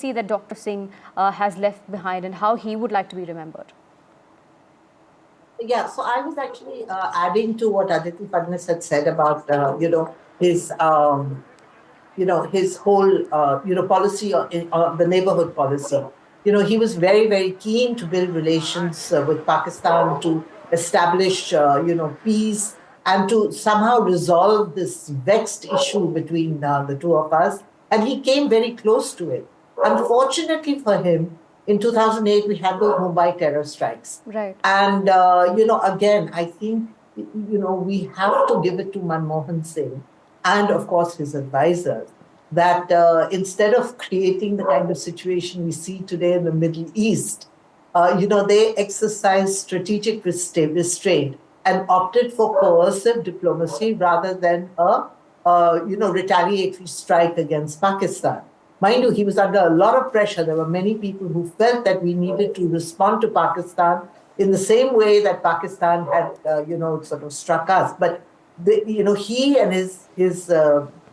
legacy that Dr. Singh has left behind and how he would like to be remembered? Yeah, so I was actually adding to what Aditi Fadnis had said about, his, his whole, policy on the neighborhood policy. He was very, very keen to build relations with Pakistan, to establish, peace, and to somehow resolve this vexed issue between the two of us. And he came very close to it. Unfortunately for him, in 2008, we had those Mumbai terror strikes. Right. And, again, I think, we have to give it to Manmohan Singh and, of course, his advisors that instead of creating the kind of situation we see today in the Middle East, they exercised strategic restraint and opted for coercive diplomacy rather than a retaliatory strike against Pakistan. Mind you, he was under a lot of pressure. There were many people who felt that we needed to respond to Pakistan in the same way that Pakistan had, sort of struck us. But, he and his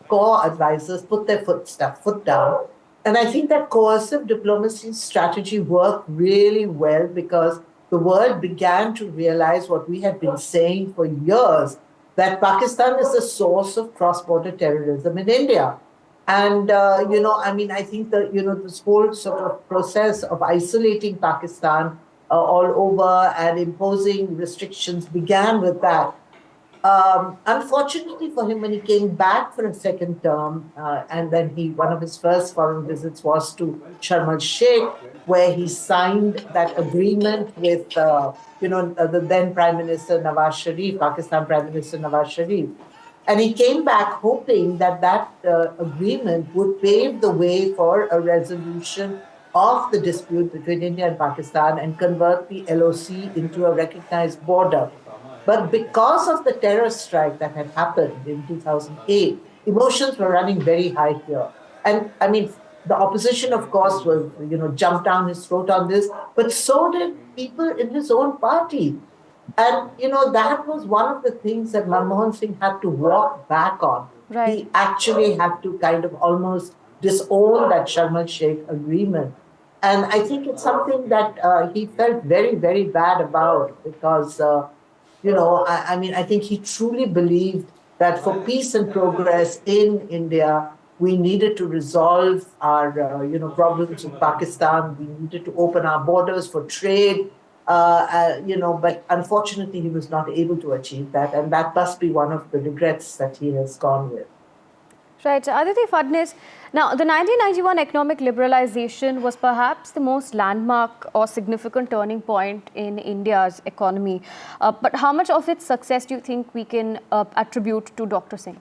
core advisors put their foot down. And I think that coercive diplomacy strategy worked really well because the world began to realize what we had been saying for years, that Pakistan is the source of cross-border terrorism in India. And, I think that, this whole sort of process of isolating Pakistan all over and imposing restrictions began with that. Unfortunately for him, when he came back for a second term, and then one of his first foreign visits was to Sharm el-Sheikh, where he signed that agreement with, the then Prime Minister Pakistan Prime Minister Nawaz Sharif. And he came back hoping that agreement would pave the way for a resolution of the dispute between India and Pakistan and convert the LOC into a recognized border. But because of the terror strike that had happened in 2008, emotions were running very high here. And the opposition, of course, was, jumped down his throat on this, but so did people in his own party. And, that was one of the things that Manmohan Singh had to walk back on. Right. He actually had to kind of almost disown that Sharm el-Sheikh agreement. And I think it's something that he felt very, very bad about because, I think he truly believed that for peace and progress in India, we needed to resolve our, problems with Pakistan. We needed to open our borders for trade. But unfortunately, he was not able to achieve that. And that must be one of the regrets that he has gone with. Right. So Aditi Fadnis, now the 1991 economic liberalization was perhaps the most landmark or significant turning point in India's economy. But how much of its success do you think we can attribute to Dr. Singh?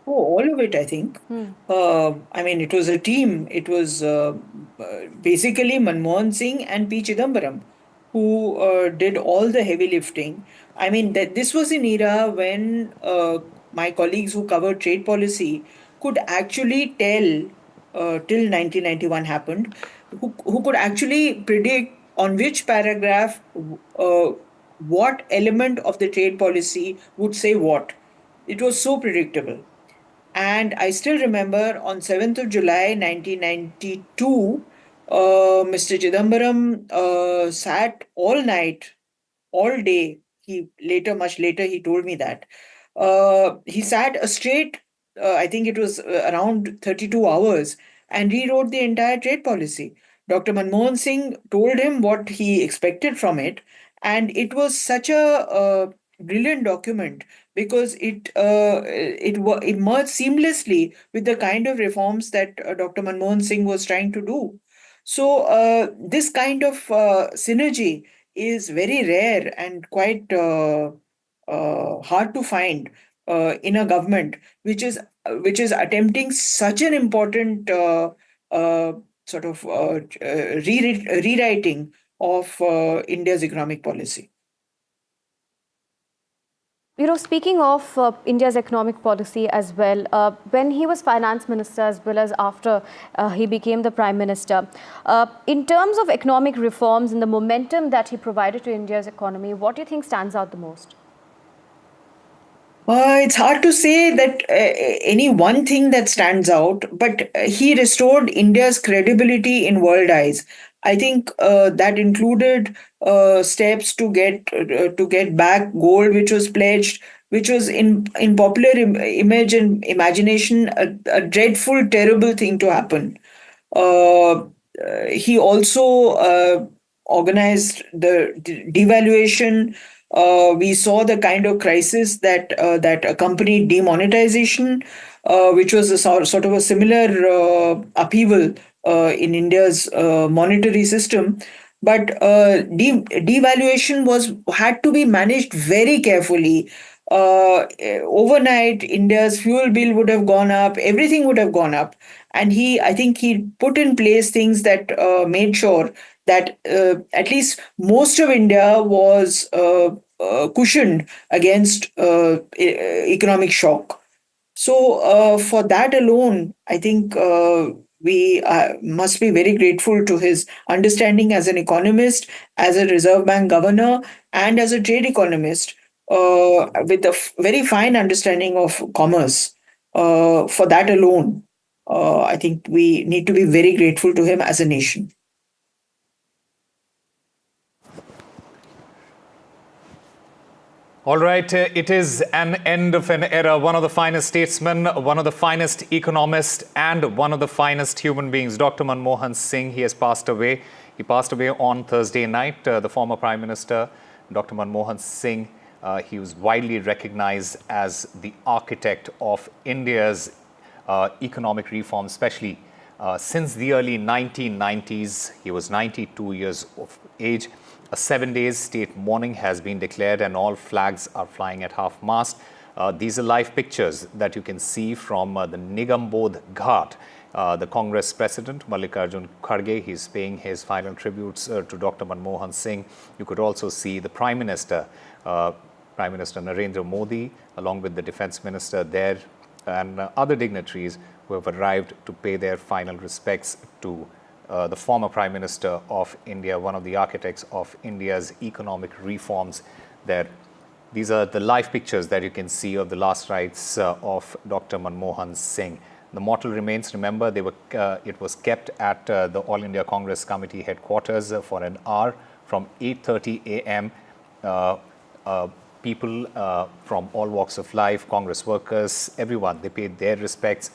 Oh, all of it, I think. It was a team. It was basically Manmohan Singh and P. Chidambaram who did all the heavy lifting. This was an era when my colleagues who covered trade policy could actually tell, till 1991 happened, who could actually predict on which paragraph what element of the trade policy would say what. It was so predictable. And I still remember on 7th of July 1992, Mr. Chidambaram sat all night, all day. Much later, he told me that. He sat a straight, I think it was around 32 hours, and rewrote the entire trade policy. Dr. Manmohan Singh told him what he expected from it, and it was such a brilliant document because it merged seamlessly with the kind of reforms that Dr. Manmohan Singh was trying to do. So this kind of synergy is very rare and quite hard to find in a government which is attempting such an important rewriting of India's economic policy. Speaking of India's economic policy as well, when he was finance minister as well as after he became the prime minister, in terms of economic reforms and the momentum that he provided to India's economy, what do you think stands out the most? It's hard to say that any one thing that stands out, but he restored India's credibility in world eyes. I think that included steps to get back gold, which was pledged, which was in popular image and imagination a dreadful, terrible thing to happen. He also organized the devaluation. We saw the kind of crisis that accompanied demonetization, which was a sort of a similar upheaval in India's monetary system. But devaluation was had to be managed very carefully. Overnight, India's fuel bill would have gone up, everything would have gone up. And I think he put in place things that made sure that at least most of India was cushioned against economic shock. So, for that alone, I think we must be very grateful to his understanding as an economist, as a Reserve Bank governor, and as a trade economist, with a very fine understanding of commerce. For that alone, I think we need to be very grateful to him as a nation. All right, it is an end of an era. One of the finest statesmen, one of the finest economists, and one of the finest human beings, Dr. Manmohan Singh. He has passed away. He passed away on Thursday night. The former Prime Minister, Dr. Manmohan Singh, he was widely recognized as the architect of India's economic reform, especially since the early 1990s. He was 92 years of age. A 7-day state mourning has been declared and all flags are flying at half-mast. These are live pictures that you can see from the Nigambodh Ghat. The Congress President, Mallikarjun Kharge, he's paying his final tributes to Dr. Manmohan Singh. You could also see the Prime Minister Narendra Modi, along with the Defence Minister there, and other dignitaries who have arrived to pay their final respects to the former Prime Minister of India, one of the architects of India's economic reforms there. These are the live pictures that you can see of the last rites of Dr. Manmohan Singh. The mortal remains, remember, it was kept at the All India Congress Committee headquarters for an hour from 8:30 a.m. People from all walks of life, Congress workers, everyone, they paid their respects.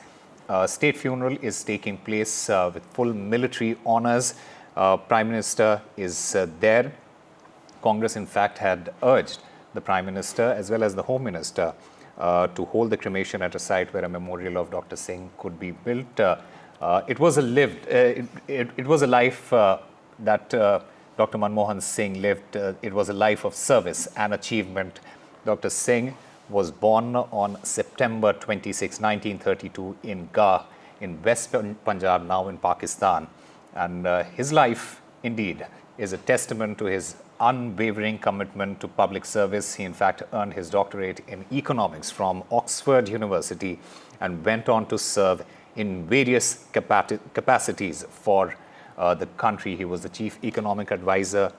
State funeral is taking place with full military honors. Prime Minister is there. Congress, in fact, had urged the Prime Minister as well as the Home Minister to hold the cremation at a site where a memorial of Dr. Singh could be built. It was a life that Dr. Manmohan Singh lived. It was a life of service and achievement. Dr. Singh was born on September 26, 1932 in Gah in West Punjab, now in Pakistan. And his life, indeed, is a testament to his unwavering commitment to public service. He, in fact, earned his doctorate in economics from Oxford University and went on to serve in various capacities for the country. He was the chief economic advisor.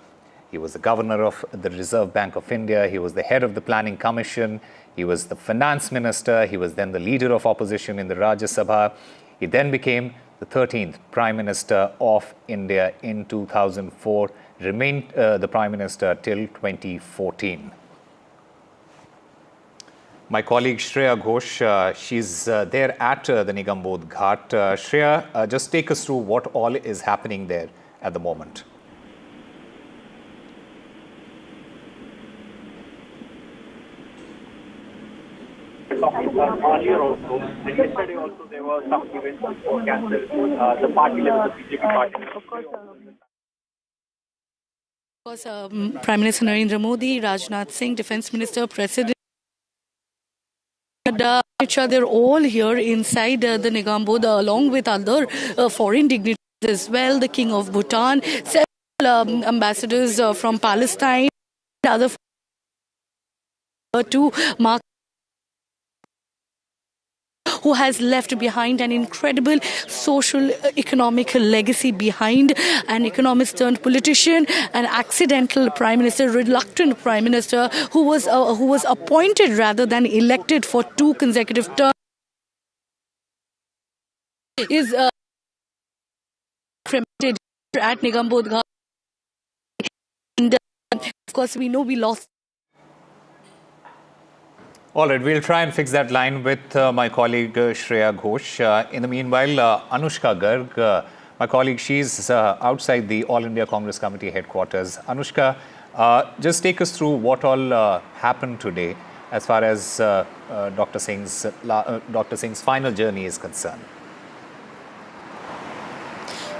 He was the governor of the Reserve Bank of India. He was the head of the Planning Commission. He was the finance minister. He was then the leader of opposition in the Rajya Sabha. He then became the 13th Prime Minister of India in 2004, remained the Prime Minister till 2014. My colleague Shreya Ghosh, she's there at the Nigambodh Ghat. Shreya, just take us through what all is happening there at the moment. Earlier also, and yesterday also there were some events which were cancelled. The party level, the BJP party level. Of course, Prime Minister Narendra Modi, Rajnath Singh, Defence Minister, President, they're all here inside the Nigambodh, along with other foreign dignitaries as well, the King of Bhutan, several ambassadors from Palestine, and other to mark who has left behind an incredible social, economic legacy behind, an economist turned politician, an accidental prime minister, reluctant prime minister who was appointed rather than elected for 2 consecutive terms. Is cremated at Nigambodh Ghat. And of course, we know we lost. All right, we'll try and fix that line with my colleague Shreya Ghosh. In the meanwhile, Anushka Garg, my colleague, she's outside the All India Congress Committee headquarters. Anushka, just take us through what all happened today as far as Dr. Singh's final journey is concerned.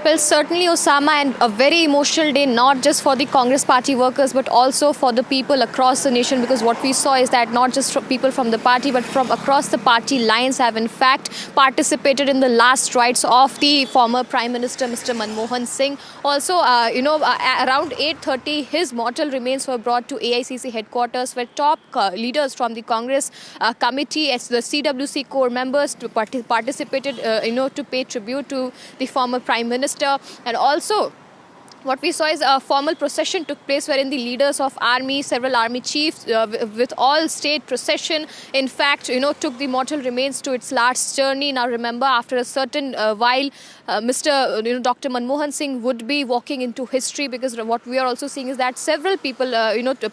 Well, certainly, Osama, and a very emotional day, not just for the Congress party workers, but also for the people across the nation, because what we saw is that not just people from the party, but from across the party lines have in fact participated in the last rites of the former Prime Minister, Mr. Manmohan Singh. Also, around 8:30, his mortal remains were brought to AICC headquarters, where top leaders from the Congress committee, as the CWC core members, participated, to pay tribute to the former Prime Minister. And also, what we saw is a formal procession took place wherein the leaders of army, several army chiefs with all state procession, in fact, took the mortal remains to its last journey. Now remember, after a certain while, Dr. Manmohan Singh would be walking into history, because what we are also seeing is that several people,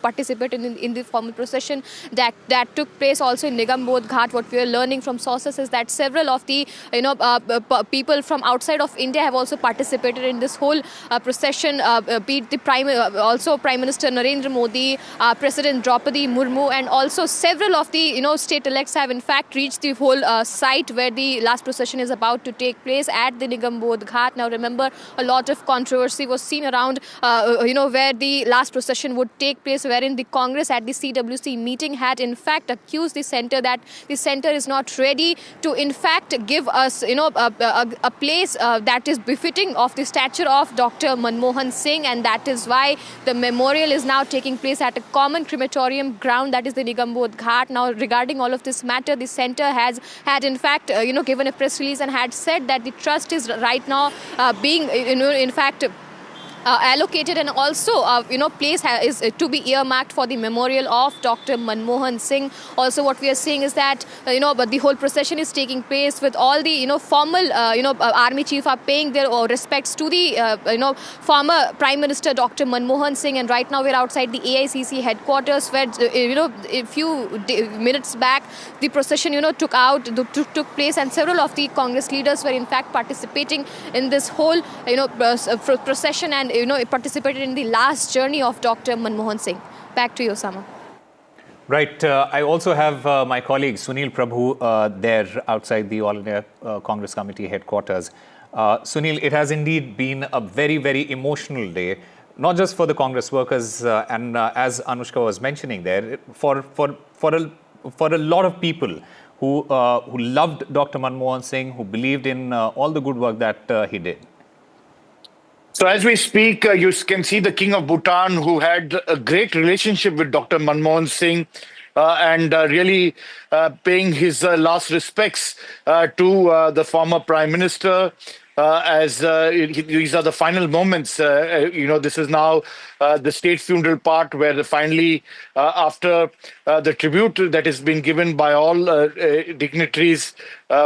participated in the formal procession that took place also in Nigambodh Ghat. What we are learning from sources is that several of the, people from outside of India have also participated in this whole procession. Be it the Prime Minister Narendra Modi, President Draupadi Murmu, and also several of the state elects have in fact reached the whole site where the last procession is about to take place at the Nigambodh Ghat. Now remember, a lot of controversy was seen around where the last procession would take place, wherein the Congress at the CWC meeting had in fact accused the centre that the centre is not ready to in fact give us a place that is befitting of the stature of Dr. Manmohan Singh, and that is why the memorial is now taking place at a common crematorium ground, that is the Nigambodh Ghat. Now, regarding all of this matter, the centre had in fact given a press release and had said that the trust is right now being in fact allocated, and also place is to be earmarked for the memorial of Dr. Manmohan Singh. Also, what we are seeing is that but the whole procession is taking place with all the formal army chief are paying their respects to the former Prime Minister Dr. Manmohan Singh. And right now we're outside the AICC headquarters, where a few minutes back the procession took place, and several of the Congress leaders were in fact participating in this whole procession, and participated in the last journey of Dr. Manmohan Singh. Back to you, Osama. Right. I also have my colleague Sunil Prabhu there outside the All India Congress Committee headquarters. Sunil, it has indeed been a very, very emotional day, not just for the Congress workers and as Anushka was mentioning there, for a lot of people who loved Dr. Manmohan Singh, who believed in all the good work that he did. So as we speak, you can see the King of Bhutan, who had a great relationship with Dr. Manmohan Singh and really paying his last respects to the former Prime Minister. As these are the final moments, this is now the state funeral part, where finally, after the tribute that has been given by all dignitaries,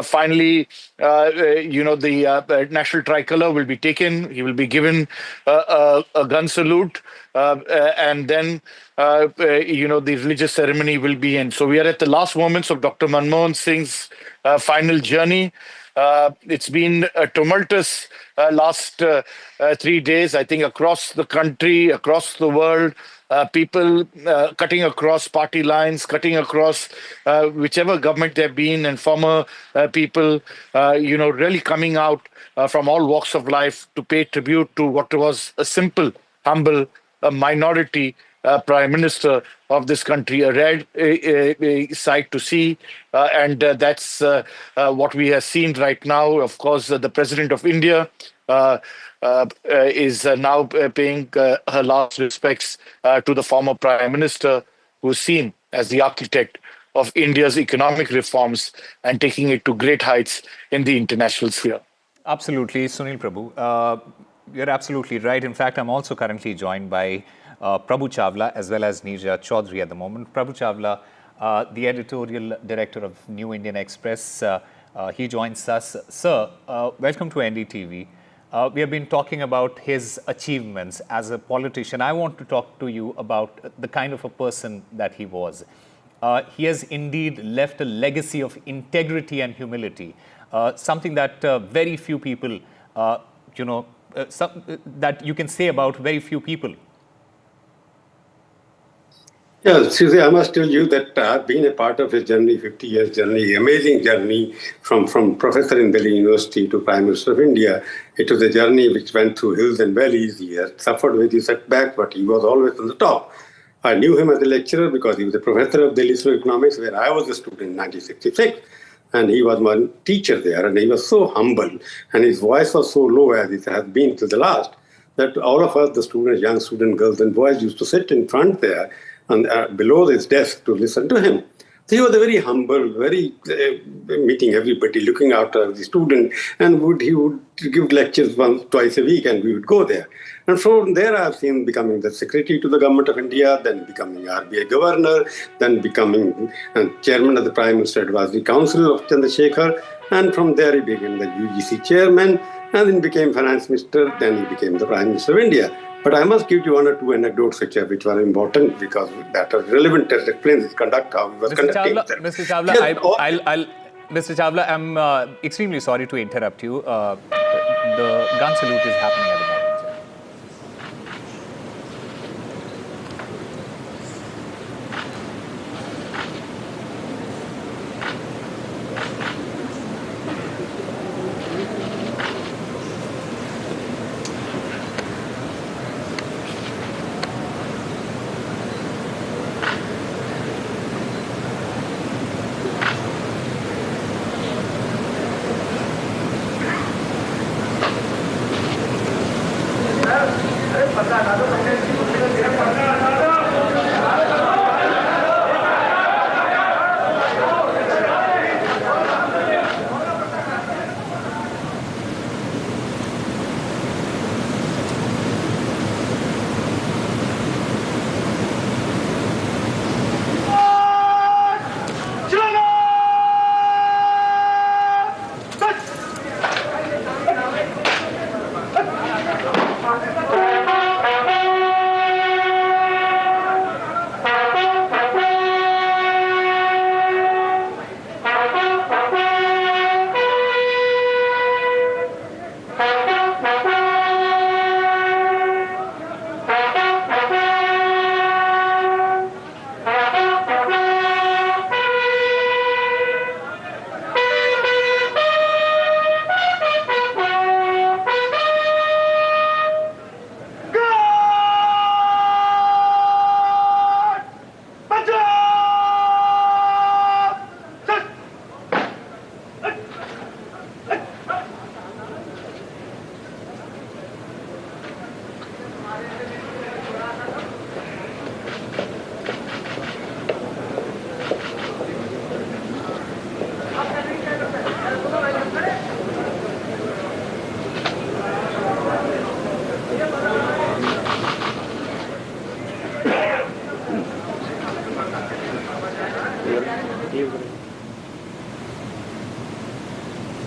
finally, the national tricolour will be taken. He will be given a gun salute, and then the religious ceremony will be in. So we are at the last moments of Dr. Manmohan Singh's final journey. It's been a tumultuous last 3 days, I think, across the country, across the world. People cutting across party lines, cutting across whichever government they've been, and former people, really coming out from all walks of life to pay tribute to what was a simple, humble, minority Prime Minister of this country. A rare sight to see, and that's what we have seen right now. Of course, the President of India is now paying her last respects to the former Prime Minister, who's seen as the architect of India's economic reforms and taking it to great heights in the international sphere. Absolutely, Sunil Prabhu. You're absolutely right. In fact, I'm also currently joined by Prabhu Chawla as well as Neerja Chaudhary at the moment. Prabhu Chawla, the editorial director of New Indian Express, he joins us. Sir, welcome to NDTV. We have been talking about his achievements as a politician. I want to talk to you about the kind of a person that he was. He has indeed left a legacy of integrity and humility, something that very few people, that you can say about very few people. Yeah, Susie, I must tell you that I've been a part of his journey, 50 years journey, amazing journey from professor in Delhi University to Prime Minister of India. It was a journey which went through hills and valleys. He had suffered with his setback, but he was always on the top. I knew him as a lecturer because he was a professor of Delhi School of Economics, where I was a student in 1966. And he was my teacher there, and he was so humble, and his voice was so low, as it has been to the last, that all of us, the students, young students, girls and boys, used to sit in front there and below his desk to listen to him. So he was a very humble, very meeting everybody, looking after the student, and he would give lectures once, twice a week, and we would go there. And from there, I've seen becoming the secretary to the government of India, then becoming RBI governor, then becoming chairman of the Prime Minister Advisory Council of Chandrasekhar, and from there he became the UGC chairman, and then became finance minister, then he became the Prime Minister of India. But I must give you one or two anecdotes which were important because that are relevant as explains his conduct, how he was conducting himself. Mr. Chawla, Mr. Chawla, I'm extremely sorry to interrupt you. The gun salute is happening at the moment.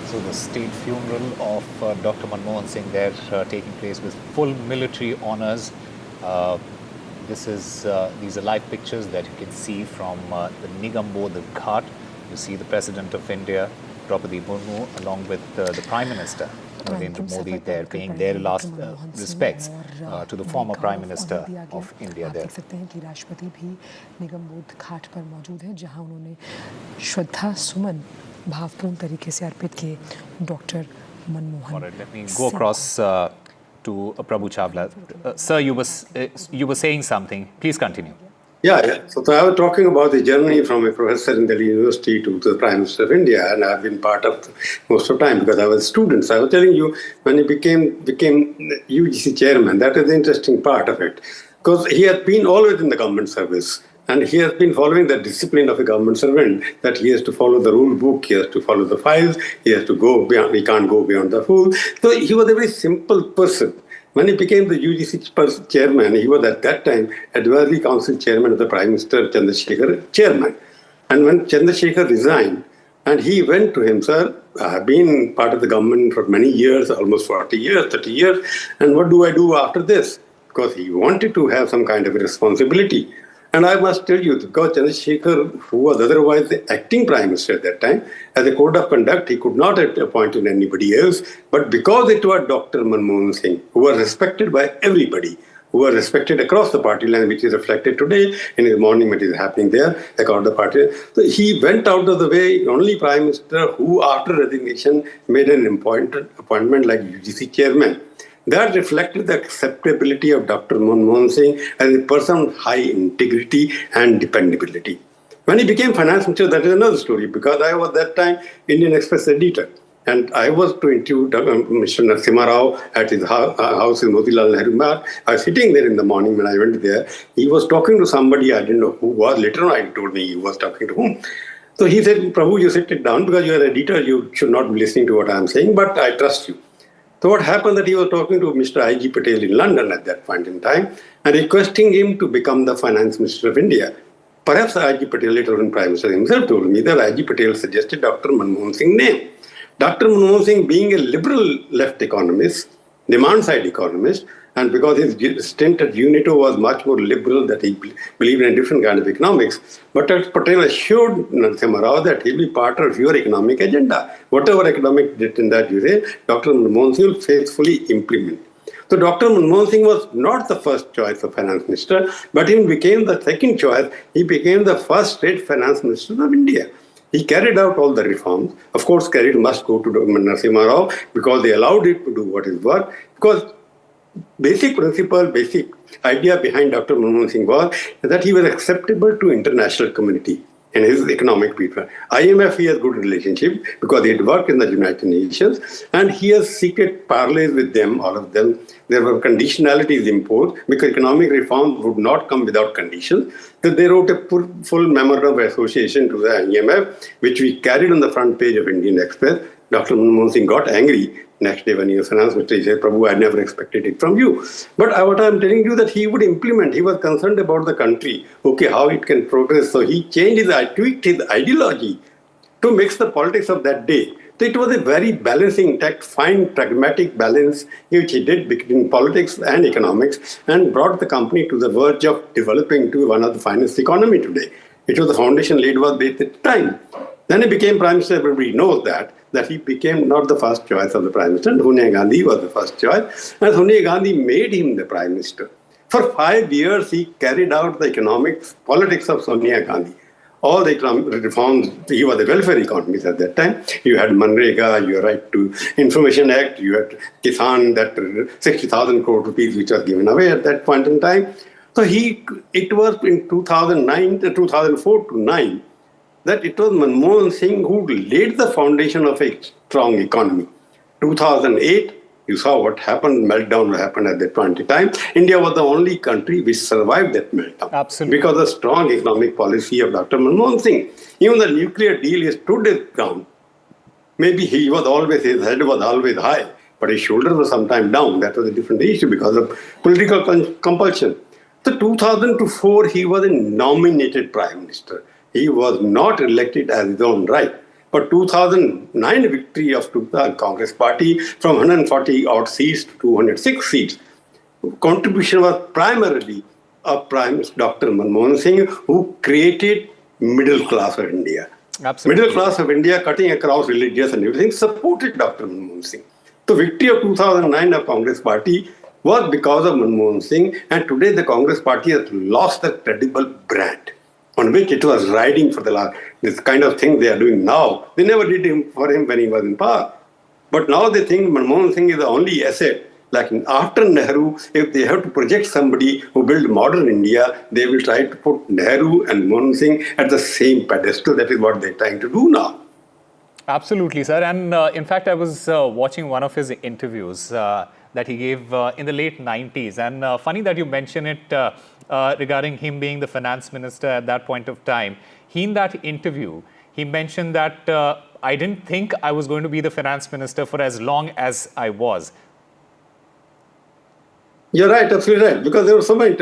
So the state funeral of Dr. Manmohan Singh there taking place with full military honors. These are live pictures that you can see from the Nigambod Ghat. You see the President of India, Draupadi Murmu, along with the Prime Minister, Narendra Modi, there paying their last respects to the former Prime Minister of India there. देख सकते हैं कि राष्ट्रपति भी निगमबोध घाट पर मौजूद हैं, जहां उन्होंने श्रद्धा सुमन भावपूर्ण तरीके से अर्पित किए doctor Manmohan. All right, let me go across to Prabhu Chawla. Sir, you were saying something. Please continue. Yeah. So I was talking about the journey from a professor in Delhi University to the Prime Minister of India, and I've been part of most of the time because I was a student. So I was telling you, when he became UGC chairman, that is the interesting part of it. Because he had been always in the government service. And he has been following the discipline of a government servant, that he has to follow the rule book, he has to follow the files, he has to go beyond, he can't go beyond the rules. So he was a very simple person. When he became the UGC chairman, he was at that time Advisory Council chairman of the Prime Minister Chandrasekhar chairman. And when Chandrasekhar resigned, and he went to him, sir, I have been part of the government for many years, almost 40 years, 30 years, and what do I do after this? Because he wanted to have some kind of a responsibility. And I must tell you, because Chandrasekhar, who was otherwise the acting Prime Minister at that time, as a code of conduct, he could not have appointed anybody else. But because it was Dr. Manmohan Singh, who was respected by everybody, who are respected across the party line, which is reflected today in his morning what is happening there across the party. So he went out of the way, only Prime Minister who after resignation made an appointment like UGC chairman. That reflected the acceptability of Dr. Manmohan Singh as a person of high integrity and dependability. When he became finance minister, that is another story, because I was that time Indian Express editor. And I was to interview Mr. Narasimha Rao at his house in Motilal Nehru Marg. I was sitting there in the morning when I went there. He was talking to somebody, I didn't know who was. Later on, he told me he was talking to whom. So he said, Prabhu, you sit it down because you are an editor. You should not be listening to what I am saying, but I trust you. So what happened that he was talking to Mr. I.G. Patel in London at that point in time and requesting him to become the finance minister of India. Perhaps I.G. Patel, later on Prime Minister himself, told me that I.G. Patel suggested Dr. Manmohan Singh's name. Dr. Manmohan Singh, being a liberal left economist, demand-side economist, and because his stint at UNITO was much more liberal, that he believed in a different kind of economics, but Patel assured Narasimha Rao that he'll be part of your economic agenda. Whatever economic agenda you say, Dr. Manmohan Singh will faithfully implement. So Dr. Manmohan Singh was not the first choice of finance minister, but he became the second choice. He became the first state finance minister of India. He carried out all the reforms. Of course, credit must go to Narasimha Rao because they allowed it to do what is work. Because basic principle, basic idea behind Dr. Manmohan Singh was that he was acceptable to international community in his economic people. IMF, he has good relationship because he had worked in the United Nations and he has secret parleys with them, all of them. There were conditionalities imposed because economic reforms would not come without conditions. So they wrote a full memorandum of association to the IMF, which we carried on the front page of Indian Express. Dr. Manmohan Singh got angry next day when he was finance minister. He said, Prabhu, I never expected it from you. But what I'm telling you that he would implement. He was concerned about the country. Okay, how it can progress. So he tweaked his ideology to mix the politics of that day. So it was a very balancing act, fine, pragmatic balance, which he did between politics and economics and brought the company to the verge of developing to one of the finest economy today. It was the foundation laid was based at the time. Then he became Prime Minister. Everybody knows that he became not the first choice of the Prime Minister. Sonia Gandhi was the first choice. And Sonia Gandhi made him the Prime Minister. For 5 years, he carried out the politics of Sonia Gandhi. All the economic reforms, he was a welfare economist at that time. You had Manrega, your Right to Information Act, you had Kisan, that 60,000 crore rupees which was given away at that point in time. So it was in 2004 to 9 that it was Manmohan Singh who laid the foundation of a strong economy. 2008, you saw what happened, meltdown happened at that point in time. India was the only country which survived that meltdown. Absolutely. Because of the strong economic policy of Dr. Manmohan Singh. Even the nuclear deal, he stood his ground. Maybe his head was always high, but his shoulders were sometimes down. That was a different issue because of political compulsion. So 2004, he was a nominated Prime Minister. He was not elected as his own right. But 2009 victory of the Congress party from 140 odd seats to 206 seats. Contribution was primarily of Prime Minister Dr. Manmohan Singh, who created middle class of India. Absolutely. Middle class of India, cutting across religious and everything, supported Dr. Manmohan Singh. The victory of 2009 of Congress party was because of Manmohan Singh, and today the Congress party has lost a credible brand on which it was riding for the last, this kind of thing they are doing now. They never did him for him when he was in power. But now they think Manmohan Singh is the only asset. Like after Nehru, if they have to project somebody who built modern India, they will try to put Nehru and Manmohan Singh at the same pedestal. That is what they're trying to do now. Absolutely, sir. And in fact, I was watching one of his interviews that he gave in the late 90s. And funny that you mention it regarding him being the finance minister at that point of time. He, in that interview, he mentioned that I didn't think I was going to be the finance minister for as long as I was. You're right, absolutely right. Because there was so many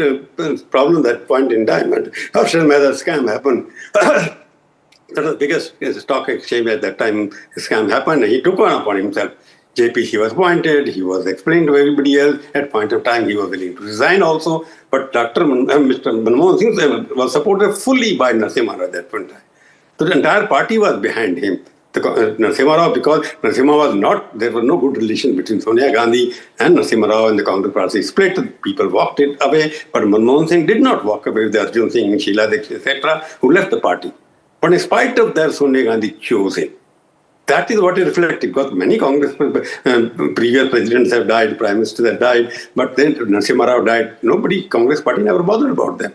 problems at that point in time. And after the scam happened, that was the biggest stock exchange at that time. The scam happened, and he took on upon himself. JPC was appointed, he was explained to everybody else. At point of time, he was willing to resign also. But Mr. Manmohan Singh was supported fully by Narasimha Rao at that point in time. So the entire party was behind him. Narasimha Rao, because Narasimha was not, there was no good relation between Sonia Gandhi and Narasimha Rao, and the Congress party split. People walked it away, but Manmohan Singh did not walk away with Arjun Singh, Sheila Dixit, etc., who left the party. But in spite of that, Sonia Gandhi chose him. That is what is reflected, because many Congress previous presidents have died, prime ministers have died, but then Narasimha Rao died. Congress party never bothered about them.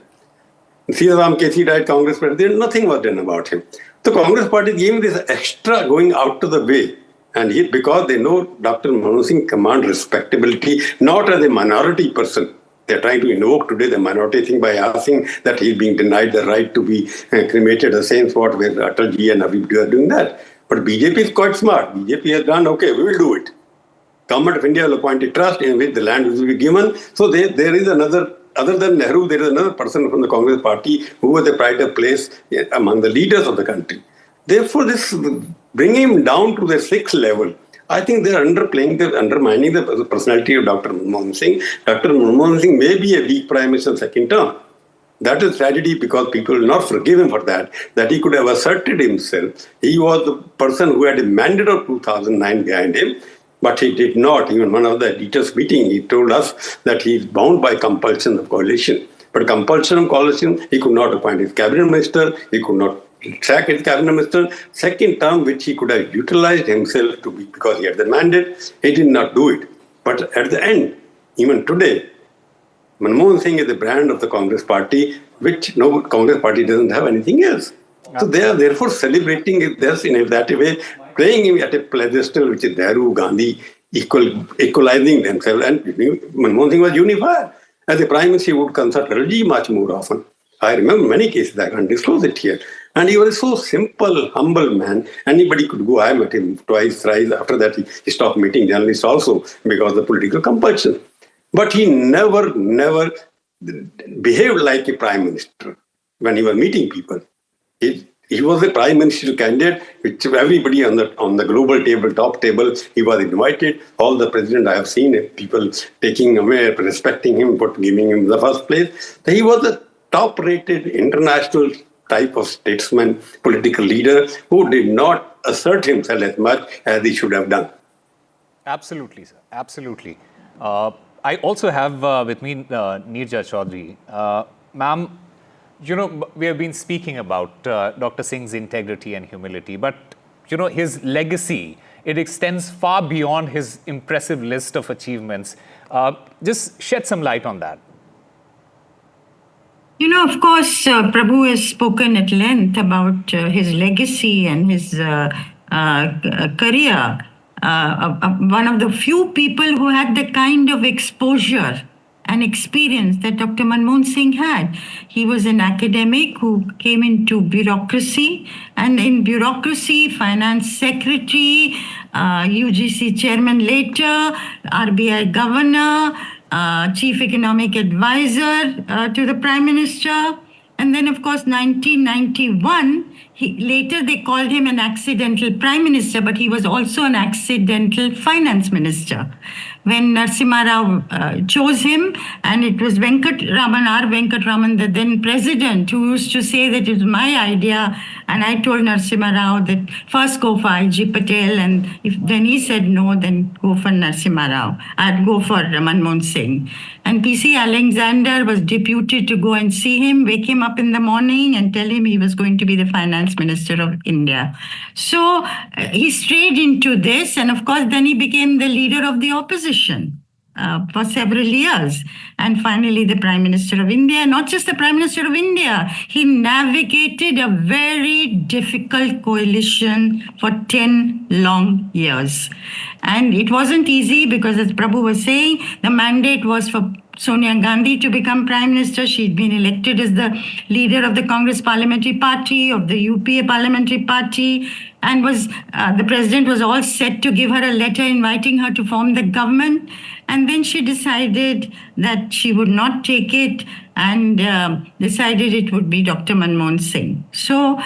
Sitaram Kesi died, Congress president, nothing was done about him. The Congress party gave him this extra going out to the way. And because they know Dr. Manmohan Singh commands respectability, not as a minority person. They're trying to invoke today the minority thing by asking that he's being denied the right to be cremated, the same spot where Atalji and everybody are doing that. But BJP is quite smart. BJP has done, okay, we will do it. Government of India will appoint a trust in which the land will be given. So there is another, other than Nehru, there is another person from the Congress party who was a pride of place among the leaders of the country. Therefore, this bringing him down to the 6th level, I think they're undermining the personality of Dr. Manmohan Singh. Dr. Manmohan Singh may be a weak prime minister second term. That is tragedy, because people will not forgive him for that he could have asserted himself. He was the person who had a mandate of 2009 behind him, but he did not. Even one of the editors meeting, he told us that he is bound by compulsion of coalition. But compulsion of coalition, he could not appoint his cabinet minister, he could not sack his cabinet minister. Second term, which he could have utilized himself to be, because he had the mandate, he did not do it. But at the end, even today, Manmohan Singh is the brand of the Congress party, which no Congress party doesn't have anything else. So they are therefore celebrating this in that way, playing him at a pedestal which is Nehru, Gandhi, equalizing themselves. And Manmohan Singh was unifier. As a prime minister, he would consult Raji much more often. I remember many cases, I can't disclose it here. And he was a so simple, humble man. Anybody could go. I met him twice, thrice. After that, he stopped meeting journalists also because of political compulsion. But he never behaved like a prime minister when he was meeting people. He was a prime minister candidate, which everybody on the global table, top table, he was invited. All the president I have seen, people taking away, respecting him, but giving him the first place. So he was a top-rated international type of statesman, political leader, who did not assert himself as much as he should have done. Absolutely, sir. Absolutely. I also have with me Neerja Chaudhary. Ma'am, you know, we have been speaking about Dr. Singh's integrity and humility, but, you know, his legacy, it extends far beyond his impressive list of achievements. Just shed some light on that. You know, of course, Prabhu has spoken at length about his legacy and his career. One of the few people who had the kind of exposure and experience that Dr. Manmohan Singh had. He was an academic who came into bureaucracy, and in bureaucracy, finance secretary, UGC chairman later, RBI governor, chief economic advisor to the prime minister. And then, of course, 1991, later they called him an accidental prime minister, but he was also an accidental finance minister. When Narasimha Rao chose him, and it was Venkatraman, the then president, who used to say that it was my idea, and I told Narasimha Rao that first go for I.G. Patel, and then he said no, then go for Narasimha Rao. I'd go for Manmohan Singh. And P.C. Alexander was deputed to go and see him, wake him up in the morning and tell him he was going to be the finance minister of India. So he strayed into this, and of course then he became the leader of the opposition for several years. And finally the Prime Minister of India. Not just the Prime Minister of India, he navigated a very difficult coalition for 10 long years. And it wasn't easy because, as Prabhu was saying, the mandate was for Sonia Gandhi to become Prime Minister. She'd been elected as the leader of the Congress Parliamentary Party, of the UPA Parliamentary Party, and the president was all set to give her a letter inviting her to form the government. And then she decided that she would not take it and decided it would be Dr. Manmohan Singh. So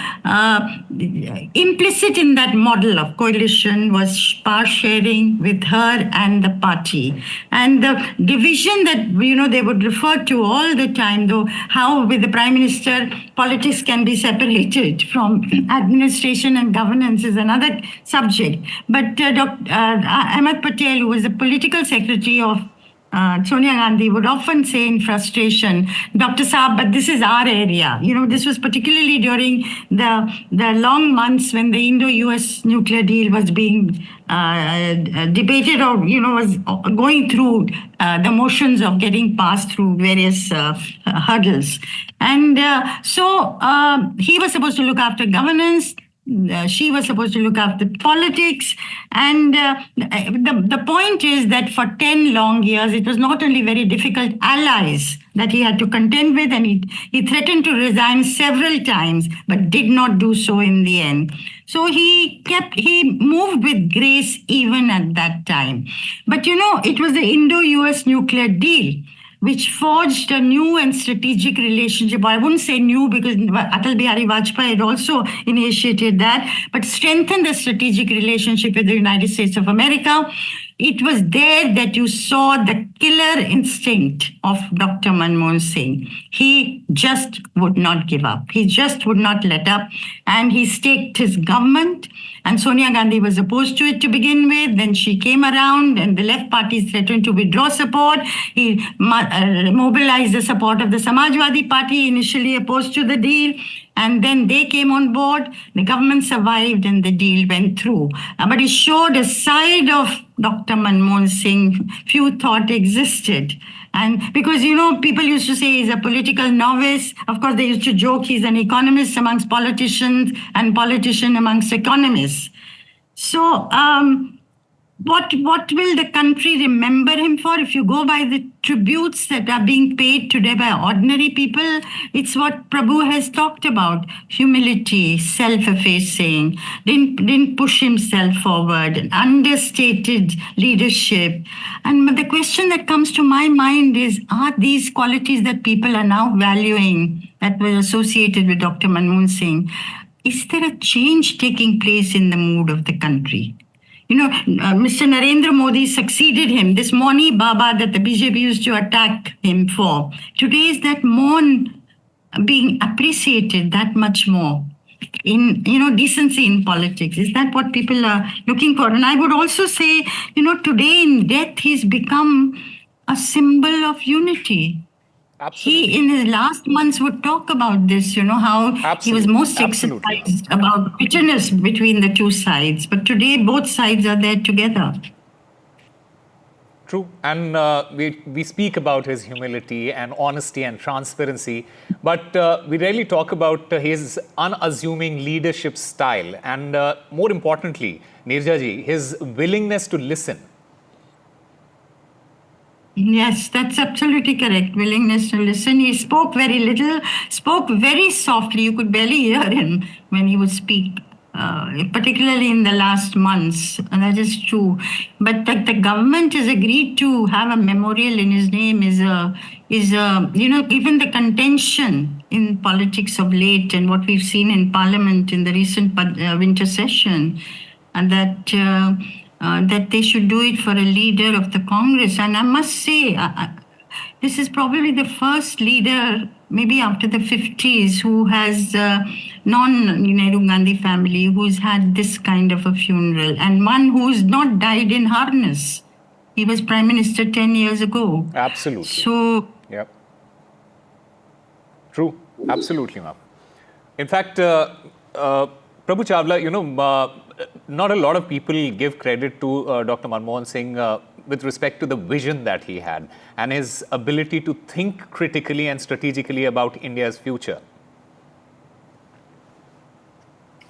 implicit in that model of coalition was power sharing with her and the party. And the division that, they would refer to all the time, though, how with the Prime Minister, politics can be separated from administration and governance is another subject. But Dr. Ahmed Patel, who was the political secretary of Sonia Gandhi, would often say in frustration, Dr. Saab, but this is our area. This was particularly during the long months when the Indo-US nuclear deal was being debated or, was going through the motions of getting passed through various hurdles. And so he was supposed to look after governance. She was supposed to look after politics. And the point is that for 10 long years, it was not only very difficult allies that he had to contend with, and he threatened to resign several times, but did not do so in the end. So he moved with grace even at that time. But it was the Indo-US nuclear deal which forged a new and strategic relationship. I wouldn't say new because Atal Bihari Vajpayee had also initiated that, but strengthened the strategic relationship with the United States of America. It was there that you saw the killer instinct of Dr. Manmohan Singh. He just would not give up. He just would not let up. And he staked his government. And Sonia Gandhi was opposed to it to begin with. Then she came around and the left parties threatened to withdraw support. He mobilized the support of the Samajwadi Party, initially opposed to the deal. And then they came on board, the government survived and the deal went through. But it showed a side of Dr. Manmohan Singh few thought existed. And because, people used to say he's a political novice. Of course, they used to joke he's an economist amongst politicians and politician amongst economists. So what will the country remember him for? If you go by the tributes that are being paid today by ordinary people, it's what Prabhu has talked about: humility, self-effacing, didn't push himself forward, understated leadership. And the question that comes to my mind is, are these qualities that people are now valuing that were associated with Dr. Manmohan Singh, is there a change taking place in the mood of the country? Mr. Narendra Modi succeeded him. This Moni Baba that the BJP used to attack him for, today is that Mon being appreciated that much more in, decency in politics. Is that what people are looking for? And I would also say, today in death, he's become a symbol of unity. Absolutely. He, in his last months, would talk about this, how Absolutely. He was most exercised about bitterness between the two sides. But today, both sides are there together. True. And we speak about his humility and honesty and transparency, but we rarely talk about his unassuming leadership style. And more importantly, Neerja ji, his willingness to listen. Yes, that's absolutely correct. Willingness to listen. He spoke very little, spoke very softly. You could barely hear him when he would speak, particularly in the last months. And that is true. But that the government has agreed to have a memorial in his name is even the contention in politics of late and what we've seen in Parliament in the recent winter session, and that they should do it for a leader of the Congress. And I must say, this is probably the first leader, maybe after the 50s, who has non-Nehru Gandhi family, who's had this kind of a funeral, and one who's not died in harness. He was Prime Minister 10 years ago. Absolutely. So, yep. True. Absolutely, ma'am. In fact, Prabhu Chawla, not a lot of people give credit to Dr. Manmohan Singh with respect to the vision that he had and his ability to think critically and strategically about India's future.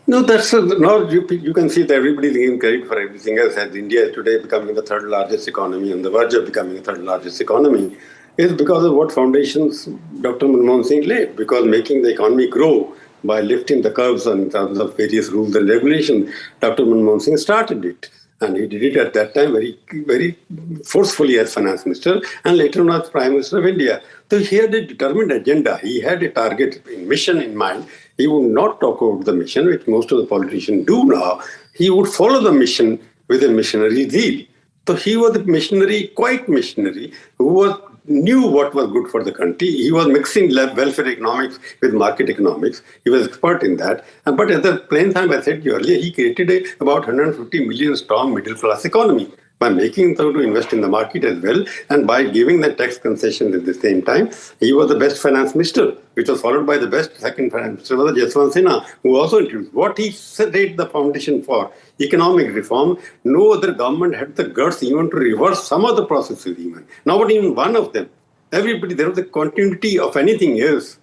No, now you can see that everybody is giving credit for everything else. As India is today becoming the third largest economy, on the verge of becoming the third largest economy, is because of what foundations Dr. Manmohan Singh laid. Because making the economy grow by lifting the curbs in terms of various rules and regulations, Dr. Manmohan Singh started it. And he did it at that time very, very forcefully as finance minister and later on as Prime Minister of India. So he had a determined agenda. He had a target mission in mind. He would not talk about the mission, which most of the politicians do now. He would follow the mission with a missionary zeal. So he was a missionary, quite missionary, who knew what was good for the country. He was mixing welfare economics with market economics. He was expert in that. But at the same time, I said earlier, he created about 150 million strong middle class economy by making them to invest in the market as well, and by giving the tax concessions at the same time. He was the best finance minister, which was followed by the best second finance minister, was Jaswant Sinha, who also introduced what he laid the foundation for economic reform. No other government had the guts even to reverse some of the processes even. Not even one of them. Everybody, there was a continuity of anything else.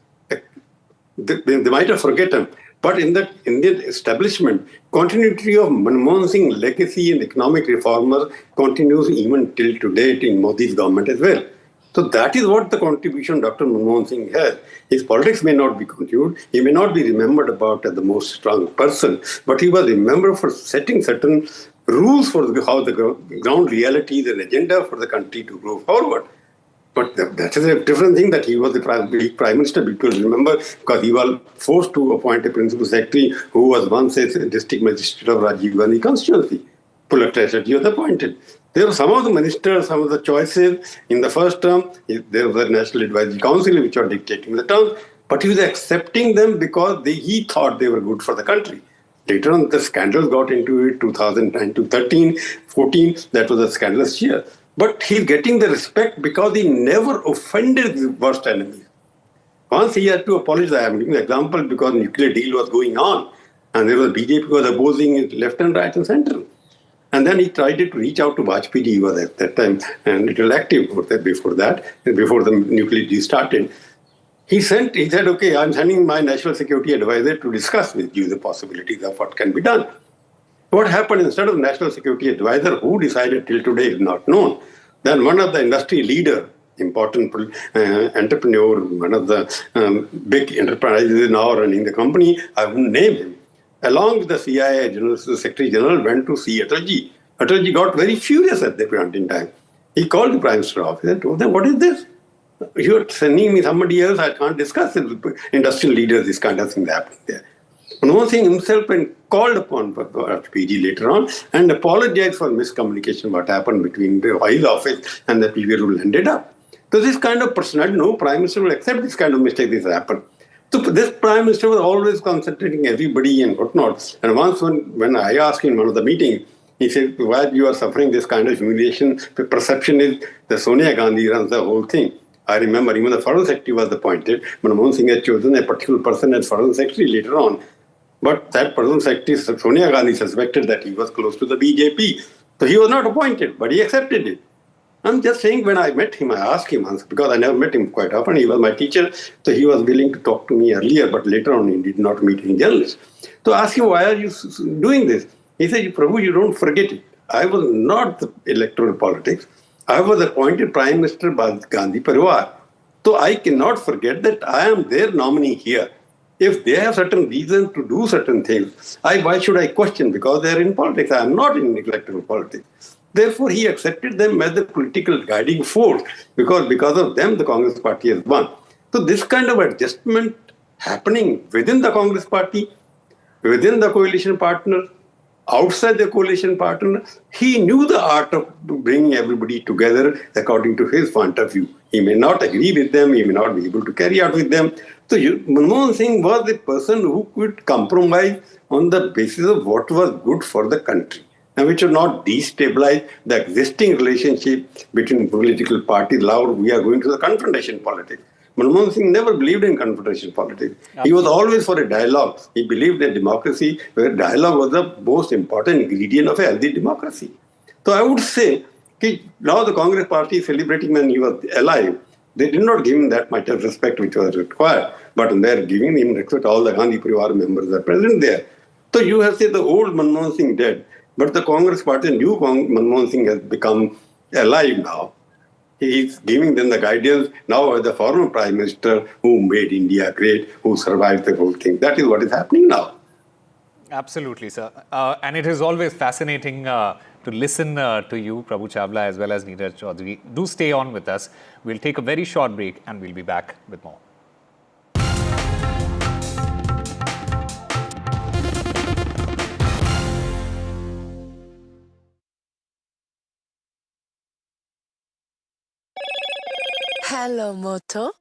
They might have forgotten. But in the Indian establishment, continuity of Manmohan Singh's legacy and economic reformer continues even till today in Modi's government as well. So that is what the contribution Dr. Manmohan Singh has. His politics may not be continued, he may not be remembered about as the most strong person, but he was remembered for setting certain rules for how the ground realities and agenda for the country to go forward. But that is a different thing that he was the prime minister, because remember, because he was forced to appoint a principal secretary who was once a district magistrate of Rajiv Gandhi constituency. Pulak Chatterjee was appointed. There were some of the ministers, some of the choices in the first term. There was a National Advisory Council which was dictating the terms, but he was accepting them because he thought they were good for the country. Later on, the scandals got into it, 2009 to 13, 14, that was a scandalous year. But he's getting the respect because he never offended his worst enemies. Once he had to apologize. I'm giving an example because nuclear deal was going on, and there was BJP was opposing it left and right and center. And then he tried to reach out to Vajpayee. He was at that time and little active before that, before the nuclear deal started. He said, okay, I'm sending my national security advisor to discuss with you the possibilities of what can be done. What happened, instead of national security advisor, who decided till today is not known, then one of the industry leader, important entrepreneur, one of the big enterprises now running the company, I won't name him, along with the CIA General Secretary General, went to see Atalji. Atalji got very furious at that point in time. He called the Prime Minister office and told them, what is this? You're sending me somebody else, I can't discuss it with industrial leaders, this kind of thing happening there. Manmohan Singh himself went called upon PG later on and apologized for miscommunication, what happened between his office and the people who ended up. So this kind of personality, no Prime Minister will accept this kind of mistake this happened. So this Prime Minister was always concentrating everybody and whatnot. And once when I asked him in one of the meetings, he said, why you are suffering this kind of humiliation? The perception is that Sonia Gandhi runs the whole thing. I remember even the Foreign Secretary was appointed. Manmohan Singh had chosen a particular person as Foreign Secretary later on. But that Foreign Secretary, Sonia Gandhi, suspected that he was close to the BJP. So he was not appointed, but he accepted it. I'm just saying, when I met him, I asked him once, because I never met him quite often. He was my teacher, so he was willing to talk to me earlier, but later on he did not meet any journalists. So I asked him, why are you doing this? He said, Prabhu, you don't forget it. I was not the electoral politics. I was appointed Prime Minister by Gandhi Parivar. So I cannot forget that I am their nominee here. If they have certain reasons to do certain things, why should I question? Because they are in politics. I am not in electoral politics. Therefore, he accepted them as the political guiding force, because of them, the Congress party has won. So this kind of adjustment happening within the Congress party, within the coalition partner, outside the coalition partner, he knew the art of bringing everybody together according to his point of view. He may not agree with them, he may not be able to carry out with them. So Manmohan Singh was a person who could compromise on the basis of what was good for the country, and which would not destabilize the existing relationship between political parties. Now we are going to the confrontation politics. Manmohan Singh never believed in confrontation politics. He was always for a dialogue. He believed in democracy, where dialogue was the most important ingredient of a healthy democracy. So I would say, now the Congress party is celebrating when he was alive. They did not give him that much of respect which was required, but they are giving him respect. All the Gandhi Parivar members are present there. So you have said the old Manmohan Singh dead, but the Congress party, new Manmohan Singh has become alive now. He is giving them the guidance now as the former Prime Minister who made India great, who survived the whole thing. That is what is happening now. Absolutely, sir. And it is always fascinating to listen to you, Prabhu Chawla, as well as Neeraj Chaudhary. Do stay on with us. We'll take a very short break and we'll be back with more. Hello, Moto.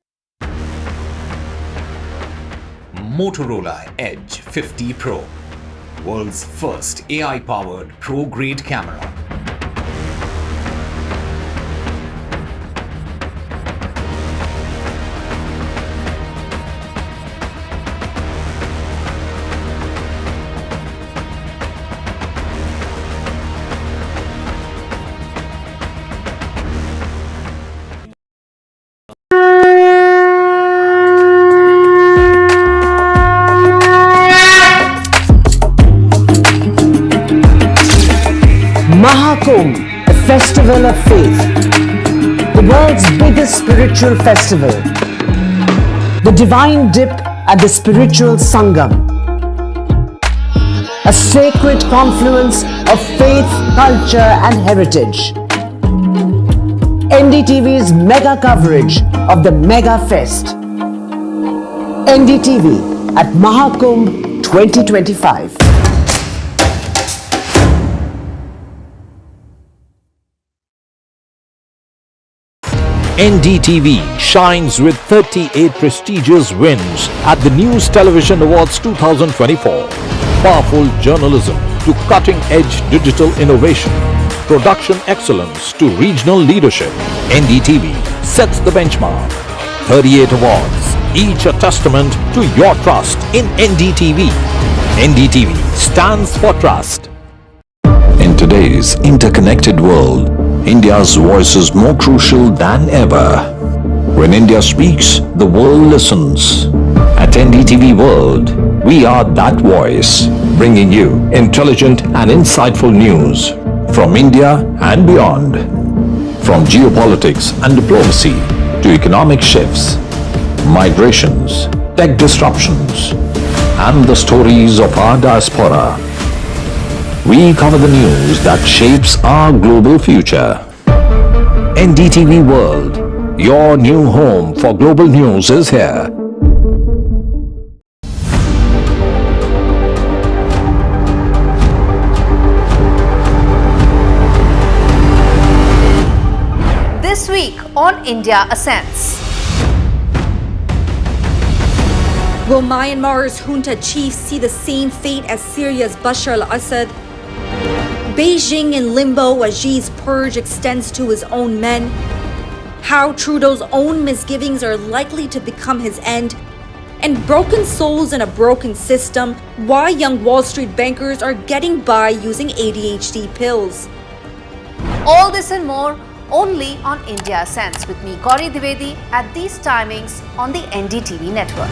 Motorola Edge 50 Pro, world's first AI-powered pro-grade camera. Mahakumbh, a festival of faith, the world's biggest spiritual festival, the divine dip at the spiritual Sangam, a sacred confluence of faith, culture and heritage. NDTV's mega coverage of the Mega Fest. NDTV at Mahakumbh 2025. NDTV shines with 38 prestigious wins at the News Television Awards 2024. Powerful journalism to cutting-edge digital innovation, production excellence to regional leadership. NDTV sets the benchmark. 38 awards, each a testament to your trust in NDTV. NDTV stands for trust. In today's interconnected world, India's voice is more crucial than ever. When India speaks, the world listens. At NDTV World, we are that voice, bringing you intelligent and insightful news from India and beyond. From geopolitics and diplomacy to economic shifts, migrations, tech disruptions, and the stories of our diaspora. We cover the news that shapes our global future. NDTV World, your new home for global news is here. This week on India Ascends. Will Myanmar's junta chiefs see the same fate as Syria's Bashar al-Assad? Beijing in limbo as Xi's purge extends to his own men? How Trudeau's own misgivings are likely to become his end? And broken souls in a broken system, why young Wall Street bankers are getting by using ADHD pills. All this and more only on India Ascends with me, Gauri Dwivedi, at these timings on the NDTV network.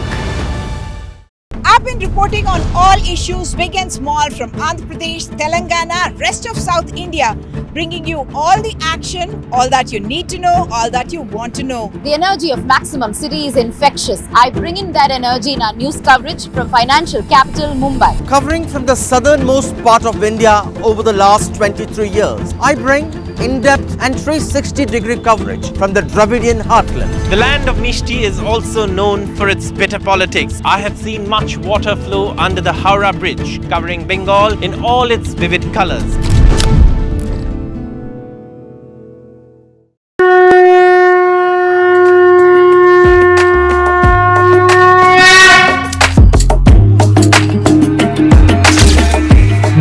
I've been reporting on all issues big and small from Andhra Pradesh, Telangana, rest of South India, bringing you all the action, all that you need to know, all that you want to know. The energy of Maximum City is infectious. I bring in that energy in our news coverage from financial capital Mumbai. Covering from the southernmost part of India over the last 23 years, I bring in-depth and 360-degree coverage from the Dravidian heartland. The land of Mishti is also known for its bitter politics. I have seen much water flow under the Howrah Bridge, covering Bengal in all its vivid colors.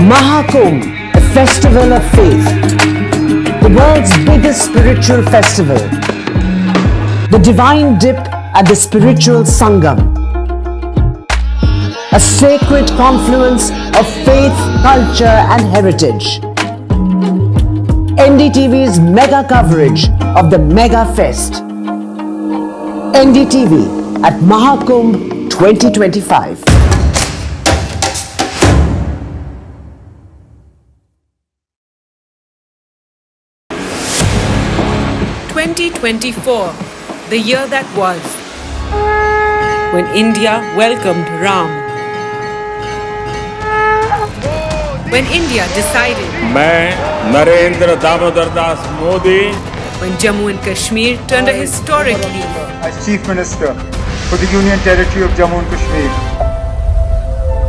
Mahakumbh, a festival of faith, the world's biggest spiritual festival, the divine dip at the spiritual Sangam, a sacred confluence of faith, culture and heritage. NDTV's mega coverage of the Mega Fest. NDTV at Mahakumbh 2025. 2024, the year that was, when India welcomed Ram. When India decided, मैं Narendra Damodar Das Modi, when Jammu and Kashmir turned a historic leaf, as Chief Minister for the Union Territory of Jammu and Kashmir,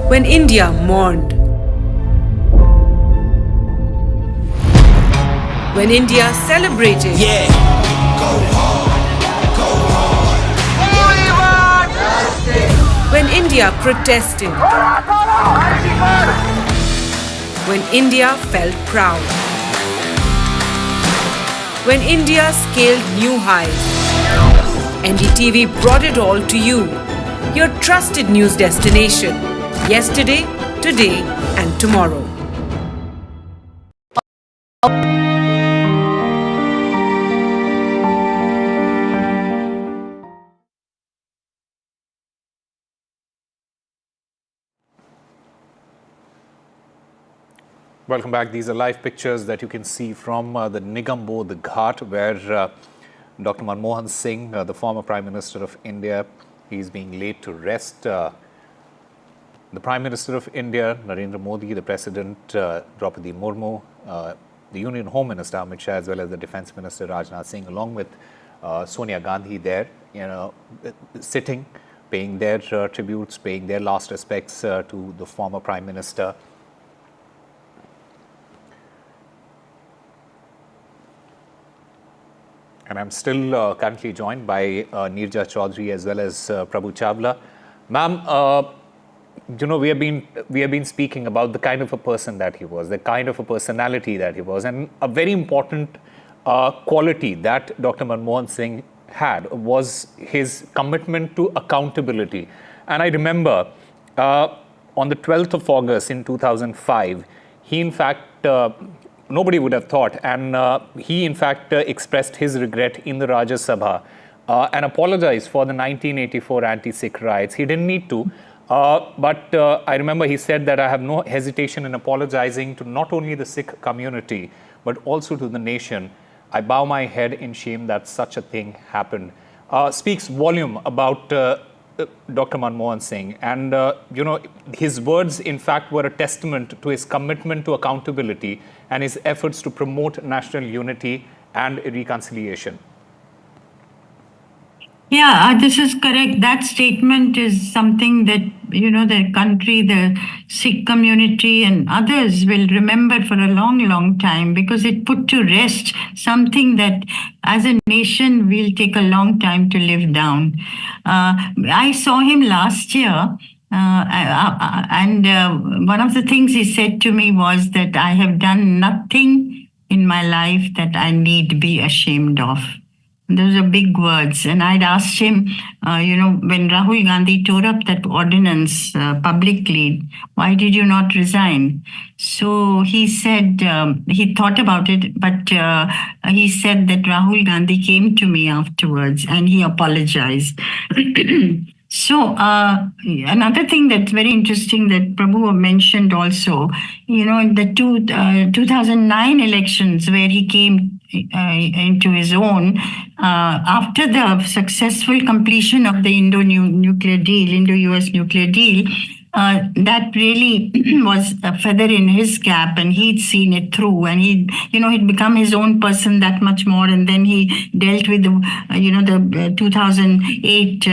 when India mourned, when India celebrated, when India protested, when India felt proud, when India scaled new highs. NDTV brought it all to you, your trusted news destination, yesterday, today and tomorrow. Welcome back. These are live pictures that you can see from the Nigambo, the Ghat, where Dr. Manmohan Singh, the former Prime Minister of India, is being laid to rest. The Prime Minister of India, Narendra Modi, the President, Draupadi Murmu, the Union Home Minister, Amit Shah, as well as the Defence Minister, Rajnath Singh, along with Sonia Gandhi there, sitting, paying their tributes, paying their last respects to the former Prime Minister. And I'm still currently joined by Neerja Chaudhary as well as Prabhu Chawla. Ma'am, we have been speaking about the kind of a person that he was, the kind of a personality that he was, and a very important quality that Dr. Manmohan Singh had was his commitment to accountability. And I remember on the 12th of August in 2005, he in fact nobody would have thought, and he in fact expressed his regret in the Rajya Sabha and apologized for the 1984 anti-Sikh riots. He didn't need to, but I remember he said that I have no hesitation in apologizing to not only the Sikh community, but also to the nation. I bow my head in shame that such a thing happened. Speaks volume about Dr. Manmohan Singh, and his words in fact were a testament to his commitment to accountability and his efforts to promote national unity and reconciliation. Yeah, this is correct. That statement is something that, the country, the Sikh community and others will remember for a long, long time, because it put to rest something that as a nation we'll take a long time to live down. I saw him last year. And one of the things he said to me was that I have done nothing in my life that I need be ashamed of. Those are big words. And I'd asked him, when Rahul Gandhi tore up that ordinance publicly, why did you not resign? So he said, he thought about it, but he said that Rahul Gandhi came to me afterwards and he apologized. So another thing that's very interesting that Prabhu mentioned also, the 2009 elections where he came into his own after the successful completion of the Indo-US nuclear deal, that really was a feather in his cap, and he'd seen it through, and he'd become his own person that much more. And then he dealt with the 2008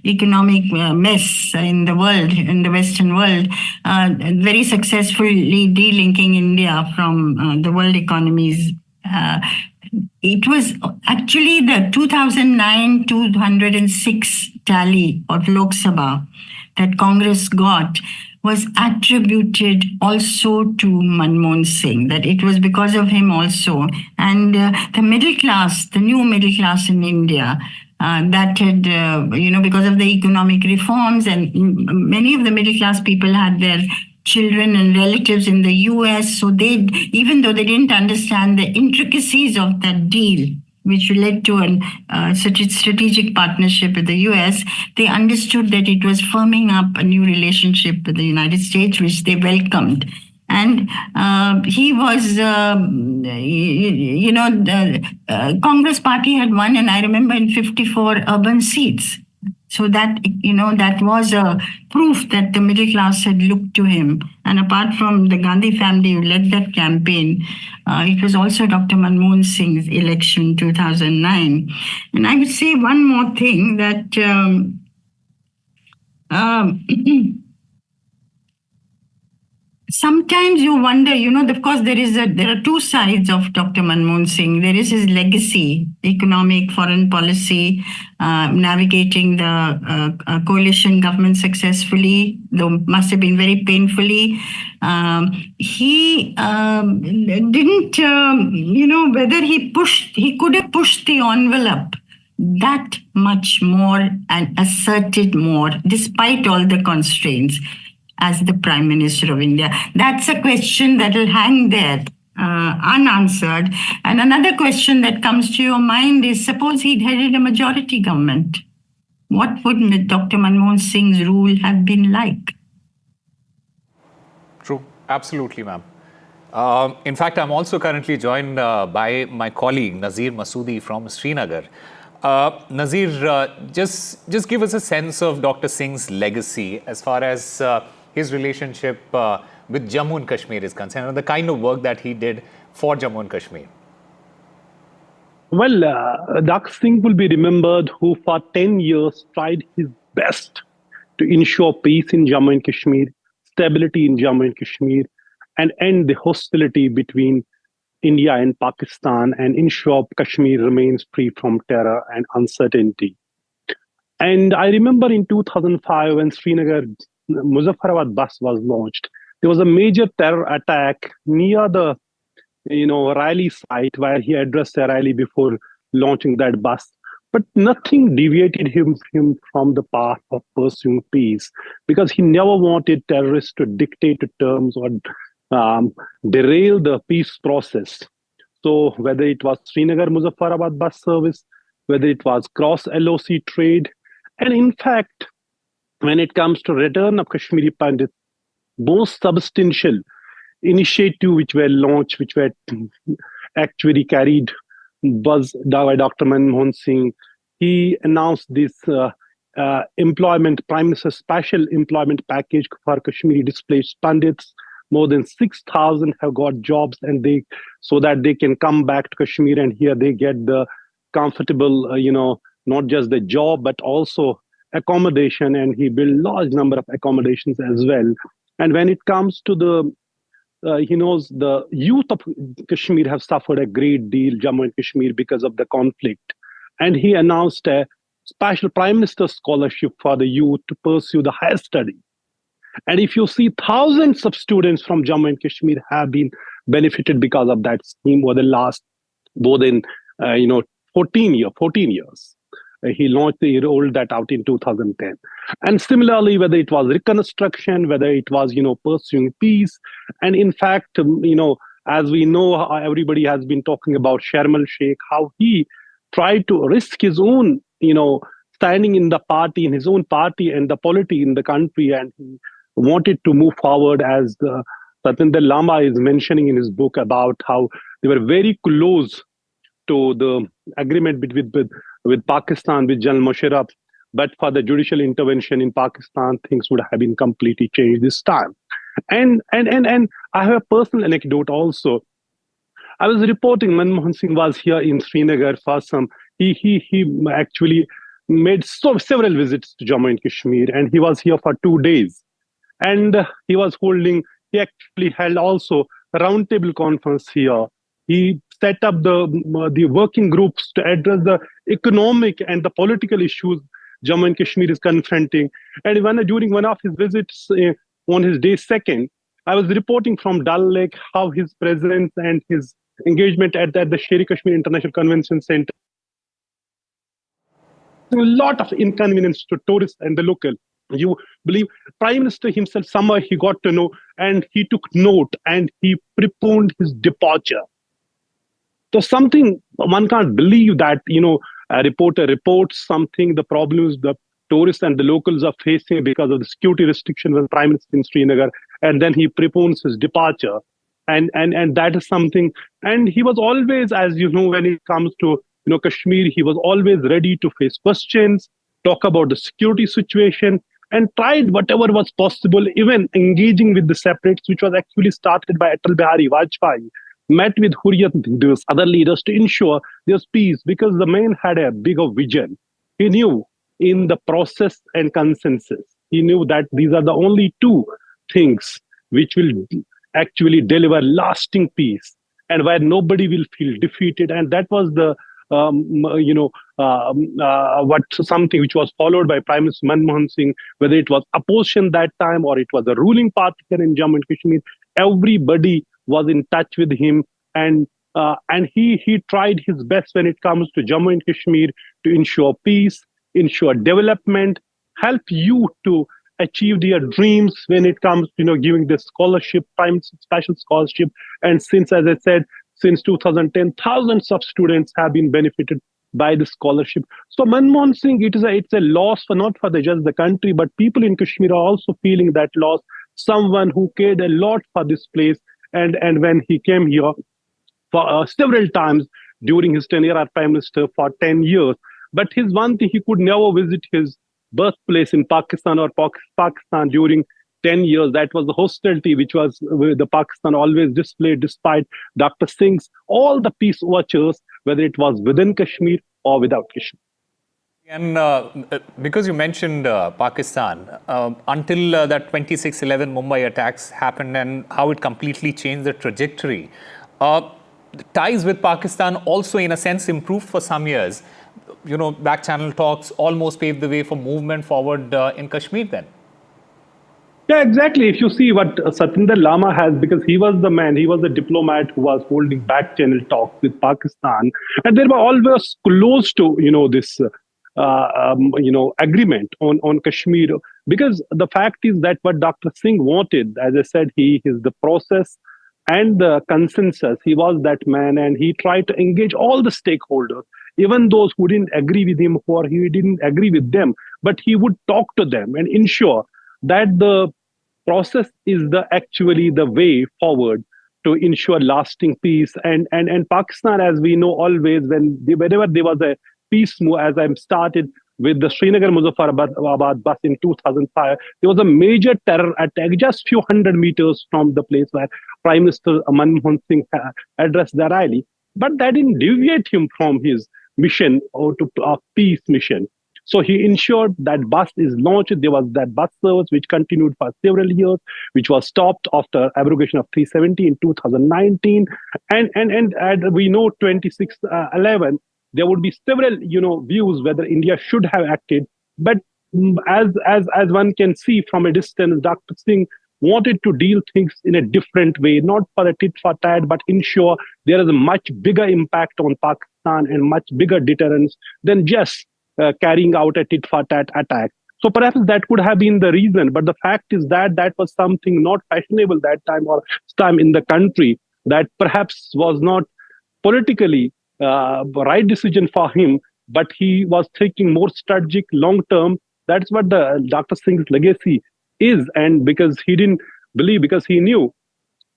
economic mess in the world, in the Western world, very successfully delinking India from the world economies. It was actually the 2009 206 tally of Lok Sabha that Congress got was attributed also to Manmohan Singh, that it was because of him also. And the middle class, the new middle class in India, that had, because of the economic reforms, and many of the middle class people had their children and relatives in the US. So they, even though they didn't understand the intricacies of that deal, which led to a strategic partnership with the US, they understood that it was firming up a new relationship with the United States, which they welcomed. And he was, the Congress party had won, and I remember in 54 urban seats. So that, that was a proof that the middle class had looked to him. And apart from the Gandhi family who led that campaign, it was also Dr. Manmohan Singh's election 2009. And I would say one more thing that sometimes you wonder, of course, there are two sides of Dr. Manmohan Singh. There is his legacy, economic, foreign policy, navigating the coalition government successfully, though must have been very painfully. He didn't, whether he could have pushed the envelope that much more and asserted more, despite all the constraints, as the Prime Minister of India. That's a question that will hang there unanswered. And another question that comes to your mind is, suppose he'd headed a majority government, what would Dr. Manmohan Singh's rule have been like? True, absolutely, ma'am. In fact, I'm also currently joined by my colleague Nazir Masoodi from Srinagar. Nazir, just give us a sense of Dr. Singh's legacy as far as his relationship with Jammu and Kashmir is concerned, and the kind of work that he did for Jammu and Kashmir. Well, Dr. Singh will be remembered who for 10 years tried his best to ensure peace in Jammu and Kashmir, stability in Jammu and Kashmir, and end the hostility between India and Pakistan and ensure Kashmir remains free from terror and uncertainty. And I remember in 2005 when Srinagar Muzaffarabad bus was launched, there was a major terror attack near the rally site where he addressed a rally before launching that bus. But nothing deviated him from the path of pursuing peace, because he never wanted terrorists to dictate terms or derail the peace process. So whether it was Srinagar Muzaffarabad bus service, whether it was cross LOC trade, and in fact, when it comes to return of Kashmiri Pandits, most substantial initiative which were launched, which were actually carried, was by Dr. Manmohan Singh. He announced this employment, Prime Minister special employment package for Kashmiri displaced Pandits. More than 6,000 have got jobs, and so that they can come back to Kashmir, and here they get the comfortable, not just the job, but also accommodation, and he built large number of accommodations as well. And when it comes to the youth of Kashmir have suffered a great deal, Jammu and Kashmir, because of the conflict. And he announced a special Prime Minister scholarship for the youth to pursue the higher study. And if you see, thousands of students from Jammu and Kashmir have been benefited because of that scheme over the last more than 14 years. He rolled that out in 2010. And similarly, whether it was reconstruction, whether it was, pursuing peace. And in fact, as we know, everybody has been talking about Sharmal Sheikh, how he tried to risk his own, standing in the party, in his own party and the polity in the country. And he wanted to move forward, as Satinder Lama is mentioning in his book about how they were very close to the agreement with Pakistan, with General Musharraf. But for the judicial intervention in Pakistan, things would have been completely changed this time. And I have a personal anecdote also. I was reporting Manmohan Singh was here in Srinagar for some. He actually made several visits to Jammu and Kashmir, and he was here for 2 days. And he actually held also a roundtable conference here. He set up the working groups to address the economic and the political issues Jammu and Kashmir is confronting. And during one of his visits on his day second, I was reporting from Dal Lake how his presence and his engagement at the Sher-e Kashmir International Convention Center, a lot of inconvenience to tourists and the local. You believe Prime Minister himself, somewhere he got to know, and he took note and he preponed his departure. So something one can't believe that, a reporter reports something, the problem is the tourists and the locals are facing because of the security restriction with Prime Minister in Srinagar, and then he prepones his departure. And that is something. And he was always, as you know, when it comes to Kashmir, he was always ready to face questions, talk about the security situation, and tried whatever was possible, even engaging with the separates, which was actually started by Atal Bihari Vajpayee, met with Hurriyat leaders, other leaders, to ensure there's peace, because the man had a bigger vision. He knew in the process and consensus, he knew that these are the only two things which will actually deliver lasting peace and where nobody will feel defeated. And that was the something which was followed by Prime Minister Manmohan Singh, whether it was opposition that time or it was the ruling party here in Jammu and Kashmir. Everybody was in touch with him, and he tried his best when it comes to Jammu and Kashmir to ensure peace, ensure development, help youth to achieve their dreams when it comes to giving the scholarship, special scholarship. And since, as I said, since 2010, thousands of students have been benefited by the scholarship. So Manmohan Singh, it's a loss for not for just the country, but people in Kashmir are also feeling that loss. Someone who cared a lot for this place, and when he came here for several times during his tenure as Prime Minister for 10 years. But his one thing, he could never visit his birthplace in Pakistan or Pakistan during 10 years. That was the hostility which was the Pakistan always displayed, despite Dr. Singh's all the peace overtures, whether it was within Kashmir or without Kashmir. And because you mentioned Pakistan, until that 26/11 Mumbai attacks happened and how it completely changed the trajectory, the ties with Pakistan also in a sense improved for some years. Back channel talks almost paved the way for movement forward in Kashmir then. Yeah, exactly. If you see what Satinder Lama has, because he was the man, he was the diplomat who was holding back channel talks with Pakistan, and they were always close to this agreement on Kashmir, because the fact is that what Dr. Singh wanted, as I said, he is the process and the consensus. He was that man, and he tried to engage all the stakeholders, even those who didn't agree with him or he didn't agree with them, but he would talk to them and ensure that the process is actually the way forward to ensure lasting peace. And Pakistan, as we know, always whenever there was a peace move, as I started with the Srinagar Muzaffarabad bus in 2005, there was a major terror attack just few hundred meters from the place where Prime Minister Manmohan Singh addressed the rally. But that didn't deviate him from his mission or to a peace mission. So he ensured that bus is launched. There was that bus service which continued for several years, which was stopped after abrogation of 370 in 2019. And we know 26/11, there would be several views whether India should have acted. But as one can see from a distance, Dr. Singh wanted to deal things in a different way, not for a tit for tat, but ensure there is a much bigger impact on Pakistan and much bigger deterrence than just carrying out a tit for tat attack. So perhaps that could have been the reason. But the fact is that that was something not fashionable that time or time in the country, that perhaps was not politically right decision for him, but he was thinking more strategic, long term. That's what the Dr. Singh's legacy is. And because he didn't believe, because he knew,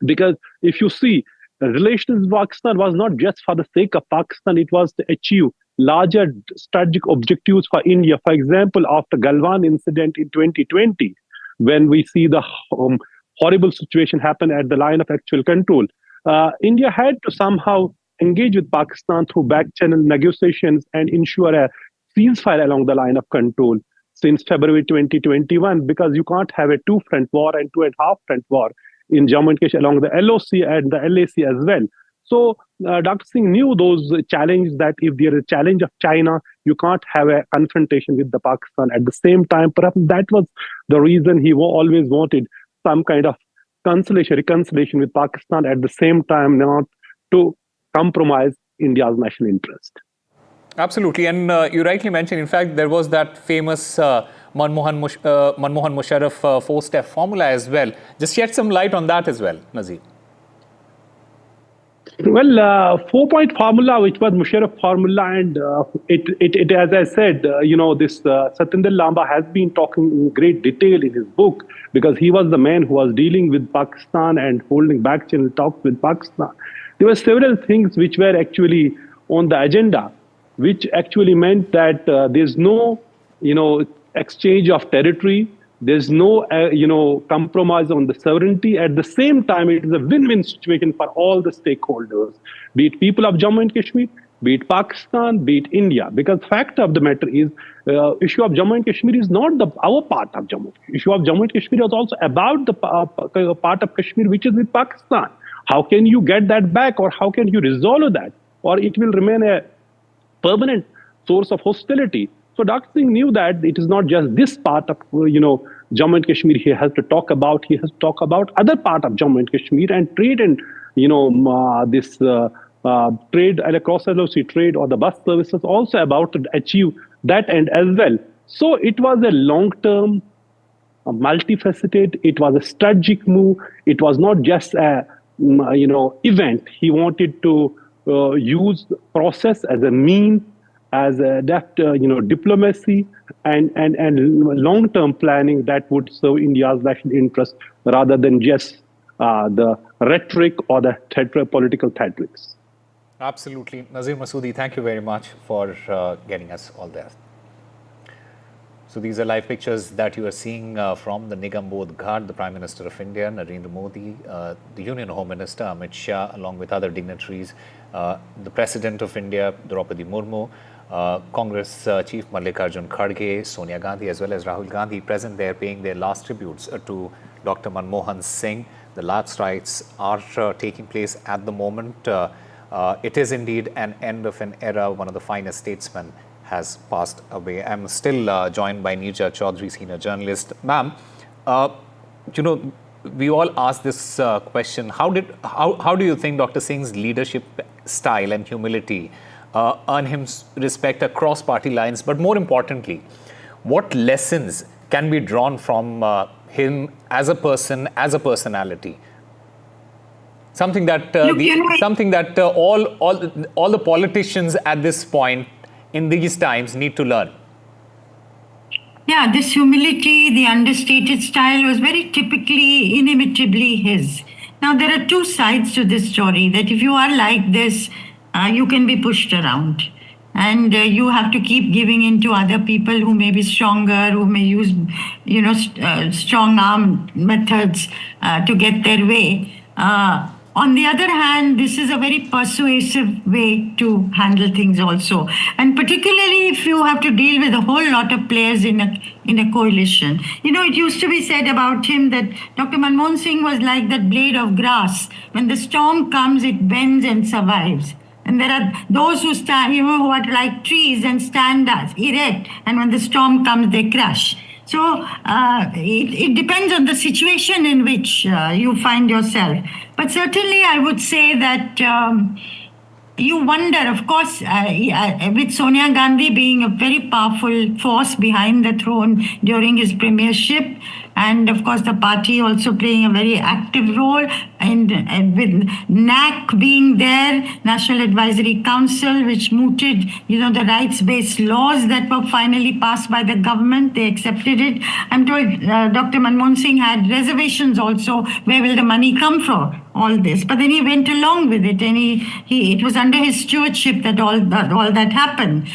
because if you see, the relations with Pakistan was not just for the sake of Pakistan, it was to achieve larger strategic objectives for India. For example, after Galwan incident in 2020, when we see the horrible situation happen at the line of actual control, India had to somehow engage with Pakistan through back channel negotiations and ensure a ceasefire along the line of control since February 2021, because you can't have a two-front war and two-and-a-half-front war in Jammu and Kashmir along the LOC and the LAC as well. So Dr. Singh knew those challenges, that if there is a challenge of China, you can't have a confrontation with the Pakistan at the same time. Perhaps that was the reason he always wanted some kind of reconciliation with Pakistan, at the same time not to compromise India's national interest. Absolutely. And you rightly mentioned, in fact, there was that famous Manmohan Musharraf four-step formula as well. Just shed some light on that as well, Nazir. Well, 4-point formula, which was Musharraf formula, and it as I said, this Satyendra Lamba has been talking in great detail in his book, because he was the man who was dealing with Pakistan and holding back channel talks with Pakistan. There were several things which were actually on the agenda, which actually meant that there's no, exchange of territory. There's no, compromise on the sovereignty. At the same time, it is a win-win situation for all the stakeholders, be it people of Jammu and Kashmir, be it Pakistan, be it India. Because fact of the matter is, issue of Jammu and Kashmir is not our part of Jammu. Issue of Jammu and Kashmir is also about the part of Kashmir which is with Pakistan. How can you get that back, or how can you resolve that, or it will remain a permanent source of hostility? So Dr. Singh knew that it is not just this part of, Jammu and Kashmir he has to talk about. He has to talk about other part of Jammu and Kashmir, and trade and, this trade and cross-sea trade or the bus services also about to achieve that end as well. So it was a long-term, multifaceted, it was a strategic move. It was not just a, event. He wanted to use the process as a mean, as a diplomacy and long-term planning that would serve India's national interest rather than just the rhetoric or the political theatrics. Absolutely. Nazir Masoodi, thank you very much for getting us all there. So these are live pictures that you are seeing from the Nigam Bodh Ghat. The Prime Minister of India, Narendra Modi, the Union Home Minister, Amit Shah, along with other dignitaries, the President of India, Draupadi Murmu, Congress Chief Mallikarjun Kharge, Sonia Gandhi, as well as Rahul Gandhi present there paying their last tributes to Dr. Manmohan Singh. The last rites are taking place at the moment. It is indeed an end of an era. One of the finest statesmen has passed away. I'm still joined by Neerja Chaudhary, senior journalist. Ma'am, we all ask this question. How do you think Dr. Singh's leadership style and humility earn him respect across party lines? But more importantly, what lessons can be drawn from him as a person, as a personality? Something that all the politicians at this point in these times need to learn. Yeah, this humility, the understated style was very typically, inimitably his. Now, there are two sides to this story, that if you are like this, you can be pushed around. And you have to keep giving in to other people who may be stronger, who may use, strong arm methods to get their way. On the other hand, this is a very persuasive way to handle things also. And particularly if you have to deal with a whole lot of players in a coalition. It used to be said about him that Dr. Manmohan Singh was like that blade of grass. When the storm comes, it bends and survives. And there are those who stand, who are like trees and stand as erect. And when the storm comes, they crash. So it depends on the situation in which you find yourself. But certainly I would say that you wonder, of course, with Sonia Gandhi being a very powerful force behind the throne during his premiership, and of course the party also playing a very active role, and with NAC being there, National Advisory Council, which mooted, the rights-based laws that were finally passed by the government. They accepted it. I'm told Dr. Manmohan Singh had reservations also. Where will the money come from? All this, but then he went along with it, and it was under his stewardship that all that happened.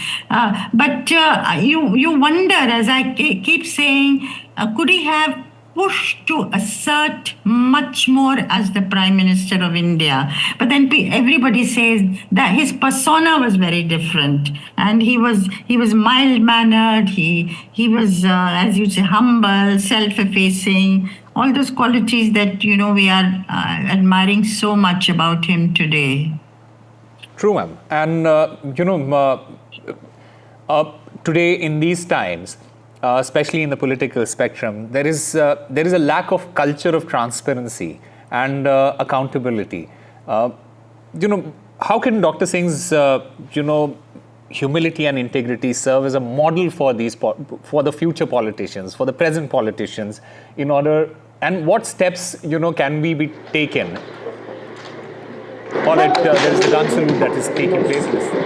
But you wonder, as I keep saying, could he have pushed to assert much more as the Prime Minister of India? But then everybody says that his persona was very different, and he was mild-mannered. He was, as you say, humble, self-effacing. All those qualities that, we are admiring so much about him today. True, ma'am. And, today in these times, especially in the political spectrum, there is a lack of culture of transparency and accountability. How can Dr. Singh's, humility and integrity serve as a model for the future politicians, for the present politicians, and what steps can be taken All right, there is the gun salute that is taking place. Listen.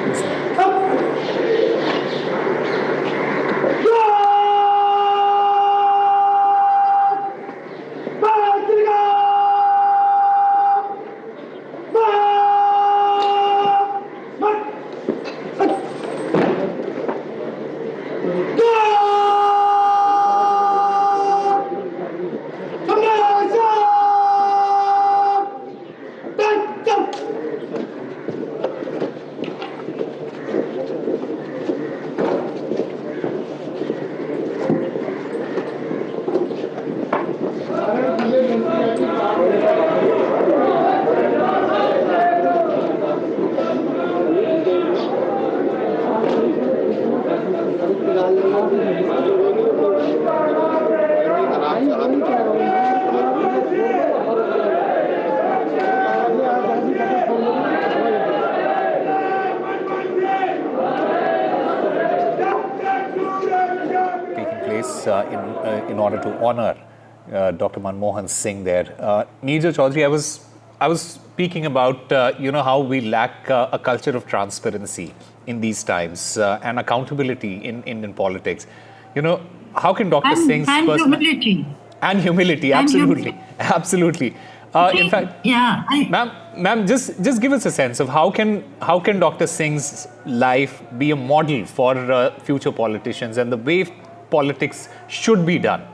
In order to honor Dr. Manmohan Singh there. Neerja Chaudhary, I was speaking about how we lack a culture of transparency in these times and accountability in Indian politics. How can Dr. Singh's humility. And humility, absolutely. Absolutely. In fact, ma'am, just give us a sense of how can Dr. Singh's life be a model for future politicians and the way politics should be done?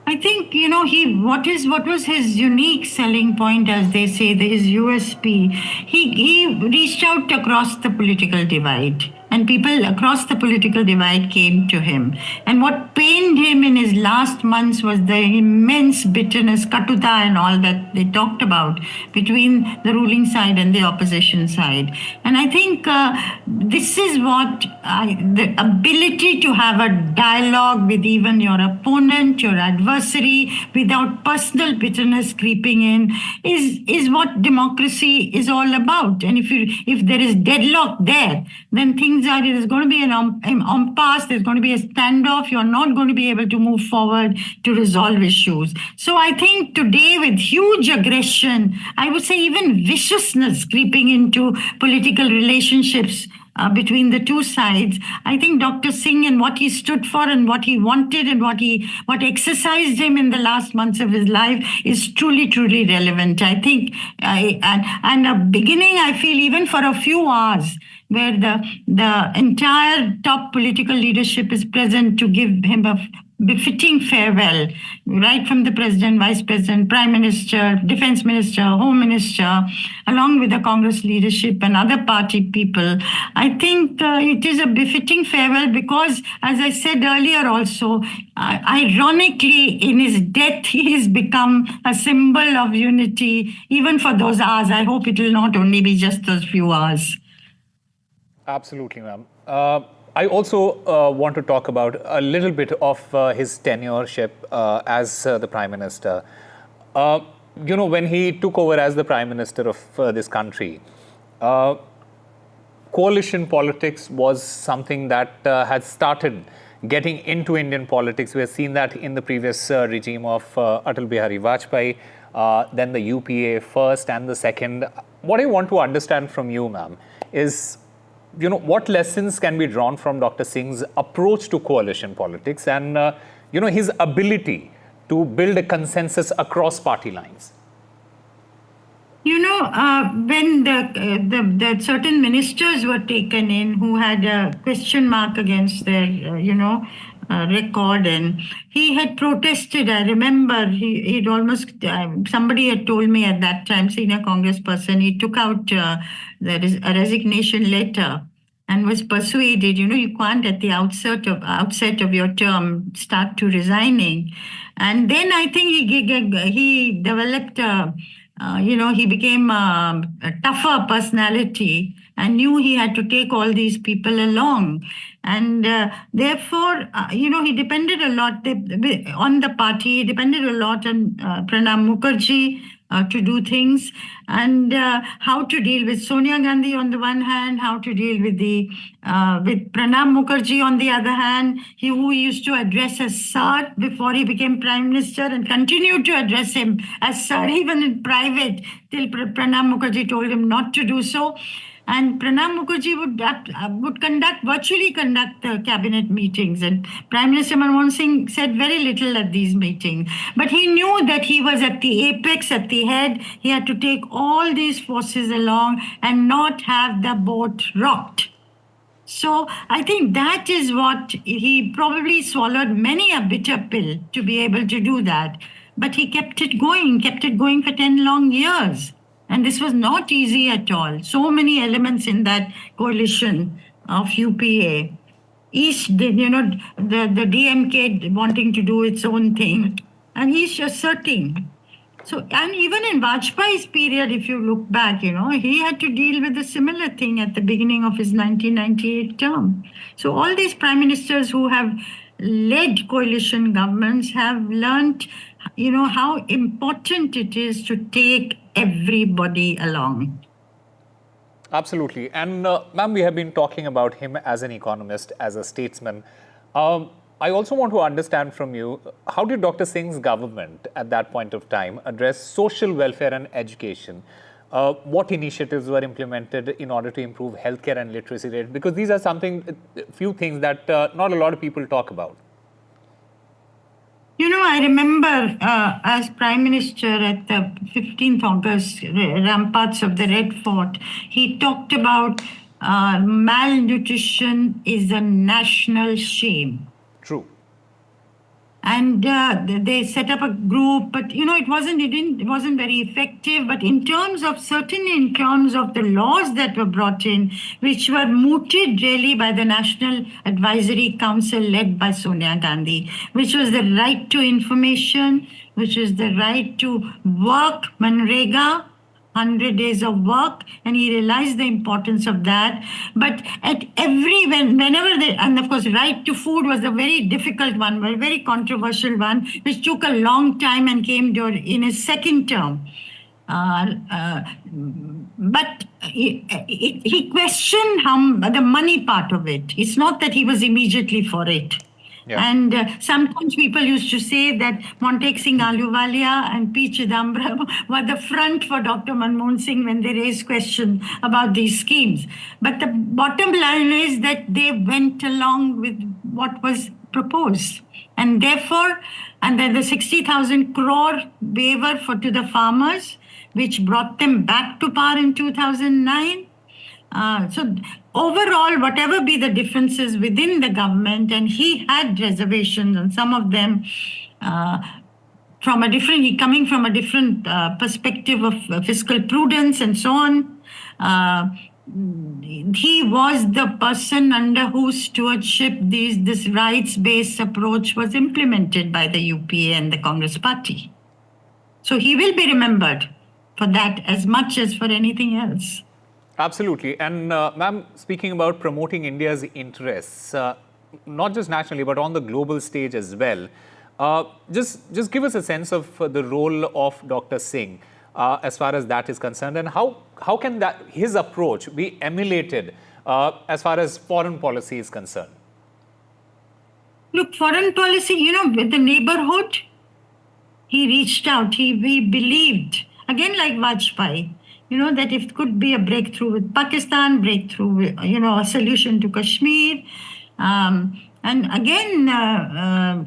I think, what was his unique selling point, as they say, his USP. He reached out across the political divide, and people across the political divide came to him. And what pained him in his last months was the immense bitterness, katuta and all that they talked about between the ruling side and the opposition side. And I think this is what the ability to have a dialogue with even your opponent, your adversary, without personal bitterness creeping in, is what democracy is all about. And if there is deadlock there, then there's going to be an impasse, there's going to be a standoff, you're not going to be able to move forward to resolve issues. So I think today, with huge aggression, I would say even viciousness creeping into political relationships between the two sides, I think Dr. Singh and what he stood for and what he wanted and what exercised him in the last months of his life is truly, truly relevant. I think, and a beginning, I feel, even for a few hours, where the entire top political leadership is present to give him a befitting farewell, right from the president, vice president, prime minister, defense minister, home minister, along with the Congress leadership and other party people. I think it is a befitting farewell because, as I said earlier also, ironically, in his death, he has become a symbol of unity, even for those hours. I hope it will not only be just those few hours. Absolutely, ma'am. I also want to talk about a little bit of his tenureship as the Prime Minister. When he took over as the Prime Minister of this country, coalition politics was something that had started getting into Indian politics. We have seen that in the previous regime of Atal Bihari Vajpayee, then the UPA first and the second. What I want to understand from you, ma'am, is what lessons can be drawn from Dr. Singh's approach to coalition politics and, his ability to build a consensus across party lines? When the certain ministers were taken in who had a question mark against their, record, and he had protested. I remember he'd almost, somebody had told me at that time, senior congressperson, he took out a resignation letter and was persuaded, you can't at the outset of your term start to resigning. And then I think he developed he became a tougher personality and knew he had to take all these people along. And therefore, he depended a lot on the party, he depended a lot on Pranab Mukherjee to do things, and how to deal with Sonia Gandhi on the one hand, how to deal with with Pranab Mukherjee on the other hand, who used to address as Sir before he became Prime Minister and continued to address him as Sir even in private till Pranab Mukherjee told him not to do so. And Pranab Mukherjee would virtually conduct the cabinet meetings. And Prime Minister Manmohan Singh said very little at these meetings. But he knew that he was at the apex, at the head. He had to take all these forces along and not have the boat rocked. So I think that is what he probably swallowed many a bitter pill to be able to do that. But he kept it going for 10 long years. And this was not easy at all. So many elements in that coalition of UPA. Each, the DMK wanting to do its own thing. And he's asserting. So, and even in Vajpayee's period, if you look back, he had to deal with a similar thing at the beginning of his 1998 term. So all these prime ministers who have led coalition governments have learned, how important it is to take everybody along. Absolutely. And ma'am, we have been talking about him as an economist, as a statesman. I also want to understand from you, how did Dr. Singh's government at that point of time address social welfare and education? What initiatives were implemented in order to improve healthcare and literacy rate? Because these are few things that not a lot of people talk about. I remember as Prime Minister at the 15th August ramparts of the Red Fort, he talked about malnutrition is a national shame. True. And they set up a group, but it wasn't very effective. But certainly in terms of the laws that were brought in, which were mooted really by the National Advisory Council led by Sonia Gandhi, which was the right to information, which is the right to work, Manrega, 100 days of work, and he realized the importance of that. But and of course, right to food was a very difficult one, a very controversial one, which took a long time and came in his second term. But he questioned the money part of it. It's not that he was immediately for it. Yeah. And sometimes people used to say that Montek Singh Ahluwalia and P. Chidambaram were the front for Dr. Manmohan Singh when they raised questions about these schemes. But the bottom line is that they went along with what was proposed. And therefore, then the 60,000 crore waiver to the farmers, which brought them back to power in 2009. So overall, whatever be the differences within the government, and he had reservations on some of them coming from a different perspective of fiscal prudence and so on. He was the person under whose stewardship this rights-based approach was implemented by the UPA and the Congress party. So he will be remembered for that as much as for anything else. Absolutely. And ma'am, speaking about promoting India's interests, not just nationally, but on the global stage as well, just give us a sense of the role of Dr. Singh as far as that is concerned, and how can his approach be emulated as far as foreign policy is concerned? Look, foreign policy, with the neighborhood, he reached out, he believed, again like Vajpayee, that if it could be a breakthrough with Pakistan, a solution to Kashmir. And again,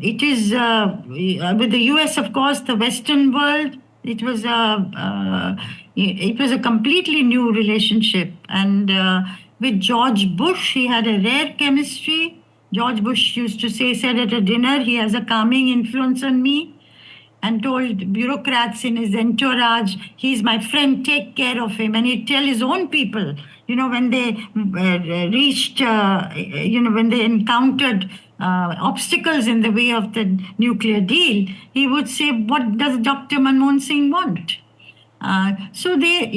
it is with the US, of course, the Western world, it was a completely new relationship. And with George Bush, he had a rare chemistry. George Bush used to said at a dinner, he has a calming influence on me, and told bureaucrats in his entourage, he's my friend, take care of him. And he'd tell his own people, when they when they encountered obstacles in the way of the nuclear deal, he would say, what does Dr. Manmohan Singh want? So they,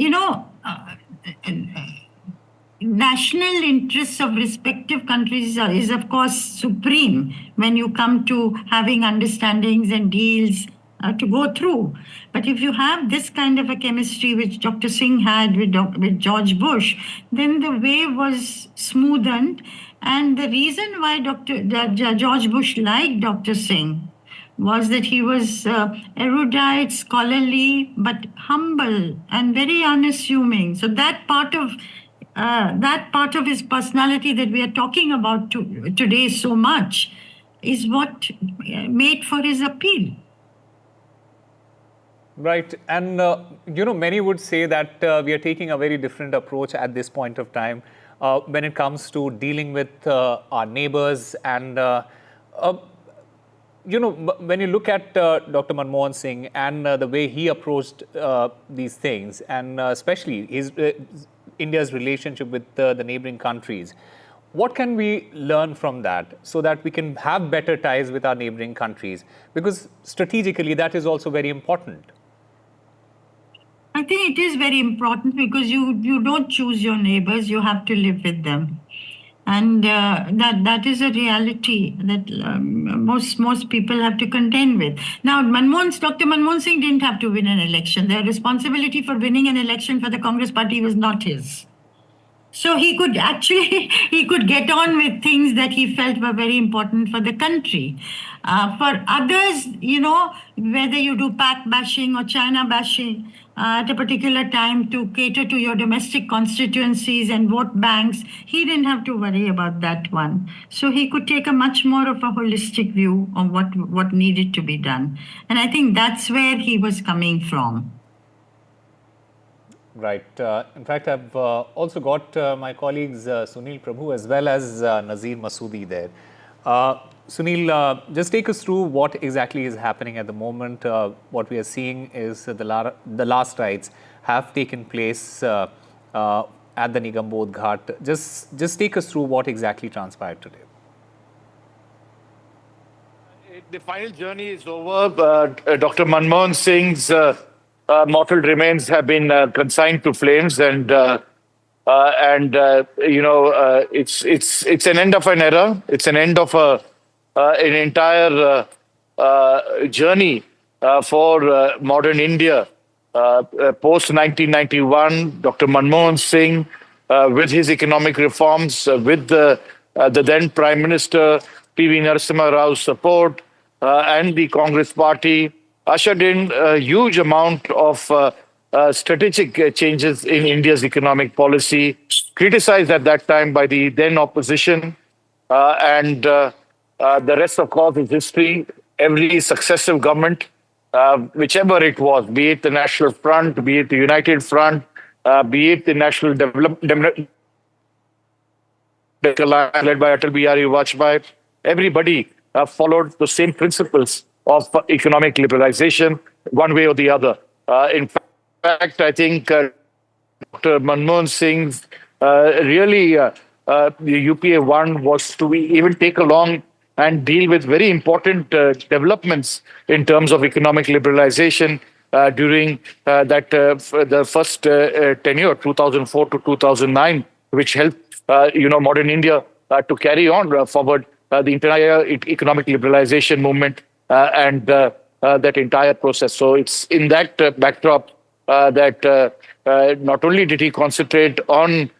national interests of respective countries is of course supreme when you come to having understandings and deals to go through. But if you have this kind of a chemistry which Dr. Singh had with George Bush, then the way was smoothened. And the reason why George Bush liked Dr. Singh was that he was erudite, scholarly, but humble and very unassuming. So that part of his personality that we are talking about today so much is what made for his appeal. Right. And, many would say that we are taking a very different approach at this point of time when it comes to dealing with our neighbors. And, when you look at Dr. Manmohan Singh and the way he approached these things, and especially his India's relationship with the neighboring countries, what can we learn from that so that we can have better ties with our neighboring countries? Because strategically, that is also very important. I think it is very important because you don't choose your neighbors, you have to live with them. And that is a reality that most people have to contend with. Now, Dr. Manmohan Singh didn't have to win an election. The responsibility for winning an election for the Congress party was not his. So he could get on with things that he felt were very important for the country. For others, whether you do Pak bashing or China bashing at a particular time to cater to your domestic constituencies and vote banks, he didn't have to worry about that one. So he could take a much more of a holistic view of what needed to be done. And I think that's where he was coming from. Right. In fact, I've also got my colleagues Sunil Prabhu as well as Nazir Masoodi there. Sunil, just take us through what exactly is happening at the moment. What we are seeing is the last rites have taken place at the Nigambodh Ghat. Just take us through what exactly transpired today. The final journey is over. Dr. Manmohan Singh's mortal remains have been consigned to flames, and it's an end of an era. It's an end of an entire journey for modern India. Post 1991, Dr. Manmohan Singh, with his economic reforms, with the then Prime Minister P.V. Narasimha Rao's support, and the Congress party, ushered in a huge amount of strategic changes in India's economic policy, criticized at that time by the then opposition, and the rest, of course, is history. Every successive government, whichever it was, be it the National Front, be it the United Front, be it the National Development Alliance led by Atal Bihari Vajpayee, everybody followed the same principles of economic liberalization, one way or the other. In fact, I think Dr. Manmohan Singh's the UPA one was to even take along and deal with very important developments in terms of economic liberalization during the first tenure, 2004 to 2009, which helped modern India to carry on forward the entire economic liberalization movement and that entire process. So it's in that backdrop that not only did he concentrate on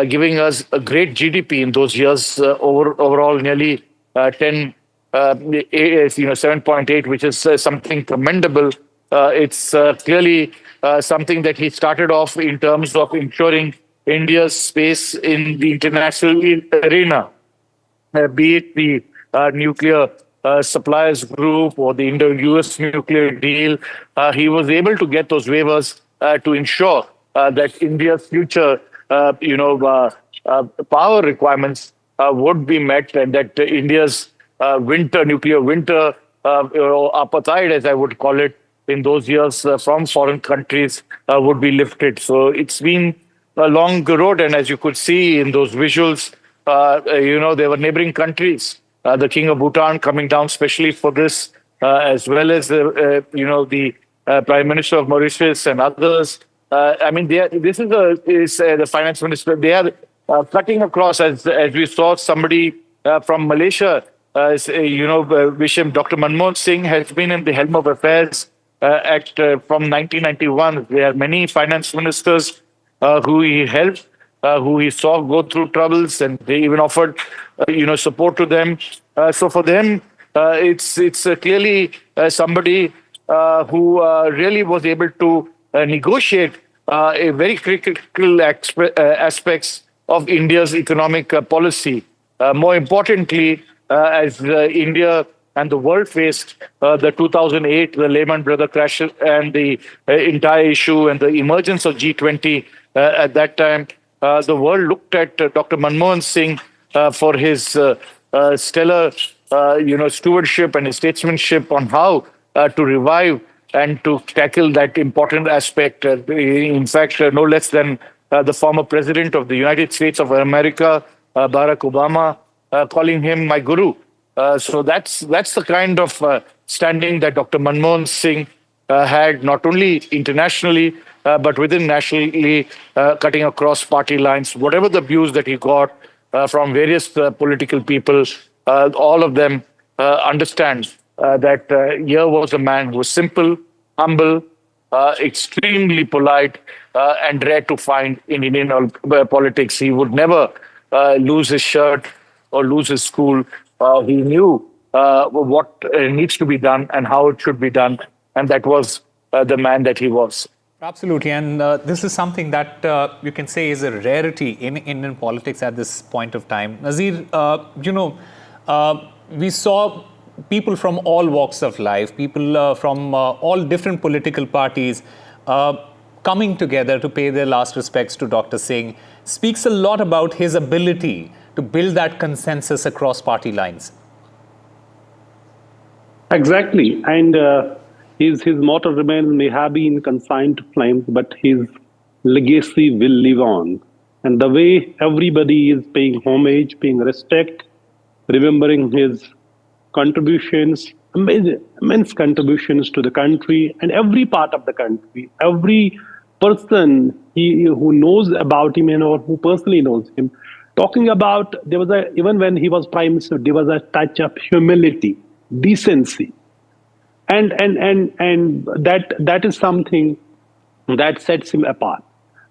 giving us a great GDP in those years, overall nearly 7.8, which is something commendable. It's clearly something that he started off in terms of ensuring India's space in the international arena, be it the nuclear suppliers group or the Indo-US nuclear deal. He was able to get those waivers to ensure that India's future, power requirements would be met, and that India's nuclear winter, apartheid, as I would call it, in those years from foreign countries would be lifted. So it's been a long road, and as you could see in those visuals, there were neighboring countries, the King of Bhutan coming down specially for this, as well as the Prime Minister of Mauritius and others. This is the Finance Minister. They are cutting across, as we saw somebody from Malaysia, wish him, Dr. Manmohan Singh has been in the helm of affairs from 1991. There are many finance ministers who he helped, who he saw go through troubles, and they even offered, support to them. So for them, it's clearly somebody who really was able to negotiate a very critical aspects of India's economic policy. More importantly, as India and the world faced the 2008, the Lehman Brothers crash, and the entire issue and the emergence of G20 at that time, the world looked at Dr. Manmohan Singh for his stellar, stewardship and his statesmanship on how to revive and to tackle that important aspect. In fact, no less than the former president of the United States of America, Barack Obama, calling him my guru. So that's the kind of standing that Dr. Manmohan Singh had, not only internationally, but within nationally, cutting across party lines. Whatever the views that he got from various political people, all of them understand that here was a man who was simple, humble, extremely polite, and rare to find in Indian politics. He would never lose his shirt or lose his cool. He knew what needs to be done and how it should be done, and that was the man that he was. Absolutely, and this is something that you can say is a rarity in Indian politics at this point of time. Nazir, we saw people from all walks of life, people from all different political parties coming together to pay their last respects to Dr. Singh. Speaks a lot about his ability to build that consensus across party lines. Exactly, and his motto remains, may have been consigned to flames, but his legacy will live on. And the way everybody is paying homage, paying respect, remembering his contributions, immense contributions to the country and every part of the country, every person who knows about him or who personally knows him, talking about, even when he was Prime Minister, there was a touch of humility, decency. And that is something that sets him apart.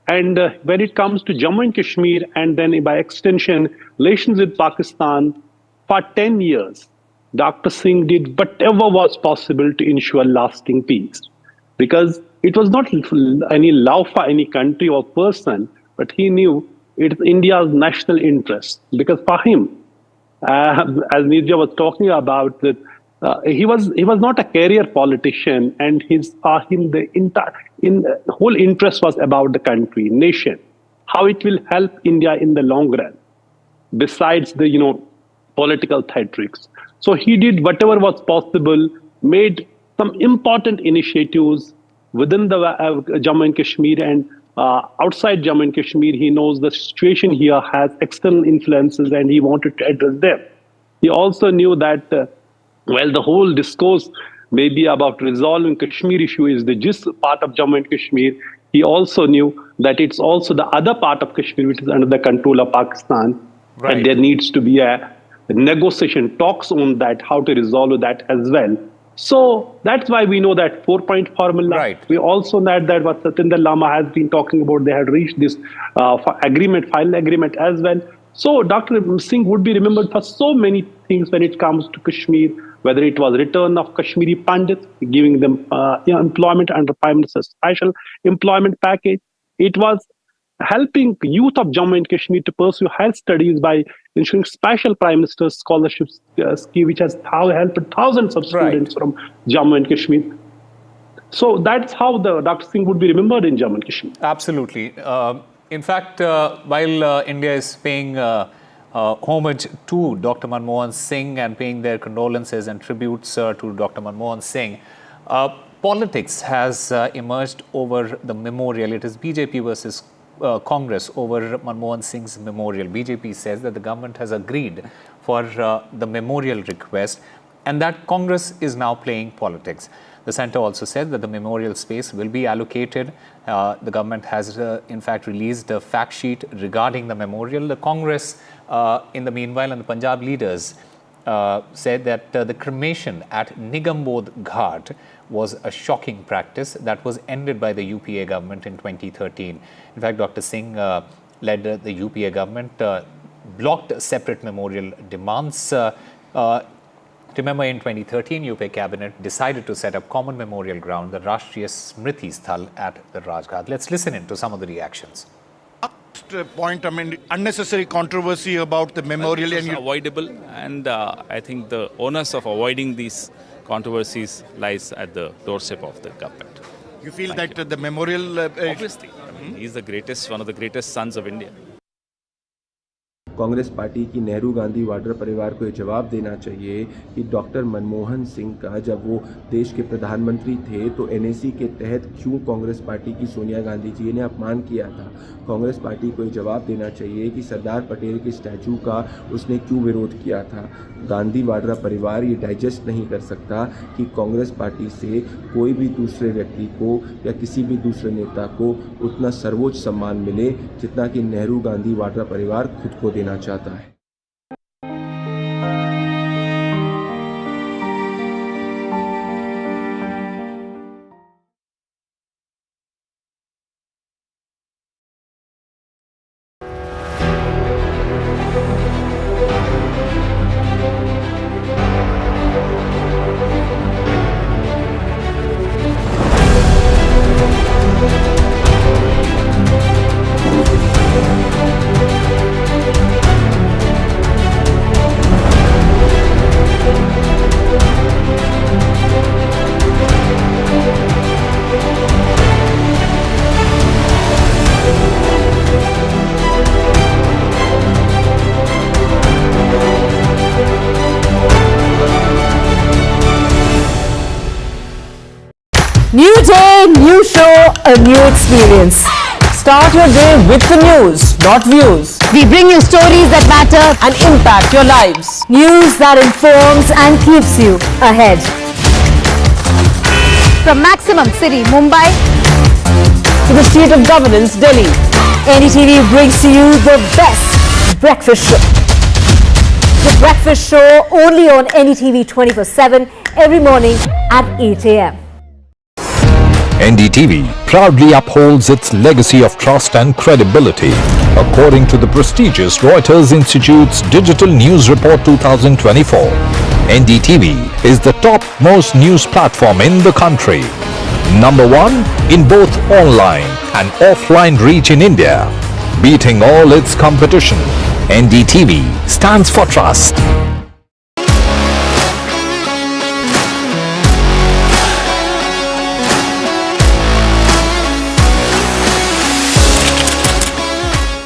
And when it comes to Jammu and Kashmir, and then by extension, relations with Pakistan, for 10 years, Dr. Singh did whatever was possible to ensure lasting peace. Because it was not any love for any country or person, but he knew it's India's national interest. Because for him, as Nirja was talking about, that he was not a career politician, and for him the whole interest was about the country, nation, how it will help India in the long run, besides the political theatrics. So he did whatever was possible, made some important initiatives within the Jammu and Kashmir, and outside Jammu and Kashmir. He knows the situation here has external influences, and he wanted to address them. He also knew that the whole discourse may be about resolving Kashmir issue is the gist part of Jammu and Kashmir. He also knew that it's also the other part of Kashmir which is under the control of Pakistan, right. And there needs to be a negotiation, talks on that, how to resolve that as well. So that's why we know that 4-point formula. Right. We also know that what Satinder Lama has been talking about, they had reached this final agreement as well. So Dr. Singh would be remembered for so many things when it comes to Kashmir, whether it was return of Kashmiri Pandits, giving them employment under Prime Minister's special employment package. It was helping youth of Jammu and Kashmir to pursue higher studies by ensuring special Prime Minister's scholarship scheme, which has helped thousands of students from Jammu and Kashmir. So that's how Dr. Singh would be remembered in Jammu and Kashmir. Absolutely. In fact, while India is paying homage to Dr. Manmohan Singh and paying their condolences and tributes to Dr. Manmohan Singh, politics has emerged over the memorial. It is BJP versus Congress over Manmohan Singh's memorial. BJP says that the government has agreed for the memorial request and that Congress is now playing politics. The centre also said that the memorial space will be allocated. The government has in fact released a fact sheet regarding the memorial. The Congress, in the meanwhile, and the Punjab leaders said that the cremation at Nigambodh Ghat was a shocking practice that was ended by the UPA government in 2013. In fact, Dr. Singh led the UPA government, blocked separate memorial demands. Remember, in 2013, UPA cabinet decided to set up common memorial ground, the Rashtriya Smriti Sthal at the Rajghat. Let's listen in to some of the reactions. Point, I mean, unnecessary controversy about the memorial. Well, this is avoidable, and I think the onus of avoiding these controversies lies at the doorstep of the government. You feel that the memorial... Obviously, I mean, he's the greatest, one of the greatest sons of India. Congress party की नेहरू गांधी वाड्रा परिवार को ये जवाब देना चाहिए कि doctor Manmohan Singh का जब वो देश के प्रधानमंत्री थे तो एनएसी के तहत क्यों कांग्रेस पार्टी की सोनिया गांधी जी ने अपमान किया था। कांग्रेस पार्टी को ये जवाब देना चाहिए कि सरदार पटेल के स्टैचू का उसने क्यों विरोध किया था। गांधी वाड्रा परिवार ये डाइजेस्ट नहीं कर सकता कि कांग्रेस पार्टी से कोई भी दूसरे व्यक्ति को या किसी भी दूसरे नेता को उतना सर्वोच्च सम्मान मिले जितना कि नेहरू गांधी वाड्रा परिवार खुद को देना चाहता है। New day, new show, a new experience. Start your day with the news, not views. We bring you stories that matter and impact your lives. News that informs and keeps you ahead. From Maximum City, Mumbai, To the seat of governance, Delhi, NDTV brings to you the best breakfast show. The breakfast show only on NDTV 24/7 every morning at 8 a.m. NDTV proudly upholds its legacy of trust and credibility. According to the prestigious Reuters Institute's Digital News Report 2024, NDTV is the top-most news platform in the country. Number one in both online and offline reach in India. Beating all its competition, NDTV stands for trust.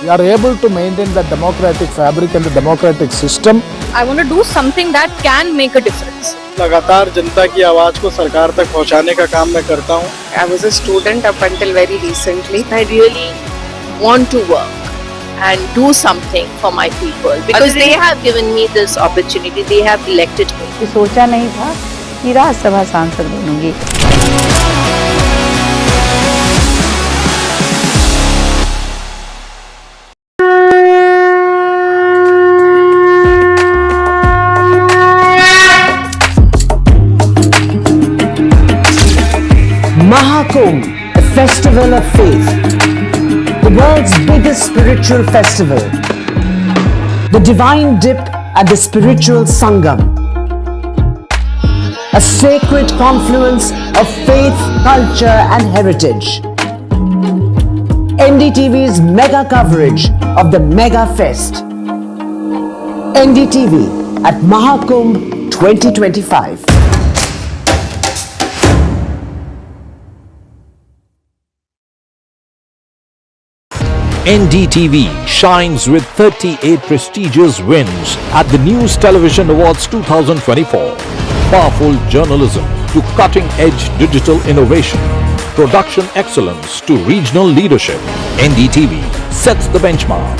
We are able to maintain the democratic fabric and the democratic system. I want to do something that can make a difference. लगातार जनता की आवाज को सरकार तक पहुंचाने का काम मैं करता हूं। I was a student up until very recently. I really want to work and do something for my people because they have given me this opportunity. They have elected me. सोचा नहीं था कि राज्यसभा सांसद बनूंगी। Mahakumbh, a festival of faith, the world's biggest spiritual festival, the divine dip at the spiritual Sangam, a sacred confluence of faith, culture and heritage. NDTV's mega coverage of the Mega Fest. NDTV at Mahakumbh 2025. NDTV shines with 38 prestigious wins at the News Television Awards 2024. Powerful journalism to cutting-edge digital innovation. Production excellence to regional leadership. NDTV sets the benchmark.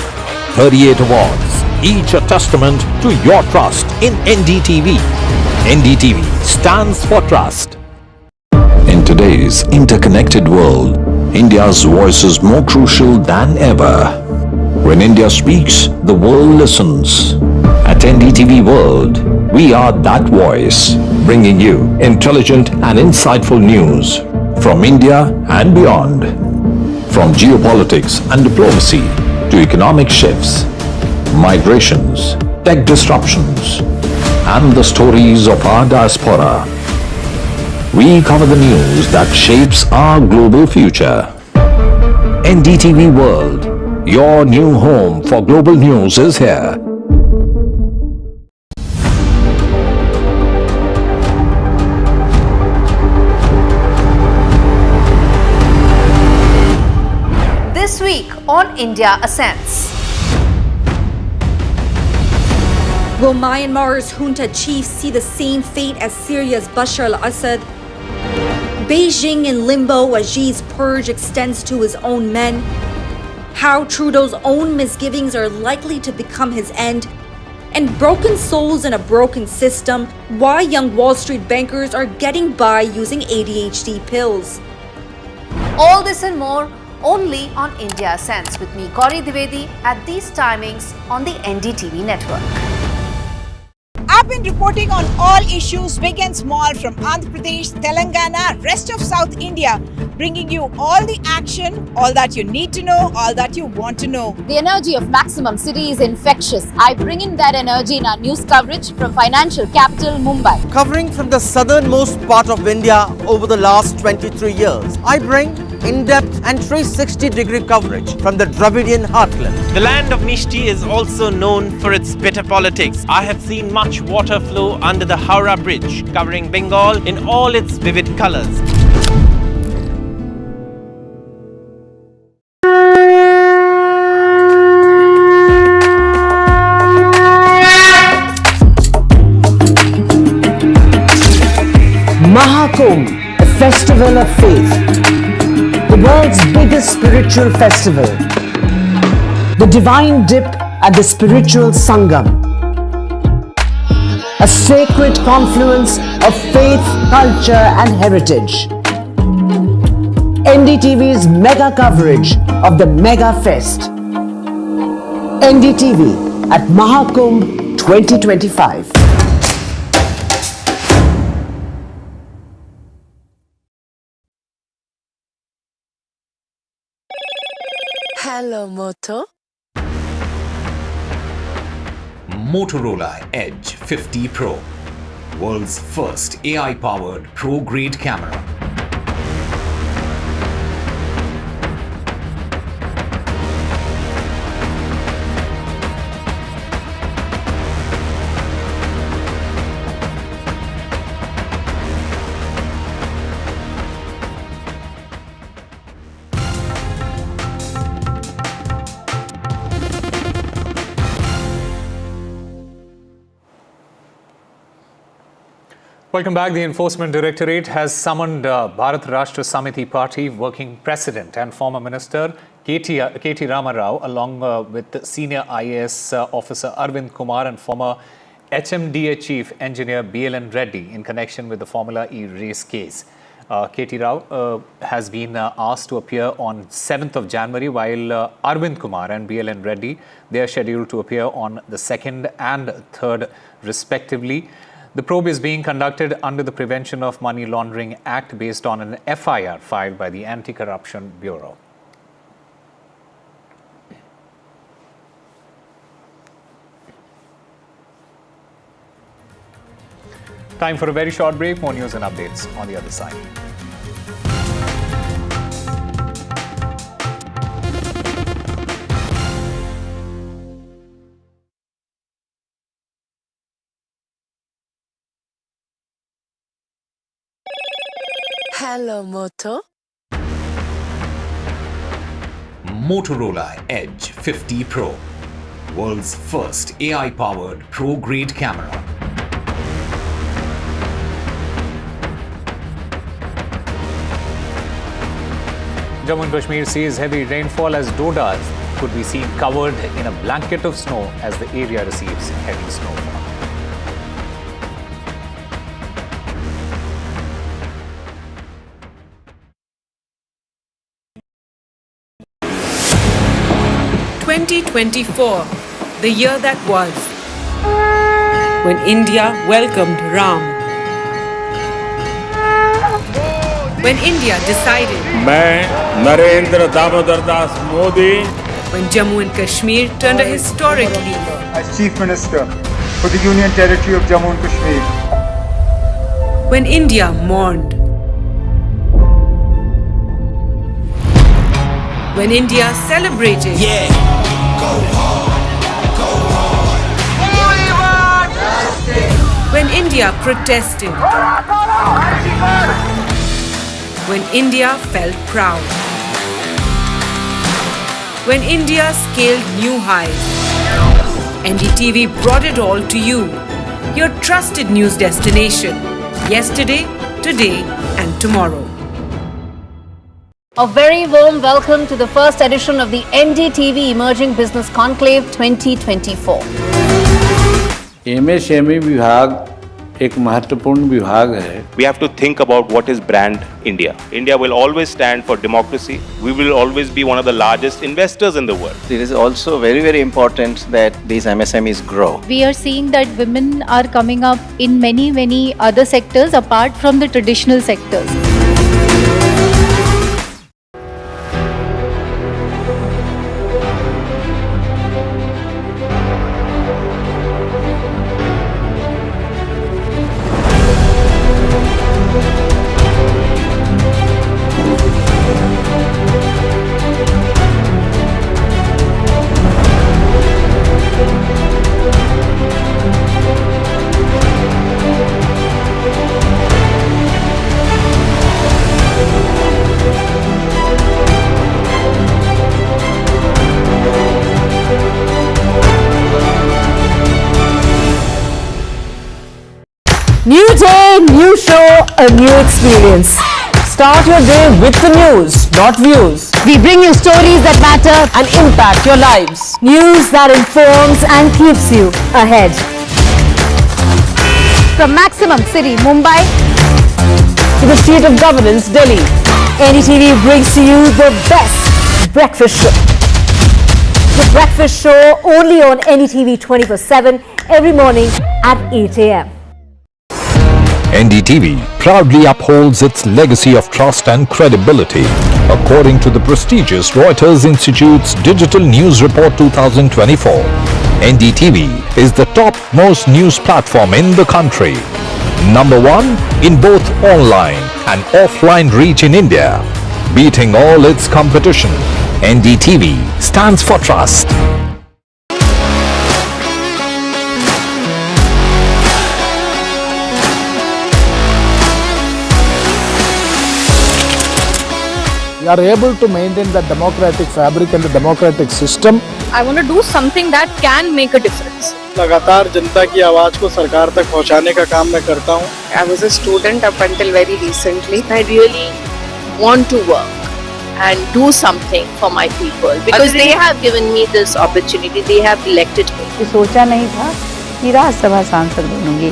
38 awards, each a testament to your trust in NDTV. NDTV stands for trust. today's interconnected world, India's voice is more crucial than ever. When India speaks, the world listens. At NDTV World, we are that voice, bringing you intelligent and insightful news from India and beyond. From geopolitics and diplomacy to economic shifts, migrations, tech disruptions, and the stories of our diaspora. We cover the news that shapes our global future. NDTV World, your new home for global news, is here. This week on India Ascends. Will Myanmar's junta chiefs see the same fate as Syria's Bashar al-Assad? Beijing in limbo as Xi's purge extends to his own men? How Trudeau's own misgivings are likely to become his end? And broken souls in a broken system, why young Wall Street bankers are getting by using ADHD pills. All this and more only on India Ascends with me, Gauri Dwivedi, at these timings on the NDTV network. I've been reporting on all issues big and small from Andhra Pradesh, Telangana, rest of South India, bringing you all the action, all that you need to know, all that you want to know. The energy of maximum city is infectious. I bring in that energy in our news coverage from financial capital Mumbai. Covering from the southernmost part of India over the last 23 years, I bring in-depth and 360-degree coverage from the Dravidian heartland. The land of Mishti is also known for its bitter politics. I have seen much water flow under the Howrah Bridge, covering Bengal in all its vivid colors. Mahakumbh, a festival of faith. The world's biggest spiritual festival. The divine dip at the spiritual Sangam. A sacred confluence of faith, culture and heritage. NDTV's mega coverage of the Mega Fest. NDTV at Mahakumbh 2025. Hello, Moto. Motorola Edge 50 Pro, world's first AI-powered pro-grade camera. Welcome back. The Enforcement Directorate has summoned Bharat Rashtra Samiti Party working president and former minister K.T. Rama Rao along with senior IAS officer Arvind Kumar and former HMDA chief engineer BLN Reddy in connection with the Formula E race case. K.T. Rao has been asked to appear on 7th of January while Arvind Kumar and BLN Reddy, they are scheduled to appear on the 2nd and 3rd respectively. The probe is being conducted under the Prevention of Money Laundering Act based on an FIR filed by the Anti-Corruption Bureau. Time for a very short break. More news and updates on the other side. Hello, Moto. Motorola Edge 50 Pro, world's first AI-powered pro-grade camera. Jammu and Kashmir sees heavy rainfall as Dodas could be seen covered in a blanket of snow as the area receives heavy snowfall. 2024, the year that was, when India welcomed Ram. When India decided, मैं Narendra Damodar Das Modi, when Jammu and Kashmir turned a historic leaf, as Chief Minister for the Union Territory of Jammu and Kashmir, when India mourned, when India celebrated, when India protested, when India felt proud, when India scaled new highs, NDTV brought it all to you, your trusted news destination, yesterday, today and tomorrow. A very warm welcome to the first edition of the NDTV Emerging Business Conclave 2024. MSME विभाग एक महत्वपूर्ण विभाग है. We have to think about what is brand India. India will always stand for democracy. We will always be one of the largest investors in the world. It is also very, very important that these MSMEs grow. We are seeing that women are coming up in many other sectors apart from the traditional sectors. New day, new show, a new experience. Start your day with the news, not views. We bring you stories that matter and impact your lives. News that informs and keeps you ahead. From Maximum City, Mumbai, to the seat of governance, Delhi, NDTV brings to you the best breakfast show. The breakfast show only on NDTV 24/7 every morning at 8 a.m. NDTV proudly upholds its legacy of trust and credibility. According to the prestigious Reuters Institute's Digital News Report 2024, NDTV is the top-most news platform in the country. Number one in both online and offline reach in India. Beating all its competition, NDTV stands for trust. We are able to maintain the democratic fabric and the democratic system. I want to do something that can make a difference. लगातार जनता की आवाज को सरकार तक पहुंचाने का काम मैं करता हूं. I was a student up until very recently. I really want to work and do something for my people because they have given me this opportunity. They have elected me. सोचा नहीं था कि राज्यसभा सांसद बनूंगी.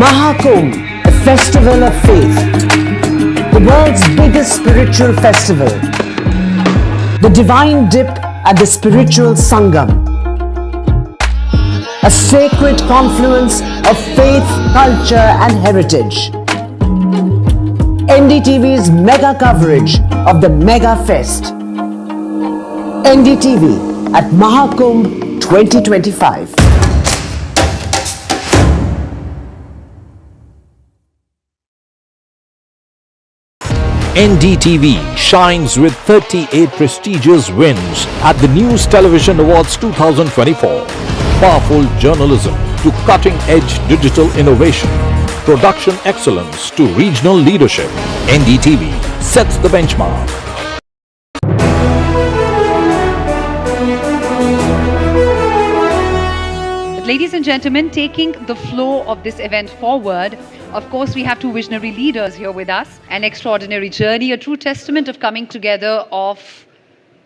Mahakumbh, a festival of faith, the world's biggest spiritual festival, the divine dip at the spiritual Sangam, a sacred confluence of faith, culture and heritage. NDTV's mega coverage of the Mega Fest. NDTV at Mahakumbh 2025. NDTV shines with 38 prestigious wins at the News Television Awards 2024. Powerful journalism to cutting-edge digital innovation. Production excellence to regional leadership. NDTV sets the benchmark. Ladies and gentlemen, taking the flow of this event forward, of course, we have two visionary leaders here with us. An extraordinary journey, a true testament of coming together of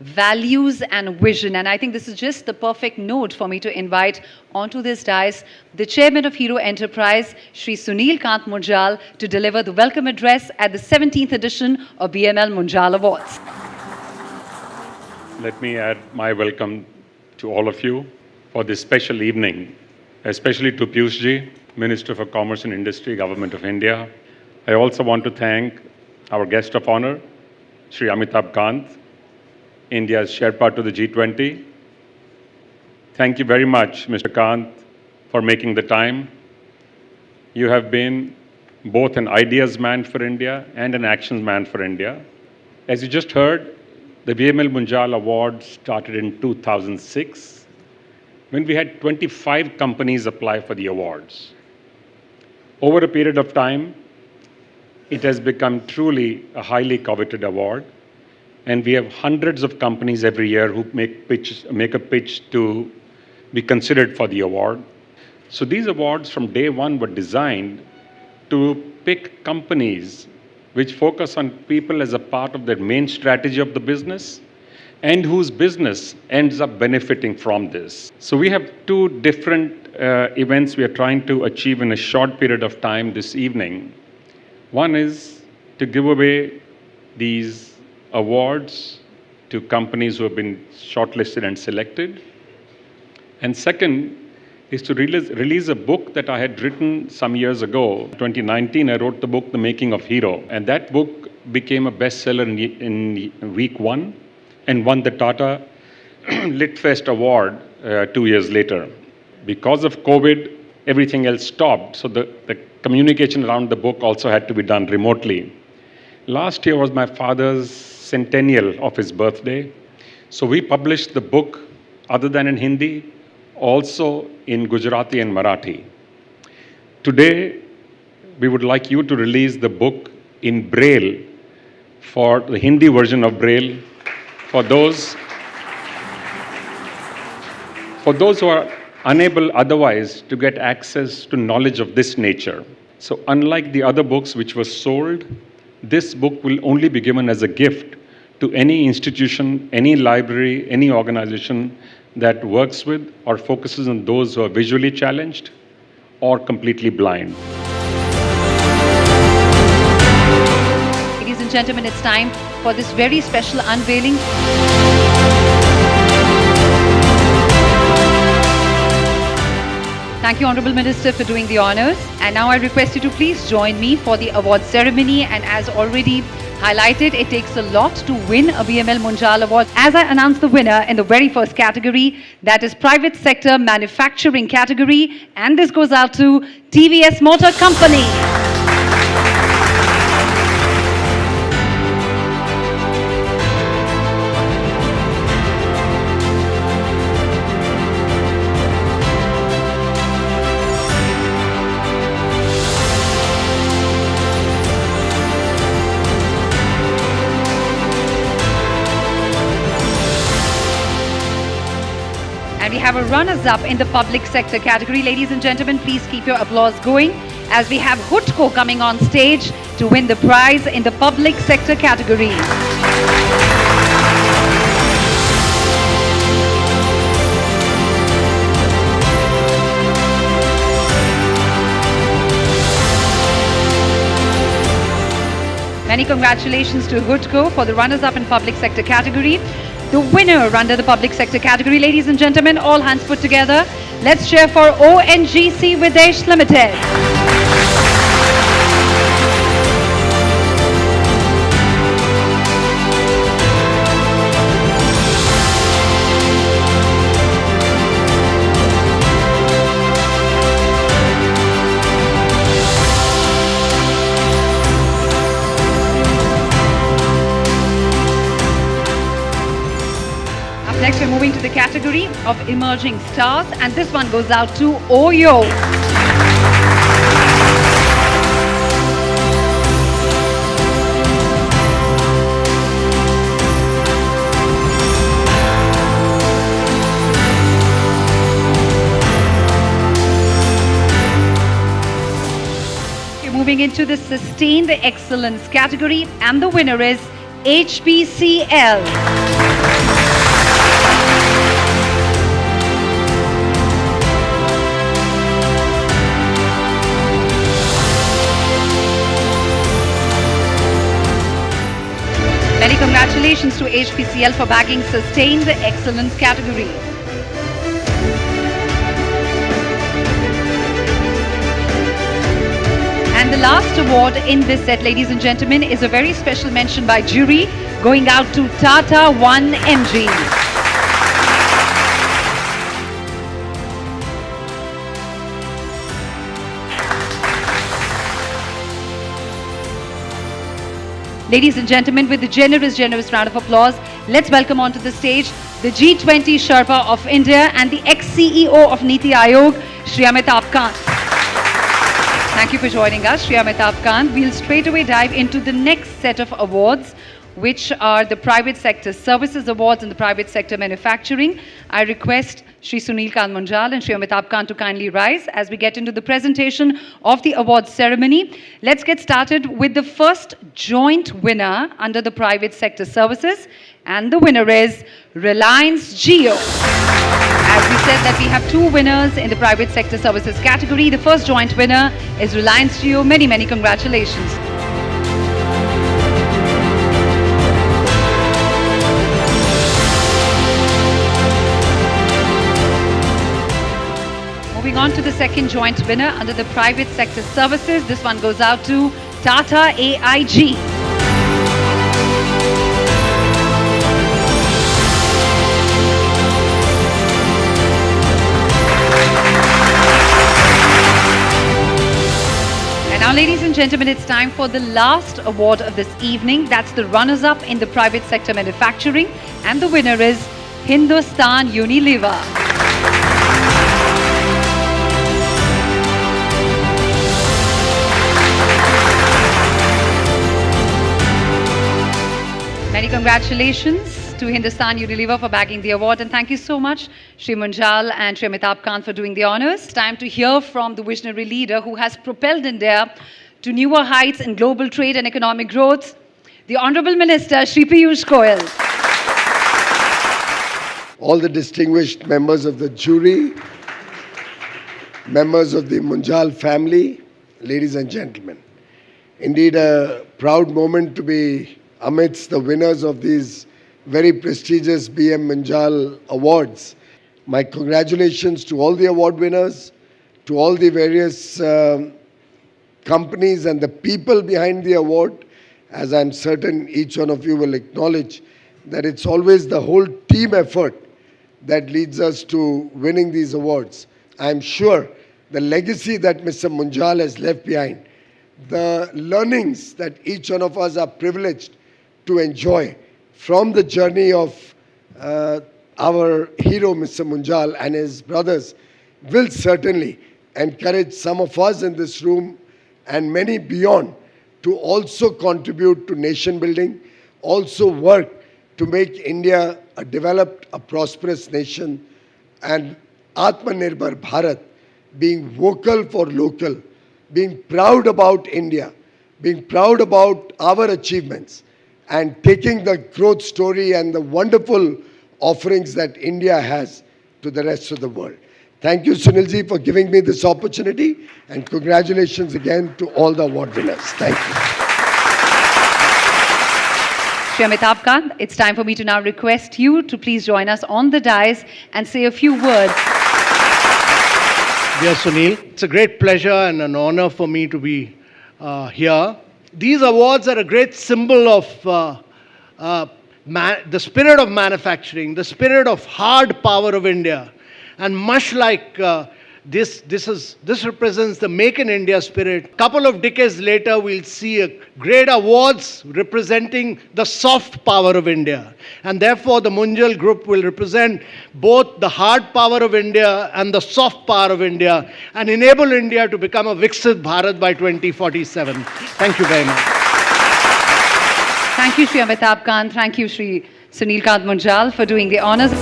values and vision. And I think this is just the perfect note for me to invite onto this dais the chairman of Hero Enterprise, Shri Sunil Kant Munjal, to deliver the welcome address at the 17th edition of BML Munjal Awards. Let me add my welcome to all of you for this special evening, especially to Piyush Ji, Minister for Commerce and Industry, Government of India. I also want to thank our guest of honor, Shri Amitabh Kant, India's Sherpa to the G20. Thank you very much, Mr. Kant, for making the time. You have been both an ideas man for India and an actions man for India. As you just heard, the BML Munjal Award started in 2006, when we had 25 companies apply for the awards. Over a period of time, it has become truly a highly coveted award. And we have hundreds of companies every year who make a pitch to be considered for the award. So these awards from day one were designed to pick companies which focus on people as a part of their main strategy of the business and whose business ends up benefiting from this. So we have two different events we are trying to achieve in a short period of time this evening. One is to give away these awards to companies who have been shortlisted and selected. And second is to release a book that I had written some years ago. 2019, I wrote the book, The Making of Hero. And that book became a bestseller in week one and won the Tata Litfest Award 2 years later. Because of COVID, everything else stopped. So the communication around the book also had to be done remotely. Last year was my father's centennial of his birthday. So we published the book, other than in Hindi, also in Gujarati and Marathi. Today, we would like you to release the book in Braille, for the Hindi version of Braille, for those who are unable otherwise to get access to knowledge of this nature. So unlike the other books which were sold, this book will only be given as a gift to any institution, any library, any organization that works with or focuses on those who are visually challenged or completely blind. Ladies and gentlemen, it's time for this very special unveiling. Thank you, Honorable Minister, for doing the honors. And now I request you to please join me for the award ceremony. And as already highlighted, it takes a lot to win a BML Munjal Award. As I announce the winner in the very first category, that is Private Sector Manufacturing category. And this goes out to TVS Motor Company. And we have a runners-up in the public sector category. Ladies and gentlemen, please keep your applause going as we have Hutco coming on stage to win the prize in the public sector category. Many congratulations to Hutco for the runners-up in public sector category. The winner under the public sector category, ladies and gentlemen, all hands put together. Let's cheer for ONGC Videsh Limited. Next, we're moving to the category of emerging stars, and this one goes out to Oyo. We're moving into the sustained excellence category, and the winner is HPCL. congratulations to HPCL for bagging Sustained Excellence category. And the last award in this set, ladies and gentlemen, is a very special mention by jury going out to Tata 1MG. Ladies and gentlemen, with a generous round of applause, let's welcome onto the stage the G20 Sherpa of India and the ex-CEO of Niti Aayog, Shri Amitabh Kant. Thank you for joining us, Shri Amitabh Kant. We'll straight away dive into the next set of awards, which are the Private Sector Services Awards and the Private Sector Manufacturing. I request Shri Sunil Kant Munjal and Shri Amitabh Kant to kindly rise as we get into the presentation of the awards ceremony. Let's get started with the first joint winner under the Private Sector Services, and the winner is Reliance Jio. As we said that we have two winners in the Private Sector Services category. The first joint winner is Reliance Jio. Many, many congratulations. Moving on to the second joint winner under the Private Sector Services. This one goes out to Tata AIG. And now, ladies and gentlemen, it's time for the last award of this evening. That's the runners-up in the Private Sector Manufacturing. And the winner is Hindustan Unilever. Many congratulations to Hindustan Unilever for bagging the award, and thank you so much, Shri Munjal and Shri Amitabh Kant, for doing the honors. It's time to hear from the visionary leader who has propelled India to newer heights in global trade and economic growth, the Honorable Minister, Shri Piyush Goyal. All the distinguished members of the jury, members of the Munjal family, ladies and gentlemen. Indeed, a proud moment to be amidst the winners of these very prestigious BM Munjal awards. My congratulations to all the award winners, to all the various companies and the people behind the award, as I'm certain each one of you will acknowledge that it's always the whole team effort that leads us to winning these awards. I'm sure the legacy that Mr. Munjal has left behind, the learnings that each one of us are privileged to enjoy from the journey of our hero, Mr. Munjal, and his brothers, will certainly encourage some of us in this room and many beyond to also contribute to nation building, also work to make India a developed, a prosperous nation, and Atmanirbhar Bharat, being vocal for local, being proud about India, being proud about our achievements, and taking the growth story and the wonderful offerings that India has to the rest of the world. Thank you, Sunilji, for giving me this opportunity, and congratulations again to all the award winners. Thank you. Shri Amitabh Kant, it's time for me to now request you to please join us on the dais and say a few words. Dear Sunil, it's a great pleasure and an honor for me to be here. These awards are a great symbol of the spirit of manufacturing, the spirit of hard power of India. And much like this represents the Make in India spirit. Couple of decades later, we'll see a great awards representing the soft power of India. And therefore, the Munjal Group will represent both the hard power of India and the soft power of India and enable India to become a Viksit Bharat by 2047. Thank you very much. Thank you, Shri Amitabh Kant. Thank you, Shri Sunil Kant Munjal, for doing the honors.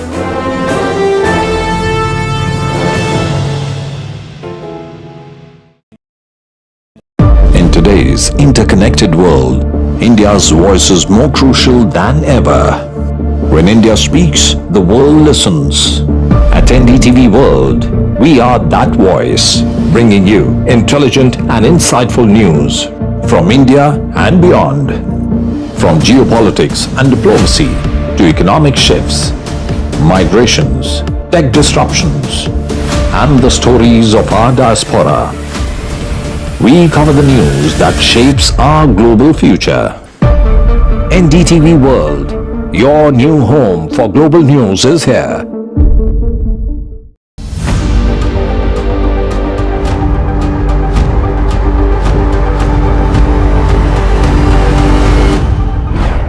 In today's interconnected world, India's voice is more crucial than ever. When India speaks, the world listens. At NDTV World, we are that voice, bringing you intelligent and insightful news from India and beyond. From geopolitics and diplomacy to economic shifts, migrations, tech disruptions, and the stories of our diaspora, we cover the news that shapes our global future. NDTV World, your new home for global news is here.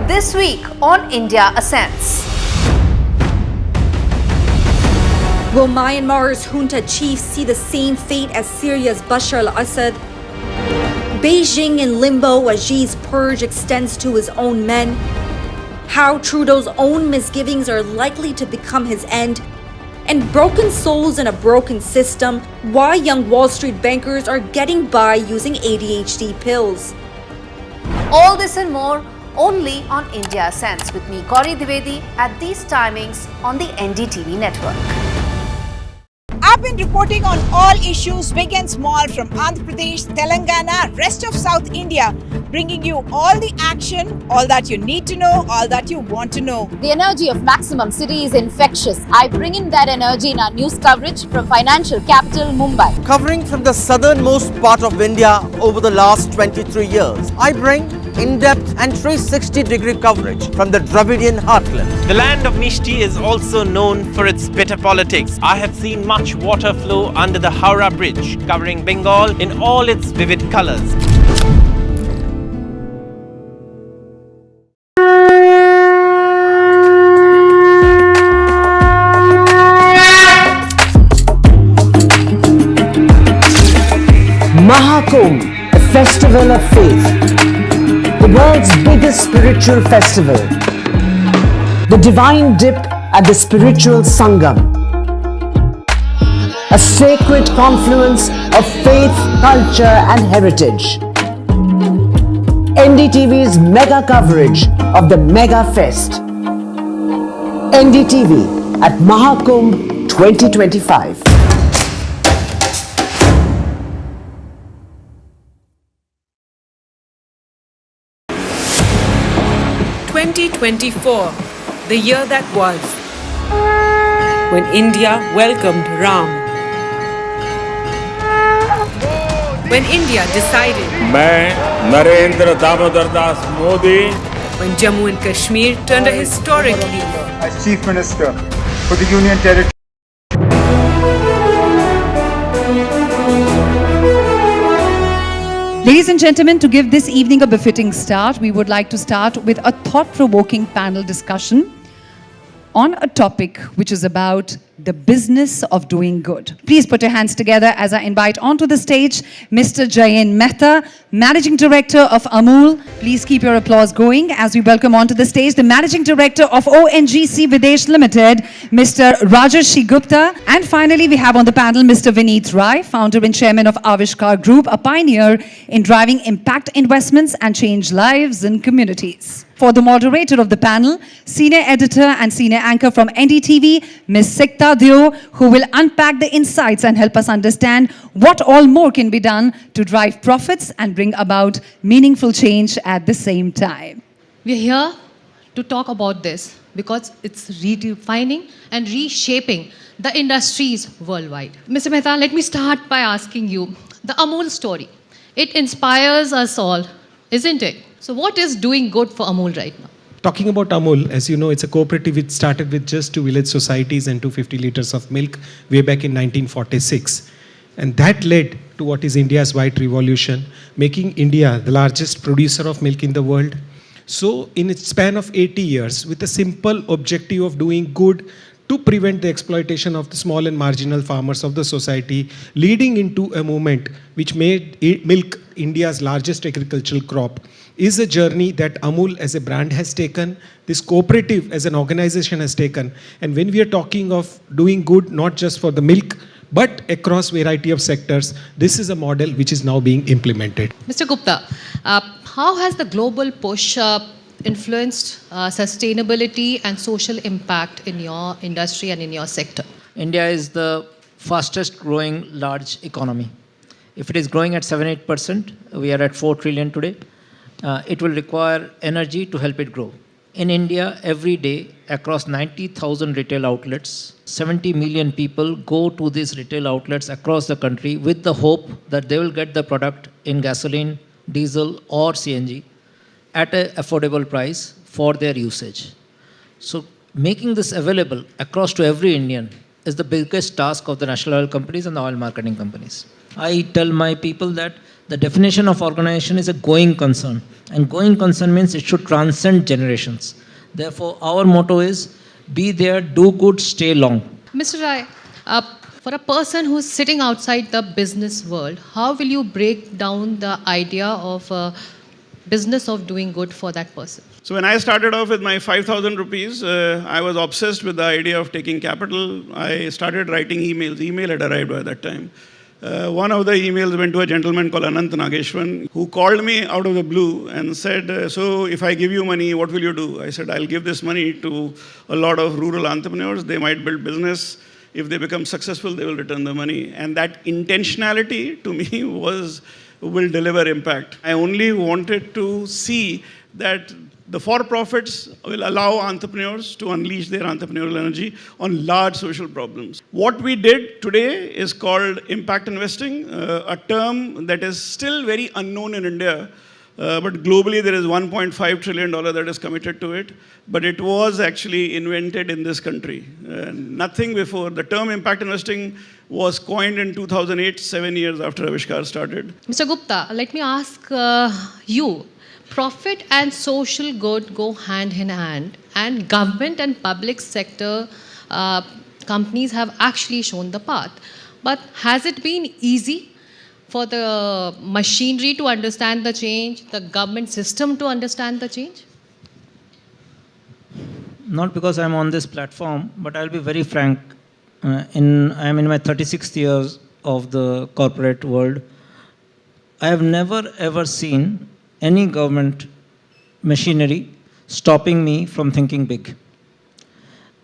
This week on India Ascends. Will Myanmar's junta chiefs see the same fate as Syria's Bashar al-Assad? Beijing in limbo as Xi's purge extends to his own men? How Trudeau's own misgivings are likely to become his end? And broken souls in a broken system, why young Wall Street bankers are getting by using ADHD pills. All this and more only on India Ascends with me, Gauri Dwivedi, at these timings on the NDTV network. I've been reporting on all issues big and small from Andhra Pradesh, Telangana, rest of South India, bringing you all the action, all that you need to know, all that you want to know. The energy of Maximum City is infectious. I bring in that energy in our news coverage from financial capital Mumbai. Covering from the southernmost part of India over the last 23 years, I bring in-depth and 360-degree coverage from the Dravidian heartland. The land of Mishti is also known for its bitter politics. I have seen much water flow under the Howrah Bridge, covering Bengal in all its vivid colors. Mahakumbh, the festival of faith, the world's biggest spiritual festival, the divine dip at the spiritual Sangam, a sacred confluence of faith, culture and heritage. NDTV's mega coverage of the Mega Fest. NDTV at Mahakumbh 2025. 2024, the year that was, when India welcomed Ram. When India decided, मैं Narendra Damodar Das Modi, when Jammu and Kashmir turned a historic leaf. As Chief Minister for the Union Territory. Ladies and gentlemen, to give this evening a befitting start, we would like to start with a thought-provoking panel discussion on a topic which is about the business of doing good. Please put your hands together as I invite onto the stage Mr. Jayen Mehta, Managing Director of Amul. Please keep your applause going as we welcome onto the stage the Managing Director of ONGC Videsh Limited, Mr. Rajarshi Gupta. And finally, we have on the panel Mr. Vineet Rai, Founder and Chairman of Avishkar Group, a pioneer in driving impact investments and change lives in communities. For the moderator of the panel, Senior Editor and Senior Anchor from NDTV, Ms. Sikta Dio, who will unpack the insights and help us understand what all more can be done to drive profits and bring about meaningful change at the same time. We're here to talk about this because it's redefining and reshaping the industries worldwide. Mr. Mehta, let me start by asking you, the Amul story. It inspires us all, isn't it? So what is doing good for Amul right now? Talking about Amul, as you know, it's a cooperative which started with just 2 village societies and 250 liters of milk way back in 1946. And that led to what is India's white revolution, making India the largest producer of milk in the world. So in its span of 80 years, with a simple objective of doing good to prevent the exploitation of the small and marginal farmers of the society, leading into a movement which made milk India's largest agricultural crop, is a journey that Amul as a brand has taken, this cooperative as an organization has taken. And when we are talking of doing good, not just for the milk, but across variety of sectors, this is a model which is now being implemented. Mr. Gupta, how has the global push influenced sustainability and social impact in your industry and in your sector? India is the fastest growing large economy. If it is growing at 7-8%, we are at 4 trillion today. it will require energy to help it grow. In India, every day, across 90,000 retail outlets, 70 million people go to these retail outlets across the country with the hope that they will get the product in gasoline, diesel, or CNG at an affordable price for their usage. So, making this available across to every Indian is the biggest task of the national oil companies and the oil marketing companies. I tell my people that the definition of organization is a going concern. And going concern means it should transcend generations. Therefore, our motto is, be there, do good, stay long. Mr. Rai, for a person who's sitting outside the business world, how will you break down the idea of business of doing good for that person? So when I started off with my 5,000 rupees, I was obsessed with the idea of taking capital. I started writing emails. Email had arrived by that time. One of the emails went to a gentleman called Anant Nageshwan, who called me out of the blue and said, so if I give you money, what will you do? I said, I'll give this money to a lot of rural entrepreneurs. They might build business. If they become successful, they will return the money. And that intentionality to me will deliver impact. I only wanted to see that the for-profits will allow entrepreneurs to unleash their entrepreneurial energy on large social problems. What we did today is called impact investing, a term that is still very unknown in India, but globally there is $1.5 trillion that is committed to it. But it was actually invented in this country. Nothing before. The term impact investing was coined in 2008, 7 years after Avishkar started. Mr. Gupta, let me ask you. Profit and social good go hand in hand, and government and public sector companies have actually shown the path. But has it been easy for the machinery to understand the change, the government system to understand the change? Not because I'm on this platform, but I'll be very frank. I'm in my 36th years of the corporate world. I have never ever seen any government machinery stopping me from thinking big.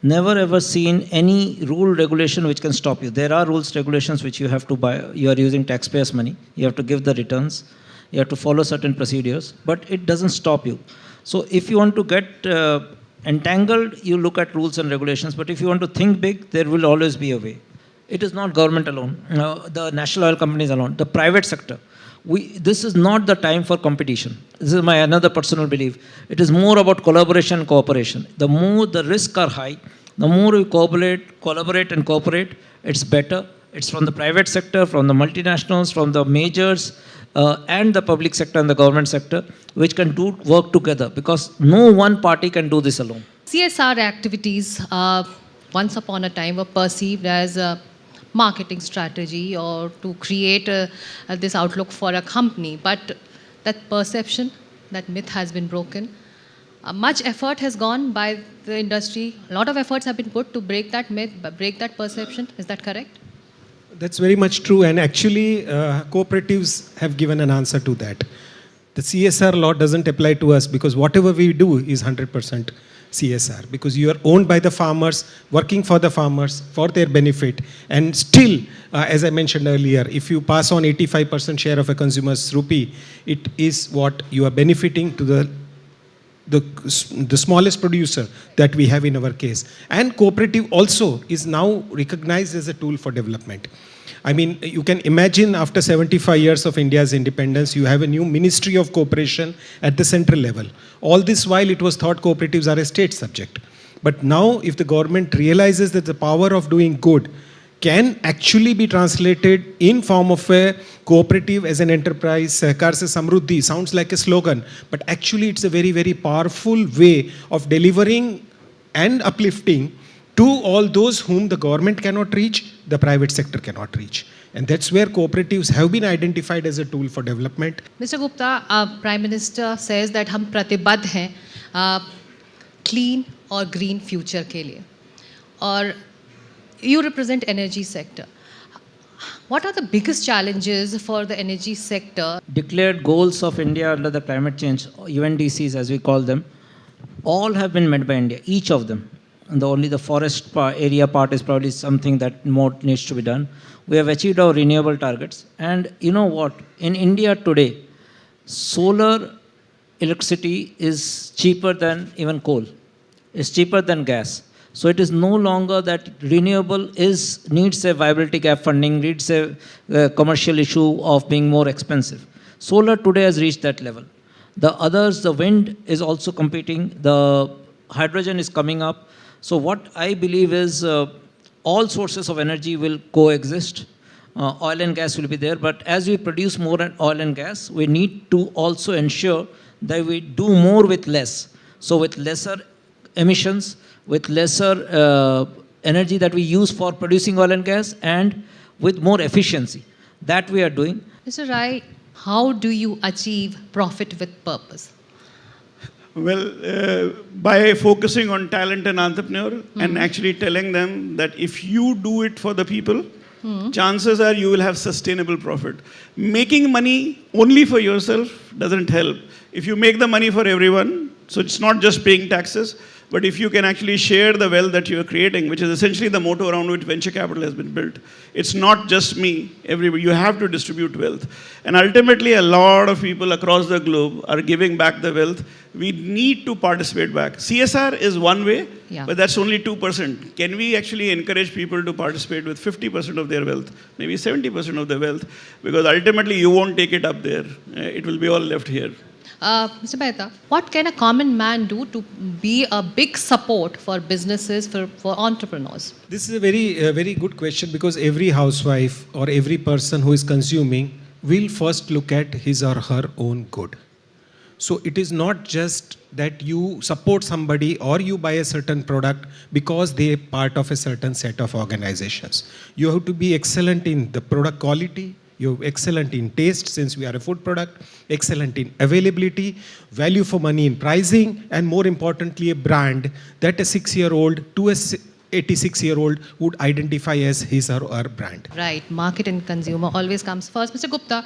Never ever seen any rule regulation which can stop you. There are rules, regulations which you have to buy. You are using taxpayers' money. You have to give the returns. You have to follow certain procedures, but it doesn't stop you. So if you want to get entangled, you look at rules and regulations, but if you want to think big, there will always be a way. It is not government alone, the national oil companies alone, the private sector. This is not the time for competition. This is my another personal belief. It is more about collaboration and cooperation. The more the risks are high, the more we collaborate and cooperate, it's better. It's from the private sector, from the multinationals, from the majors, and the public sector and the government sector, which can work together, because no one party can do this alone. CSR activities once upon a time were perceived as a marketing strategy or to create this outlook for a company. But that perception, that myth has been broken. Much effort has gone by the industry. A lot of efforts have been put to break that myth, break that perception. Is that correct? That's very much true. And actually, cooperatives have given an answer to that. The CSR law doesn't apply to us because whatever we do is 100% CSR, because you are owned by the farmers, working for the farmers, for their benefit. And still, as I mentioned earlier, if you pass on 85% share of a consumer's rupee, it is what you are benefiting to the smallest producer that we have in our case. And cooperative also is now recognized as a tool for development. I mean, you can imagine after 75 years of India's independence, you have a new Ministry of Cooperation at the central level. All this while it was thought cooperatives are a state subject. But now if the government realizes that the power of doing good can actually be translated in form of a cooperative as an enterprise, Sahkar se Samruddhi sounds like a slogan, but actually it's a very, very powerful way of delivering and uplifting to all those whom the government cannot reach, the private sector cannot reach. And that's where cooperatives have been identified as a tool for development. Mr. Gupta, Prime Minister says that हम प्रतिबद्ध हैं clean or green future के लिए. और you represent energy sector. What are the biggest challenges for the energy sector? Declared goals of India under the climate change, UNDCs as we call them, all have been met by India, each of them. And only the forest area part is probably something that more needs to be done. We have achieved our renewable targets. And you know what? In India today, solar electricity is cheaper than even coal. It's cheaper than gas. So it is no longer that renewable needs a viability gap funding, needs a commercial issue of being more expensive. Solar today has reached that level. The others, the wind is also competing, the hydrogen is coming up. So what I believe is all sources of energy will coexist. Oil and gas will be there, but as we produce more oil and gas, we need to also ensure that we do more with less. So with lesser emissions, with lesser energy that we use for producing oil and gas, and with more efficiency. That we are doing. Mr. Rai, how do you achieve profit with purpose? Well, by focusing on talent and entrepreneur and actually telling them that if you do it for the people, chances are you will have sustainable profit. Making money only for yourself doesn't help. If you make the money for everyone, so it's not just paying taxes, but if you can actually share the wealth that you are creating, which is essentially the motto around which venture capital has been built. It's not just me, everybody. You have to distribute wealth. And ultimately, a lot of people across the globe are giving back the wealth. We need to participate back. CSR is one way, but that's only 2%. Can we actually encourage people to participate with 50% of their wealth, maybe 70% of their wealth? Because ultimately, you won't take it up there. It will be all left here. Mr. Mehta, what can a common man do to be a big support for businesses, for entrepreneurs? This is a very good question, because every housewife or every person who is consuming will first look at his or her own good. So it is not just that you support somebody or you buy a certain product because they are part of a certain set of organizations. You have to be excellent in the product quality. You're excellent in taste, since we are a food product, excellent in availability, value for money in pricing, and more importantly, a brand that a 6-year-old to a 86-year-old would identify as his or her brand. Right, market and consumer always comes first. Mr. Gupta,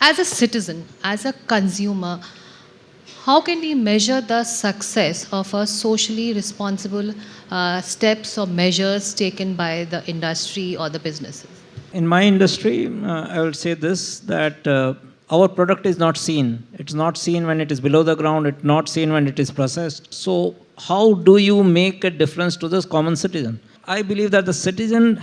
as a citizen, as a consumer, how can we measure the success of a socially responsible steps or measures taken by the industry or the businesses? In my industry, I will say this, that our product is not seen. It's not seen when it is below the ground. It's not seen when it is processed. So how do you make a difference to this common citizen? I believe that the citizen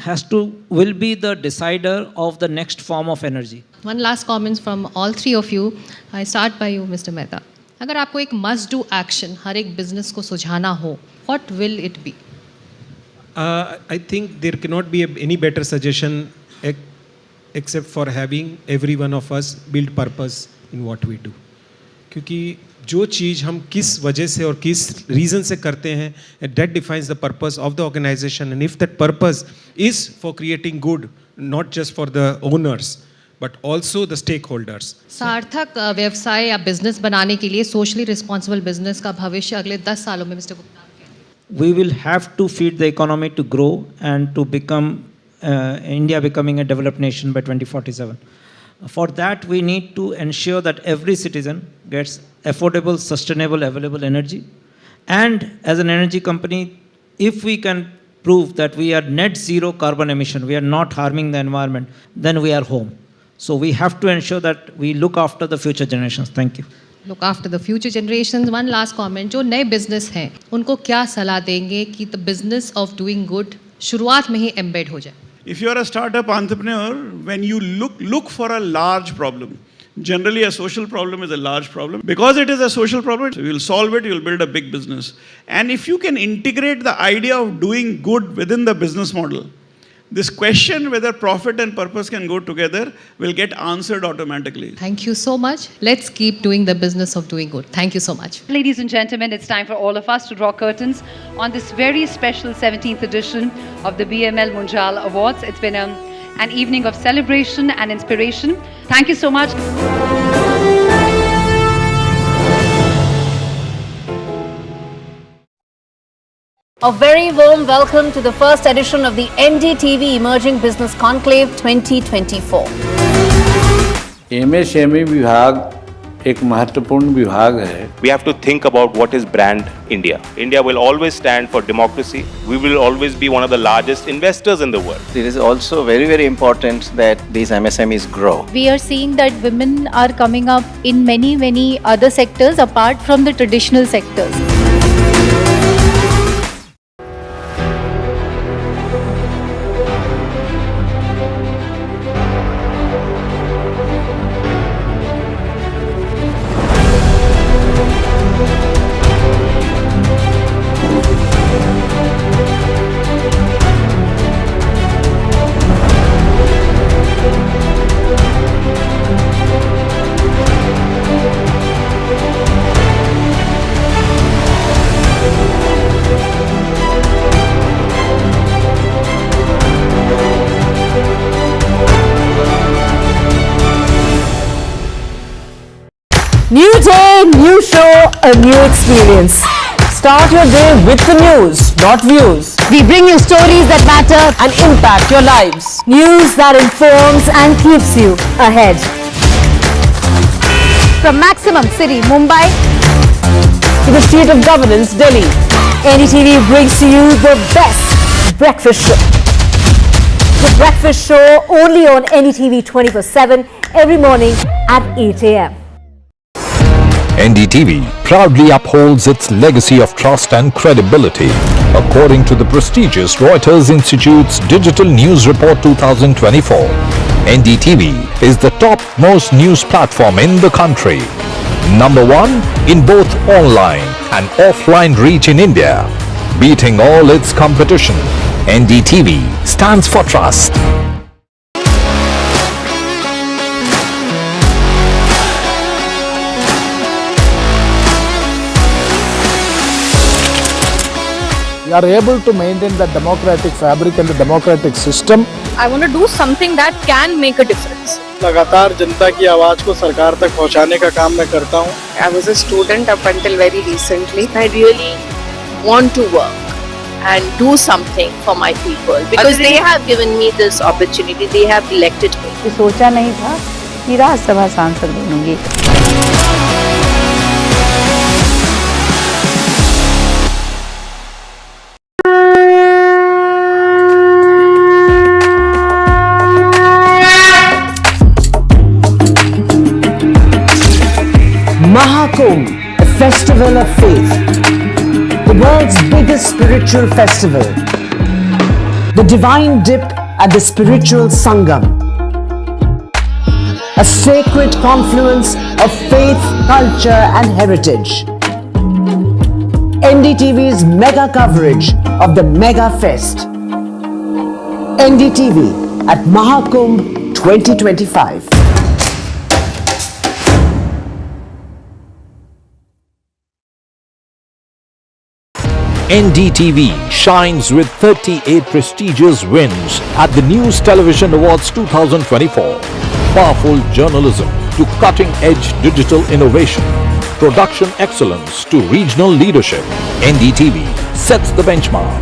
will be the decider of the next form of energy. One last comment from all three of you. I start by you, Mr. Mehta. अगर आपको एक must do action हर एक business को सुझाना हो, what will it be? I think there cannot be any better suggestion except for having every one of us build purpose in what we do. क्योंकि जो चीज़ हम किस वजह से और किस reason से करते हैं, that defines the purpose of the organization. And if that purpose is for creating good, not just for the owners, but also the stakeholders. सार्थक व्यवसाय या बिजनेस बनाने के लिए सोशली रिस्पॉन्सिबल बिजनेस का भविष्य अगले 10 सालों में mister Gupta? We will have to feed the economy to grow and to become India becoming a developed nation by 2047. For that, we need to ensure that every citizen gets affordable, sustainable, available energy. And as an energy company, if we can prove that we are net zero carbon emission, we are not harming the environment, then we are home. So we have to ensure that we look after the future generations. Thank you. Look after the future generations. One last comment. जो नए business हैं, उनको क्या सलाह देंगे कि the business of doing good शुरुआत में ही embed हो जाए? If you are a startup entrepreneur, when you look for a large problem, generally a social problem is a large problem. Because it is a social problem, you will solve it, you will build a big business. And if you can integrate the idea of doing good within the business model, this question whether profit and purpose can go together will get answered automatically. Thank you so much. Let's keep doing the business of doing good. Thank you so much. Ladies and gentlemen, it's time for all of us to draw curtains on this very special 17th edition of the BML Munjal Awards. It's been an evening of celebration and inspiration. Thank you so much. A very warm welcome to the first edition of the NDTV Emerging Business Conclave 2024. MSME विभाग एक महत्वपूर्ण विभाग है. We have to think about what is brand India. India will always stand for democracy. We will always be one of the largest investors in the world. It is also very, very important that these MSMEs grow. We are seeing that women are coming up in many other sectors apart from the traditional sectors. New day, new show, a new experience. Start your day with the news, not views. We bring you stories that matter and impact your lives. News that informs and keeps you ahead. From Maximum City, Mumbai, To the state of governance, Delhi, NDTV brings to you the best breakfast show. The breakfast show only on NDTV 24/7 every morning at 8 a.m. NDTV proudly upholds its legacy of trust and credibility. According to the prestigious Reuters Institute's Digital News Report 2024, NDTV is the top-most news platform in the country. Number one in both online and offline reach in India. Beating all its competition, NDTV stands for trust. We are able to maintain the democratic fabric and the democratic system. I want to do something that can make a difference. लगातार जनता की आवाज को सरकार तक पहुंचाने का काम मैं करता हूं. I was a student up until very recently. I really want to work and do something for my people because they have given me this opportunity. They have elected me. सोचा नहीं था कि राज्यसभा सांसद बनूंगी. Mahakumbh, a festival of faith. The world's biggest spiritual festival. The divine dip at the spiritual Sangam. A sacred confluence of faith, culture and heritage. NDTV's mega coverage of the Mega Fest. NDTV at Mahakumbh 2025. NDTV shines with 38 prestigious wins at the News Television Awards 2024. Powerful journalism to cutting-edge digital innovation. Production excellence to regional leadership. NDTV sets the benchmark.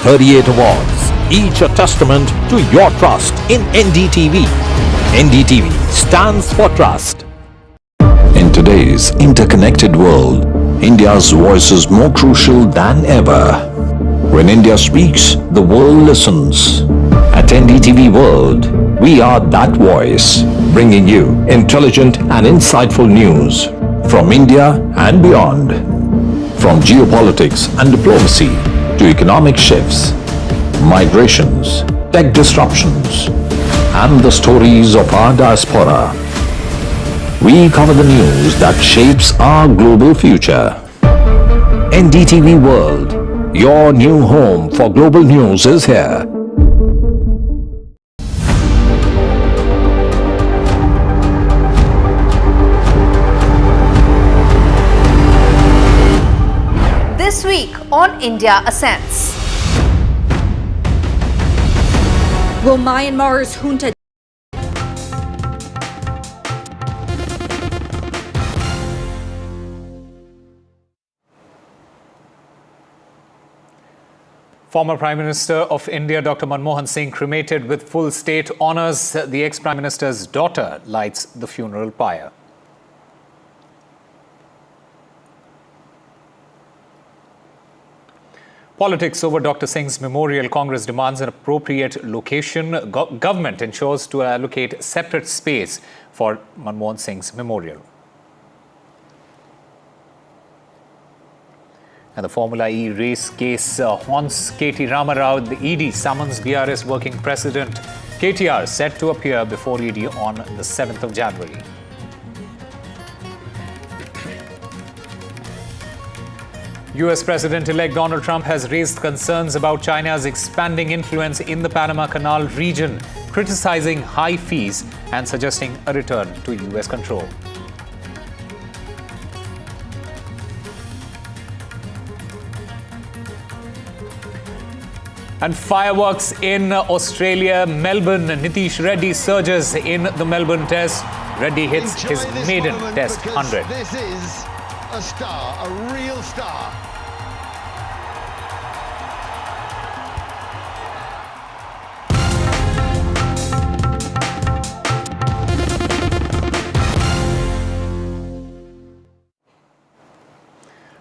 38 awards, each a testament to your trust in NDTV. NDTV stands for trust. In today's interconnected world, India's voice is more crucial than ever. When India speaks, the world listens. At NDTV World, we are that voice, bringing you intelligent and insightful news from India and beyond. From geopolitics and diplomacy to economic shifts, migrations, tech disruptions, and the stories of our diaspora. We cover the news that shapes our global future. NDTV World, your new home for global news is here. this week on India Ascends. Will Myanmar's junta Former Prime Minister of India, Dr. Manmohan Singh, cremated with full state honours. The ex-Prime Minister's daughter lights the funeral pyre. Politics over Dr. Singh's memorial. Congress demands an appropriate location. Government ensures to allocate separate space for Manmohan Singh's memorial. And the Formula E race case haunts KT Rama Rao. The ED summons BRS working president KTR set to appear before ED on the 7th of January. US President-elect Donald Trump has raised concerns about China's expanding influence in the Panama Canal region, criticizing high fees and suggesting a return to US control. And fireworks in Australia, Melbourne. Nitish Reddy surges in the Melbourne Test. Reddy hits his maiden Test 100. This is a star, a real star.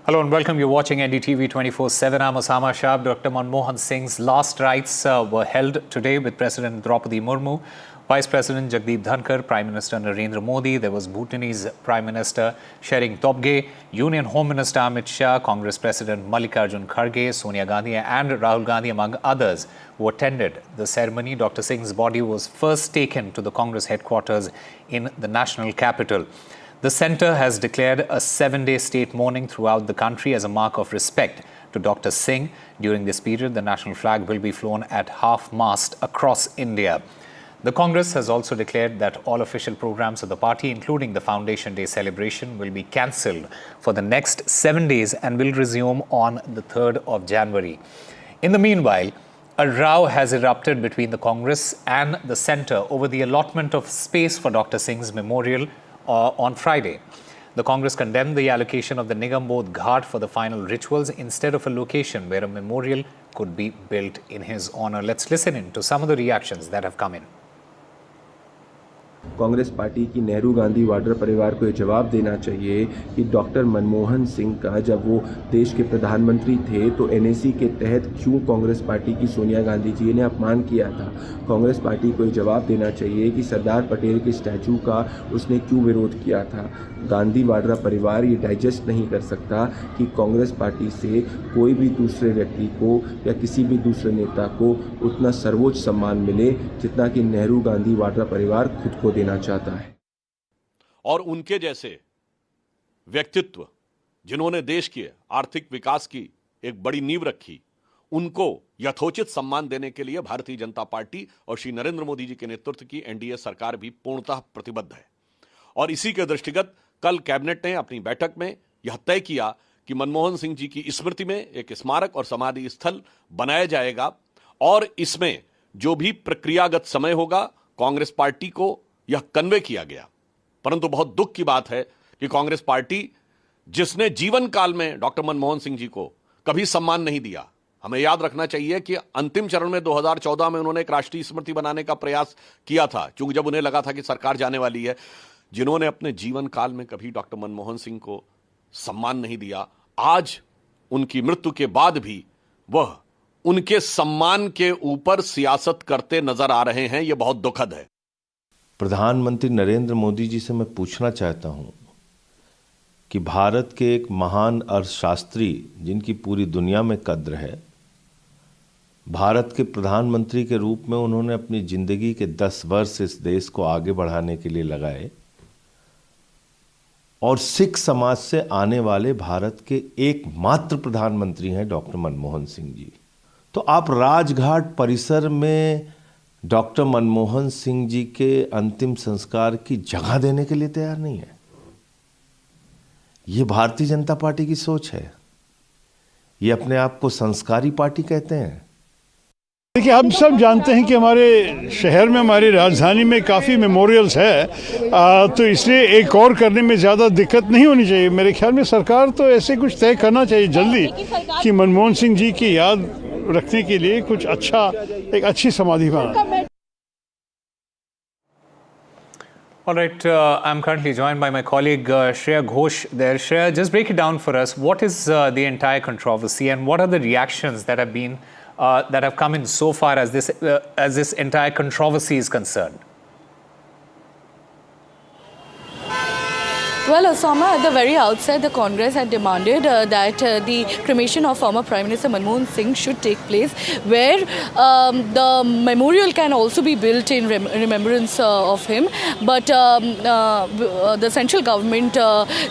Hello and welcome. You're watching NDTV 24/7. I'm Osama Shah. Dr. Manmohan Singh's last rites were held today with President Draupadi Murmu, Vice President Jagdeep Dhankar, Prime Minister Narendra Modi. There was Bhutanese Prime Minister Tshering Tobgay, Union Home Minister Amit Shah, Congress President Mallikarjun Kharge, Sonia Gandhi and Rahul Gandhi, among others, who attended the ceremony. Dr. Singh's body was first taken to the Congress headquarters in the national capital. The centre has declared a 7-day state mourning throughout the country as a mark of respect to Dr. Singh. During this period, the national flag will be flown at half-mast across India. The Congress has also declared that all official programs of the party, including the Foundation Day celebration, will be cancelled for the next 7 days and will resume on the 3rd of January. In the meanwhile, a row has erupted between the Congress and the centre over the allotment of space for Dr. Singh's memorial on Friday. The Congress condemned the allocation of the Nigambodh Ghat for the final rituals instead of a location where a memorial could be built in his honour. Let's listen in to some of the reactions that have come in. Congress party की नेहरू गांधी वाड्रा परिवार को ये जवाब देना चाहिए कि doctor Manmohan Singh का जब वो देश के प्रधानमंत्री थे तो एनएसी के तहत क्यों कांग्रेस पार्टी की सोनिया गांधी जी ने अपमान किया था। कांग्रेस पार्टी को ये जवाब देना चाहिए कि सरदार पटेल के स्टैचू का उसने क्यों विरोध किया था। गांधी वाड्रा परिवार ये डाइजेस्ट नहीं कर सकता कि कांग्रेस पार्टी से कोई भी दूसरे व्यक्ति को या किसी भी दूसरे नेता को उतना सर्वोच्च सम्मान मिले जितना कि नेहरू गांधी वाड्रा परिवार खुद को देना चाहता है। और उनके जैसे व्यक्तित्व जिन्होंने देश के आर्थिक विकास की एक बड़ी नींव रखी, उनको यथोचित सम्मान देने के लिए भारतीय जनता पार्टी और श्री नरेंद्र मोदी जी के नेतृत्व की एनडीए सरकार भी पूर्णतः प्रतिबद्ध है। और इसी के दृष्टिगत कल कैबिनेट ने अपनी बैठक में यह तय किया कि मनमोहन सिंह जी की स्मृति में एक स्मारक और समाधि स्थल बनाया जाएगा और इसमें जो भी प्रक्रियागत समय होगा कांग्रेस पार्टी को यह कन्वे किया गया। परंतु बहुत दुख की बात है कि कांग्रेस पार्टी जिसने जीवन काल में डॉक्टर मनमोहन सिंह जी को कभी सम्मान नहीं दिया, हमें याद रखना चाहिए कि अंतिम चरण में 2014 में उन्होंने एक राष्ट्रीय स्मृति बनाने का प्रयास किया था, क्योंकि जब उन्हें लगा था कि सरकार जाने वाली है। जिन्होंने अपने जीवन काल में कभी डॉक्टर मनमोहन सिंह को सम्मान नहीं दिया, आज उनकी मृत्यु के बाद भी वह उनके सम्मान के ऊपर सियासत करते नजर आ रहे हैं। यह बहुत दुखद है। प्रधानमंत्री नरेंद्र मोदी जी से मैं पूछना चाहता हूं कि भारत के एक महान अर्थशास्त्री जिनकी पूरी दुनिया में कद्र है, भारत के प्रधानमंत्री के रूप में उन्होंने अपनी जिंदगी के 10 वर्ष इस देश को आगे बढ़ाने के लिए लगाए और सिख समाज से आने वाले भारत के एकमात्र प्रधानमंत्री हैं डॉक्टर मनमोहन सिंह जी। तो आप राजघाट परिसर में डॉक्टर मनमोहन सिंह जी के अंतिम संस्कार की जगह देने के लिए तैयार नहीं है। ये भारतीय जनता पार्टी की सोच है। ये अपने आप को संस्कारी पार्टी कहते हैं। देखिए, हम सब जानते हैं कि हमारे शहर में, हमारी राजधानी में काफ़ी मेमोरियल्स है, तो इसलिए एक और करने में ज़्यादा दिक्कत नहीं होनी चाहिए। मेरे ख्याल में सरकार तो ऐसे कुछ तय करना चाहिए जल्दी कि मनमोहन सिंह जी की याद रखने के लिए कुछ अच्छा, एक अच्छी समाधि बना। All right, I'm currently joined by my colleague Shreya Ghosh there. Shreya, just break it down for us. What is the entire controversy, and what are the reactions that have come in so far as this entire controversy is concerned? Well, Osama, at the very outset, the Congress had demanded that the cremation of former Prime Minister Manmohan Singh should take place, where the memorial can also be built in remembrance of him. But the central government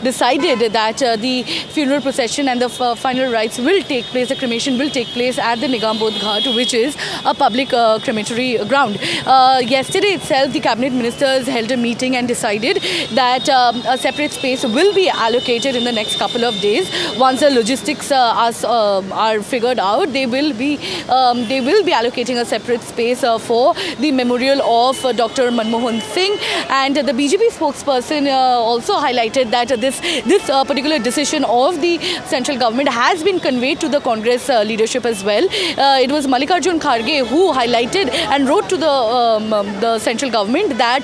decided that the funeral procession and the final rites will take place, the cremation will take place at the Nigambodh Ghat, which is a public crematory ground. Yesterday itself, the cabinet ministers held a meeting and decided that a separate space will be allocated in the next couple of days. Once the logistics are figured out, they will be allocating a separate space for the memorial of Dr. Manmohan Singh. And the BJP spokesperson also highlighted that this particular decision of the central government has been conveyed to the Congress leadership as well. It was Mallikarjun Kharge who highlighted and wrote to the central government that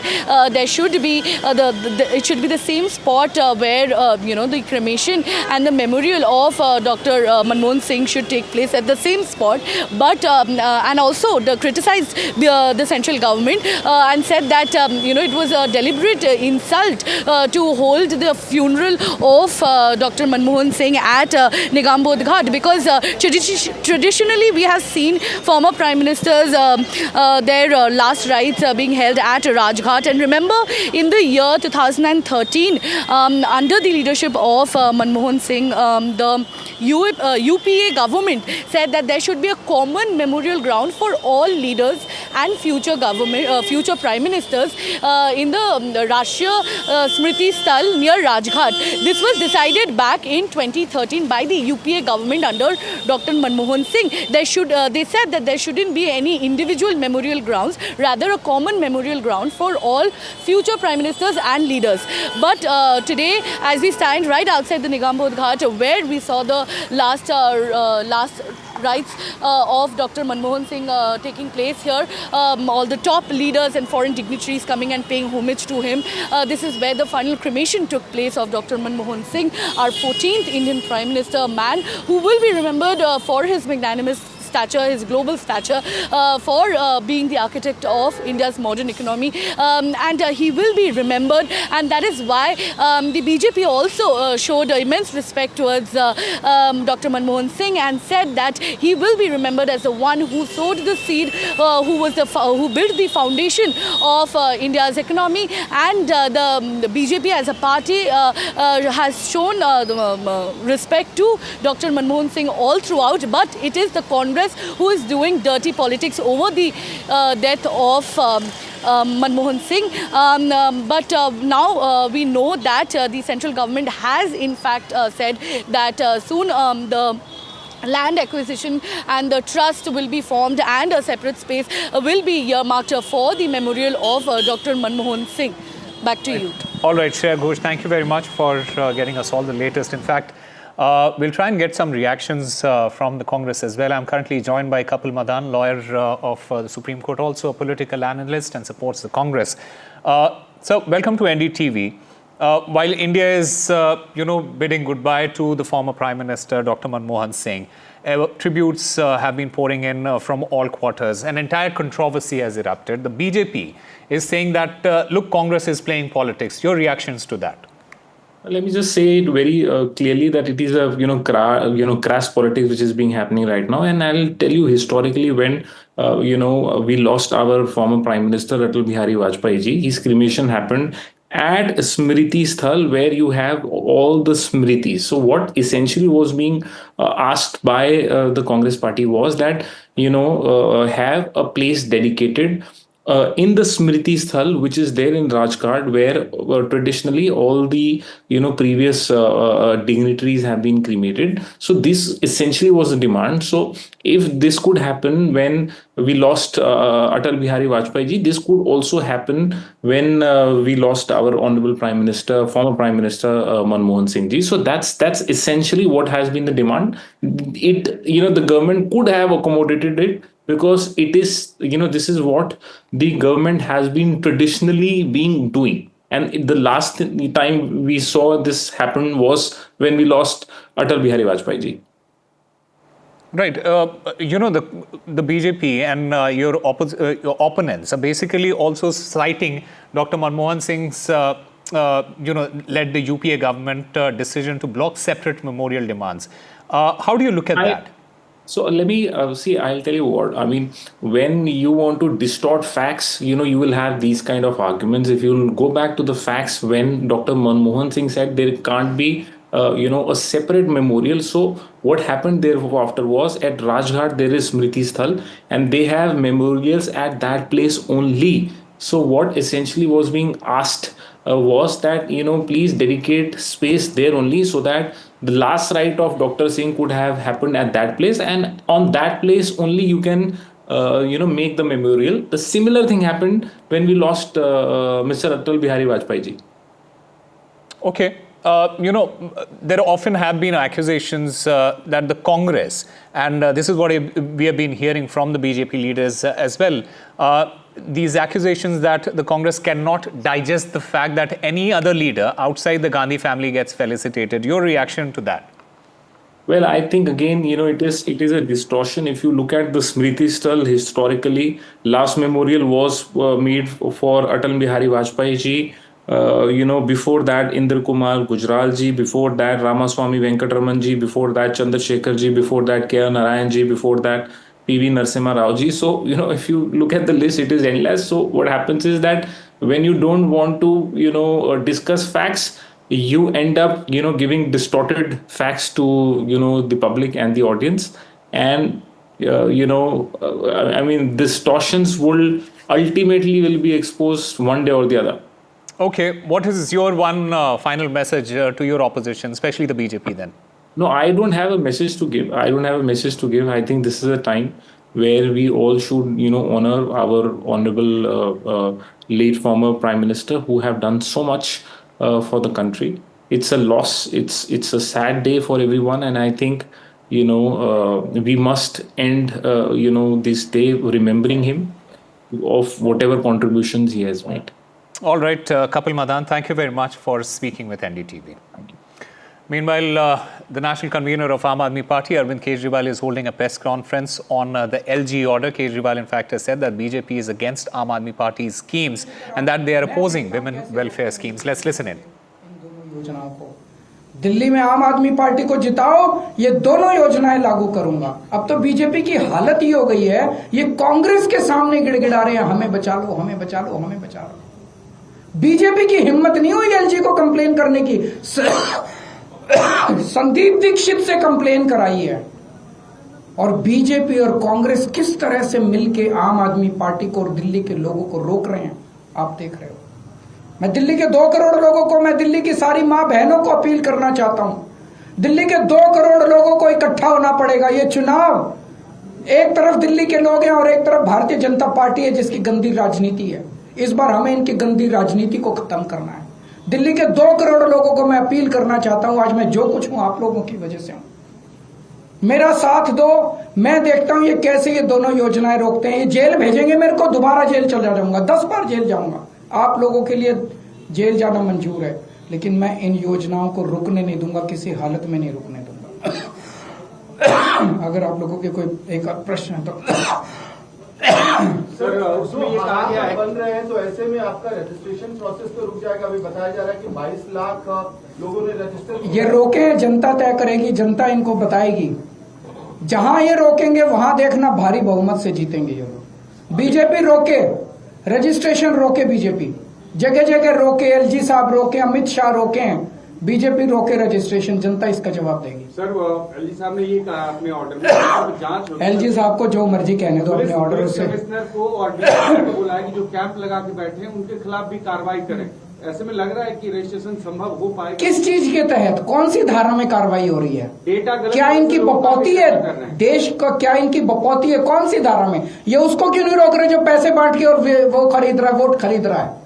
there should be it should be the same spot where the cremation and the memorial of Dr. Manmohan Singh should take place at the same spot. But and also criticized the central government and said that it was a deliberate insult to hold the funeral of Dr. Manmohan Singh at Nigambodh Ghat, because traditionally we have seen former prime ministers their last rites being held at Rajghat. And remember, in the year 2013, under the leadership of Manmohan Singh, the UPA government said that there should be a common memorial ground for all leaders and future prime ministers in the Rashtriya Smriti Sthal near Rajghat. This was decided back in 2013 by the UPA government under Dr. Manmohan Singh. They said that there shouldn't be any individual memorial grounds, rather a common memorial ground for all future prime ministers and leaders. But today, as we stand right outside the Nigambodh Ghat, where we saw the last rites of Dr. Manmohan Singh taking place here, all the top leaders and foreign dignitaries coming and paying homage to him. This is where the final cremation took place of Dr. Manmohan Singh, our 14th Indian Prime Minister, a man who will be remembered for his magnanimous stature, his global stature, for being the architect of India's modern economy, and he will be remembered. And that is why the BJP also showed immense respect towards Dr. Manmohan Singh and said that he will be remembered as the one who sowed the seed, who built the foundation of India's economy. And the BJP as a party has shown respect to Dr. Manmohan Singh all throughout, but it is the Congress who is doing dirty politics over the death of Manmohan Singh. But now we know that the central government has in fact said that soon the land acquisition and the trust will be formed and a separate space will be earmarked for the memorial of Dr. Manmohan Singh. Back to you. All right, Shreya Ghosh, thank you very much for getting us all the latest. In fact, we'll try and get some reactions from the Congress as well. I'm currently joined by Kapil Madan, lawyer of the Supreme Court, also a political analyst and supports the Congress. So welcome to NDTV. While India is, bidding goodbye to the former Prime Minister, Dr. Manmohan Singh, tributes have been pouring in from all quarters. An entire controversy has erupted. The BJP is saying that, look, Congress is playing politics. Your reactions to that? Let me just say it very clearly that it is a crass politics which is being happening right now. And I'll tell you historically, when we lost our former Prime Minister Atal Bihari Vajpayee ji, his cremation happened at Smriti Sthal, where you have all the Smritis. So what essentially was being asked by the Congress party was that have a place dedicated in the Smriti Sthal, which is there in Rajghat, where traditionally all the previous dignitaries have been cremated. So this essentially was the demand. So if this could happen when we lost Atal Bihari Vajpayee ji, this could also happen when we lost our honorable Prime Minister, former Prime Minister Manmohan Singh ji. So that's essentially what has been the demand. The government could have accommodated it, because it is, this is what the government has been traditionally doing. And the last time we saw this happen was when we lost Atal Bihari Vajpayee ji. Right. The BJP and your opponents are basically also citing Dr. Manmohan Singh's, led the UPA government decision to block separate memorial demands. How do you look at that? So let me see, I'll tell you what, I mean, when you want to distort facts, you will have these kind of arguments. If you go back to the facts, when Dr. Manmohan Singh said there can't be a separate memorial. So what happened thereafter was at Rajghat there is Smriti Sthal and they have memorials at that place only. So what essentially was being asked was that, please dedicate space there only so that the last rite of Dr. Singh could have happened at that place, and on that place only you can make the memorial. The similar thing happened when we lost Mr. Atal Bihari Vajpayee ji. Okay. There often have been accusations that the Congress, and this is what we have been hearing from the BJP leaders as well, these accusations that the Congress cannot digest the fact that any other leader outside the Gandhi family gets felicitated. Your reaction to that? Well, I think again, it is a distortion. If you look at the Smriti Sthal historically, last memorial was made for Atal Bihari Vajpayee ji. Before that Indra Kumar Gujral ji, before that Ramaswamy Venkataraman ji, before that Chandrasekhar ji, before that K.R. Narayan ji, before that P.V. Narasimha Rao ji. So, if you look at the list, it is endless. So what happens is that when you don't want to, discuss facts, you end up, giving distorted facts to, the public and the audience. And, distortions will ultimately be exposed one day or the other. Okay. What is your one final message to your opposition, especially the BJP then? No, I don't have a message to give. I think this is a time where we all should, honor our honorable late former Prime Minister who have done so much for the country. It's a loss. It's a sad day for everyone. And I think, we must end, this day remembering him of whatever contributions he has made. All right, Kapil Madan, thank you very much for speaking with NDTV. Thank you. Meanwhile, the national convener of Aam Aadmi Party, Arvind Kejriwal, is holding a press conference on the LG order. Kejriwal, in fact, has said that BJP is against Aam Aadmi Party's schemes and that they are opposing women welfare schemes. Let's listen in. Delhi में आम आदमी party को जिताओ, ये दोनों योजनाएं लागू करूंगा। अब तो बीजेपी की हालत ही हो गई है, ये कांग्रेस के सामने गिड़गिड़ा रहे हैं, हमें बचा लो, हमें बचा लो, हमें बचा लो। बीजेपी की हिम्मत नहीं हुई एलजी को कंप्लेन करने की। संदीप दीक्षित से कंप्लेन कराई है। और बीजेपी और कांग्रेस किस तरह से मिलके आम आदमी पार्टी को और दिल्ली के लोगों को रोक रहे हैं, आप देख रहे हो। मैं दिल्ली के 2 करोड़ लोगों को, मैं दिल्ली की सारी मां बहनों को अपील करना चाहता हूं। दिल्ली के 2 करोड़ लोगों को इकट्ठा होना पड़ेगा। ये चुनाव एक तरफ दिल्ली के लोग हैं और एक तरफ भारतीय जनता पार्टी है जिसकी गंदी राजनीति है। इस बार हमें इनकी गंदी राजनीति को खत्म करना है। दिल्ली के 2 करोड़ लोगों को मैं अपील करना चाहता हूं। आज मैं जो कुछ हूं आप लोगों की वजह से हूं। मेरा साथ दो। मैं देखता हूं ये कैसे ये दोनों योजनाएं रोकते हैं। ये जेल भेजेंगे मेरे को, दोबारा जेल चला जाऊंगा, 10 बार जेल जाऊंगा। आप लोगों के लिए जेल जाना मंजूर है, लेकिन मैं इन योजनाओं को रुकने नहीं दूंगा, किसी हालत में नहीं रुकने दूंगा। अगर आप लोगों के कोई एक प्रश्न है तो सर, उसमें ये कहा गया है बन रहे हैं तो ऐसे में आपका रजिस्ट्रेशन प्रोसेस तो रुक जाएगा। अभी बताया जा रहा है कि 22 लाख लोगों ने रजिस्टर। ये रोके, जनता तय करेगी, जनता इनको बताएगी। जहां ये रोकेंगे वहां देखना भारी बहुमत से जीतेंगे ये लोग। बीजेपी रोके, रजिस्ट्रेशन रोके, बीजेपी जगह जगह रोके, एलजी साहब रोके, अमित शाह रोके, बीजेपी रोके रजिस्ट्रेशन, जनता इसका जवाब देगी। सर, एलजी साहब ने ये कहा अपने ऑर्डर में जांच। एलजी साहब को जो मर्जी कहने दो अपने ऑर्डर से। कमिश्नर को और डीएसपी को बोला है कि जो कैंप लगा के बैठे हैं उनके खिलाफ भी कार्रवाई करें। ऐसे में लग रहा है कि रजिस्ट्रेशन संभव हो पाएगा। किस चीज के तहत, कौन सी धारा में कार्रवाई हो रही है? डेटा क्या इनकी बपौती है देश का? क्या इनकी बपौती है? कौन सी धारा में? ये उसको क्यों नहीं रोक रहे जो पैसे बांट के और वो खरीद रहा है, वोट खरीद रहा है,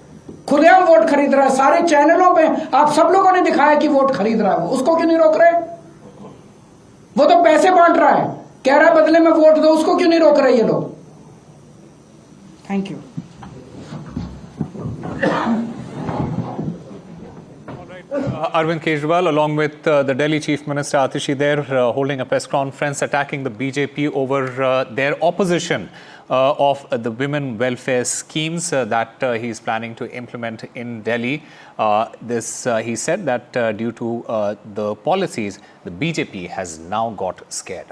खुलेआम वोट खरीद रहा है। सारे चैनलों पे आप सब लोगों ने दिखाया कि वोट खरीद रहा है। उसको क्यों नहीं रोक रहे? वो तो पैसे बांट रहा है, कह रहा है बदले में वोट दो। उसको क्यों नहीं रोक रहे ये लोग? Thank you. Arvind Kejriwal, along with the Delhi Chief Minister Atishi there, holding a press conference attacking the BJP over their opposition of the women welfare schemes that he is planning to implement in Delhi. He said that due to the policies, the BJP has now got scared.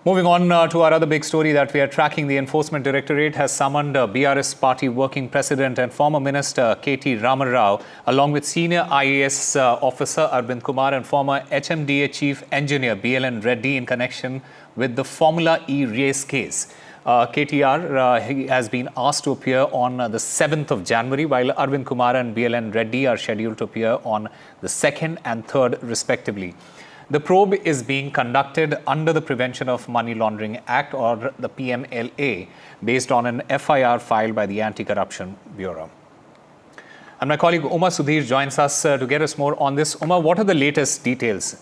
Moving on to our other big story that we are tracking, the Enforcement Directorate has summoned BRS Party Working President and former Minister K.T. Ramarao, along with senior IAS officer Arvind Kumar and former HMDA Chief Engineer BLN Reddy in connection with the Formula E race case. KTR he has been asked to appear on the 7th of January, while Arvind Kumar and BLN Reddy are scheduled to appear on the 2nd and 3rd respectively. The probe is being conducted under the Prevention of Money Laundering Act, or the PMLA, based on an FIR filed by the Anti-Corruption Bureau. And my colleague Uma Sudhir joins us to get us more on this. Uma, what are the latest details?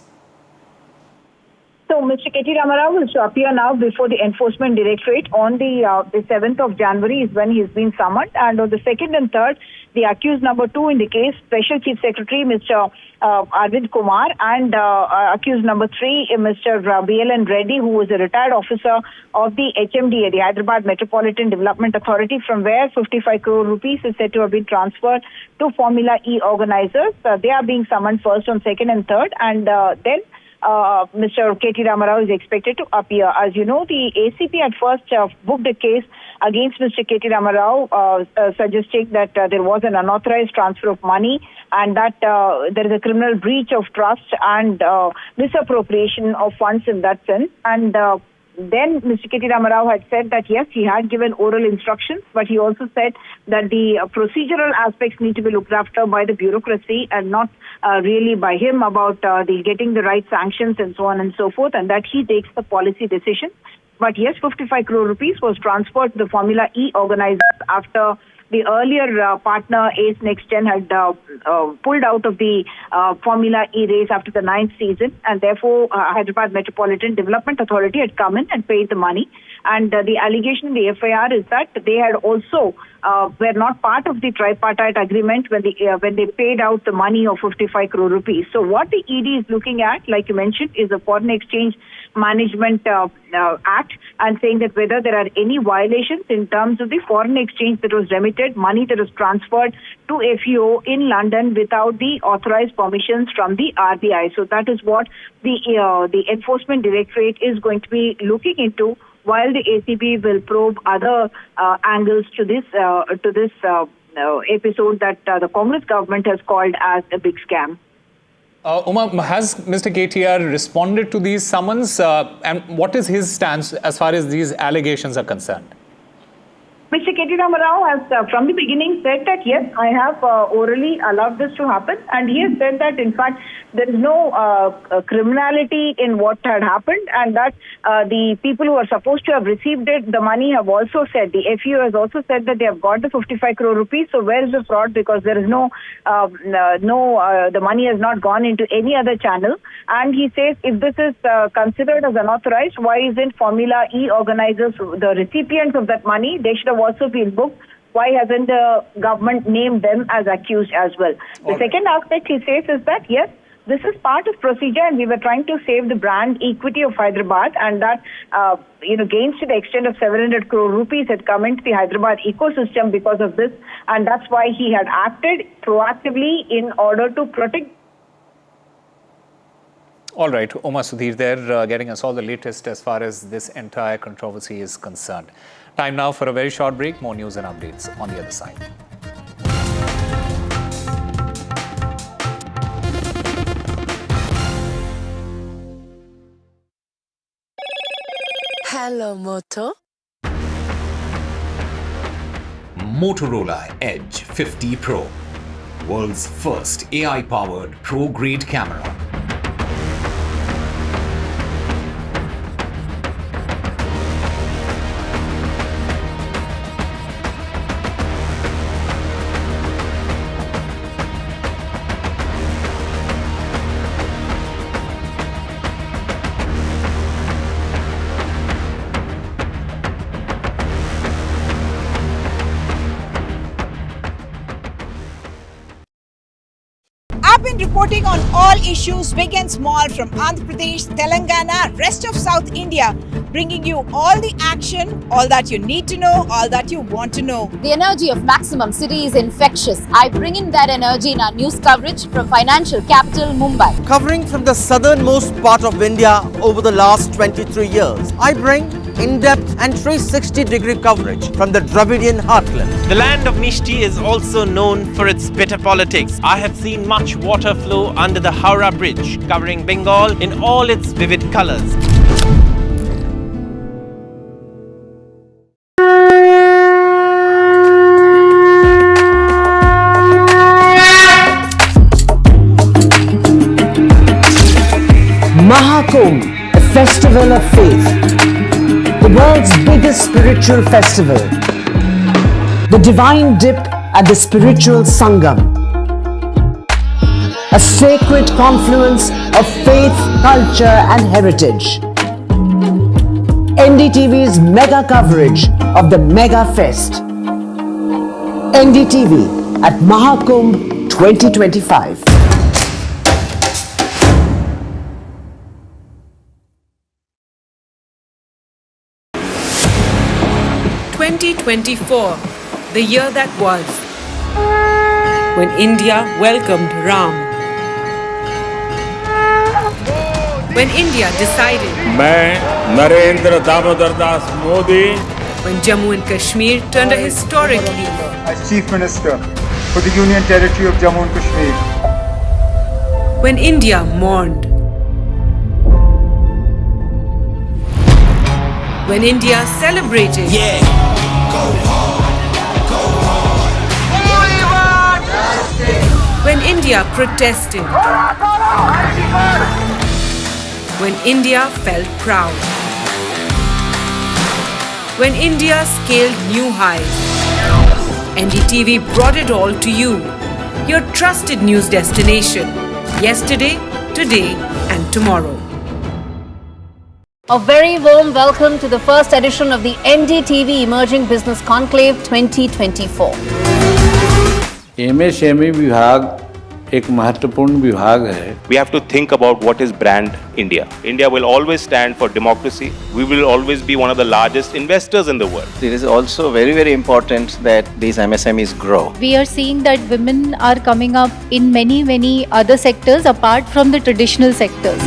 So, Mr. K.T. Ramarao will appear now before the Enforcement Directorate on the 7th of January is when he has been summoned. And on the 2nd and 3rd, the accused number 2 in the case, Special Chief Secretary Mr. Arvind Kumar, and accused number 3, Mr. BLN Reddy, who was a retired officer of the HMDA, the Hyderabad Metropolitan Development Authority, from where 55 crore rupees is said to have been transferred to Formula E organizers. They are being summoned first on 2nd and 3rd, and then Mr. K.T. Ramarao is expected to appear. As you know, the ACP at first booked a case against Mr. K.T. Ramarao, suggesting that there was an unauthorized transfer of money and that there is a criminal breach of trust and misappropriation of funds in that sense. And then Mr. K.T. Ramarao had said that yes, he had given oral instructions, but he also said that the procedural aspects need to be looked after by the bureaucracy and not really by him about the getting the right sanctions and so on and so forth, and that he takes the policy decision. But yes, 55 crore rupees was transferred to the Formula E organizers after the earlier partner Ace Next Gen had pulled out of the Formula E race after the 9th season, and therefore Hyderabad Metropolitan Development Authority had come in and paid the money. And the allegation in the FIR is that they had also were not part of the tripartite agreement when they paid out the money of 55 crore rupees. So what the ED is looking at, like you mentioned, is a Foreign Exchange Management Act, and saying that whether there are any violations in terms of the foreign exchange that was remitted, money that was transferred to FEO in London without the authorized permissions from the RBI. So that is what the Enforcement Directorate is going to be looking into, while the ACB will probe other angles to this episode that the Congress government has called as a big scam. Uma, has Mr. KTR responded to these summons, and what is his stance as far as these allegations are concerned? Mr. K.T. Ramarao has from the beginning said that yes, I have orally allowed this to happen, and he has said that in fact there is no criminality in what had happened, and that the people who are supposed to have received it, the money, have also said, the FEO has also said that they have got the 55 crore rupees. So where is the fraud? Because there is the money has not gone into any other channel. And he says if this is considered as unauthorized, why isn't Formula E organizers, the recipients of that money, they should have also been booked? Why hasn't the government named them as accused as well? The second aspect he says is that yes, this is part of procedure, and we were trying to save the brand equity of Hyderabad, and that gains to the extent of 700 crore rupees had come into the Hyderabad ecosystem because of this, and that's why he had acted proactively in order to protect. All right, Uma Sudhir there, getting us all the latest as far as this entire controversy is concerned. Time now for a very short break. More news and updates on the other side. Hello, Moto. Motorola Edge 50 Pro, world's first AI-powered pro-grade camera. citizen reporting on all issues, big and small, from Andhra Pradesh, Telangana, rest of South India, bringing you all the action, all that you need to know, all that you want to know. The energy of Maximum City is infectious. I bring in that energy in our news coverage from financial capital Mumbai. Covering from the southernmost part of India over the last 23 years, I bring in-depth and 360-degree coverage from the Dravidian heartland. The land of Mishti is also known for its bitter politics. I have seen much water flow under the Howrah Bridge, covering Bengal in all its vivid colors. Mahakumbh, a festival of faith, the world's biggest spiritual festival, the divine dip at the spiritual Sangam, a sacred confluence of faith, culture and heritage. NDTV's mega coverage of the Mega Fest. NDTV at Mahakumbh 2025. (2024), the year that was, when India welcomed Ram, when India decided, मैं Narendra Damodar Das Modi, when Jammu and Kashmir turned a historic leaf, as Chief Minister for the Union Territory of Jammu and Kashmir, when India mourned, when India celebrated, when India protested, when India felt proud, when India scaled new highs, NDTV brought it all to you, your trusted news destination, yesterday, today and tomorrow. A very warm welcome to the first edition of the NDTV Emerging Business Conclave 2024. MSME विभाग एक महत्वपूर्ण विभाग है. We have to think about what is brand India. India will always stand for democracy. We will always be one of the largest investors in the world. It is also very, very important that these MSMEs grow. We are seeing that women are coming up in many, many other sectors apart from the traditional sectors.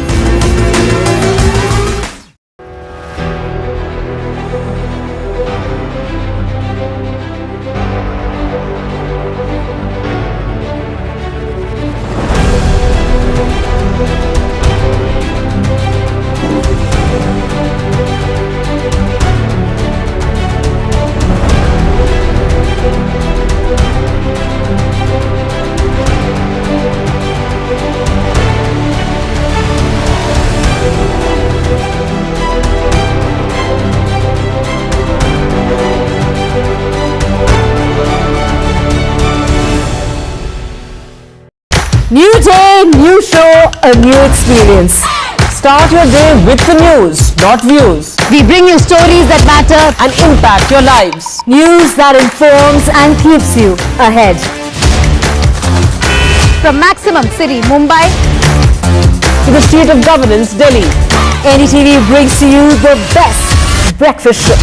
New day, new show, a new experience. Start your day with the news, not views. We bring you stories that matter and impact your lives. News that informs and keeps you ahead. From Maximum City, Mumbai, to the seat of governance, Delhi, NDTV brings to you the best breakfast show.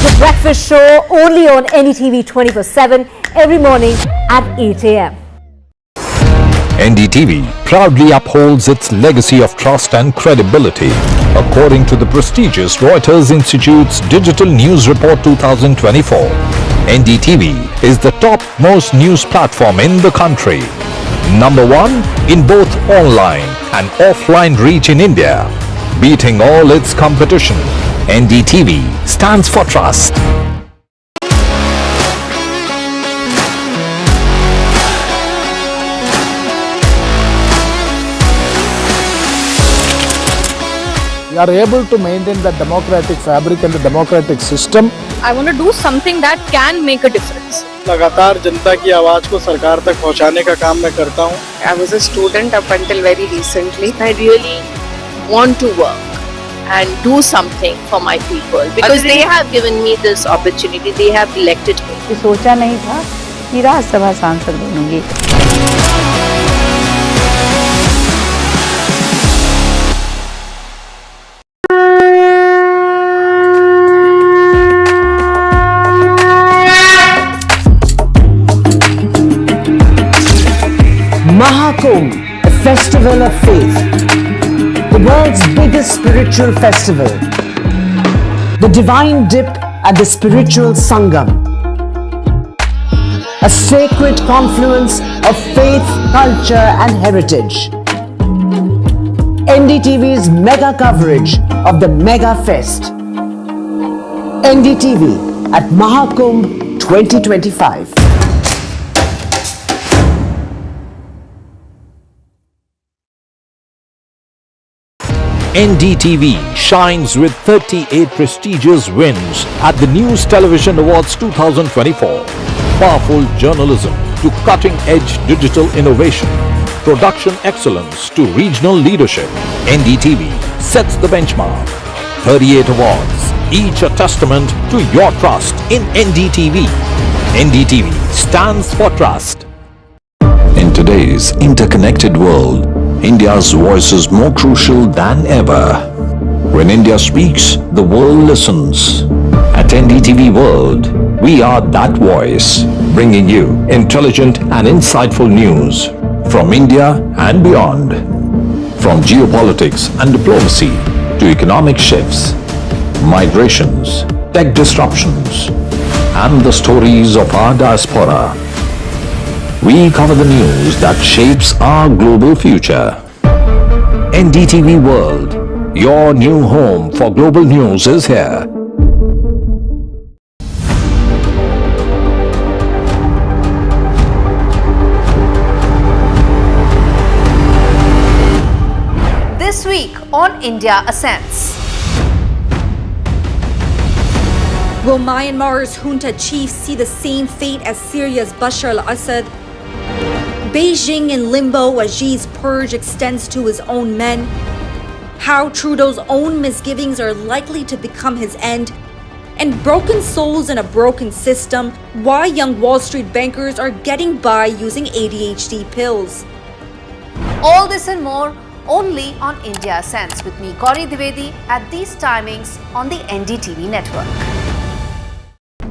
The breakfast show only on NDTV 24/7 every morning at 8 a.m. NDTV proudly upholds its legacy of trust and credibility. According to the prestigious Reuters Institute's Digital News Report 2024, NDTV is the top-most news platform in the country. #1 in both online and offline reach in India. Beating all its competition, NDTV stands for trust. We are able to maintain the democratic fabric and the democratic system. I want to do something that can make a difference. लगातार जनता की आवाज को सरकार तक पहुंचाने का काम मैं करता हूं. I was a student up until very recently. I really want to work and do something for my people because they have given me this opportunity. They have elected me. सोचा नहीं था कि राज्यसभा सांसद बनूंगी. festival of faith, the world's biggest spiritual festival, the divine dip at the spiritual Sangam, a sacred confluence of faith, culture and heritage. NDTV's mega coverage of the Mega Fest. NDTV at Mahakumbh 2025. NDTV shines with 38 prestigious wins at the News Television Awards 2024. Powerful journalism to cutting-edge digital innovation. Production excellence to regional leadership. NDTV sets the benchmark. 38 awards, each a testament to your trust in NDTV. NDTV stands for trust. In today's interconnected world, India's voice is more crucial than ever. When India speaks, the world listens. At NDTV World, we are that voice, bringing you intelligent and insightful news from India and beyond. From geopolitics and diplomacy to economic shifts, migrations, tech disruptions, and the stories of our diaspora. We cover the news that shapes our global future. NDTV World, your new home for global news is here. This week on India Ascends. Will Myanmar's junta chiefs see the same fate as Syria's Bashar al-Assad? Beijing in limbo as Xi's purge extends to his own men. How Trudeau's own misgivings are likely to become his end. And broken souls in a broken system, why young Wall Street bankers are getting by using ADHD pills. All this and more only on India Ascends with me, Gauri Dwivedi, at these timings on the NDTV network.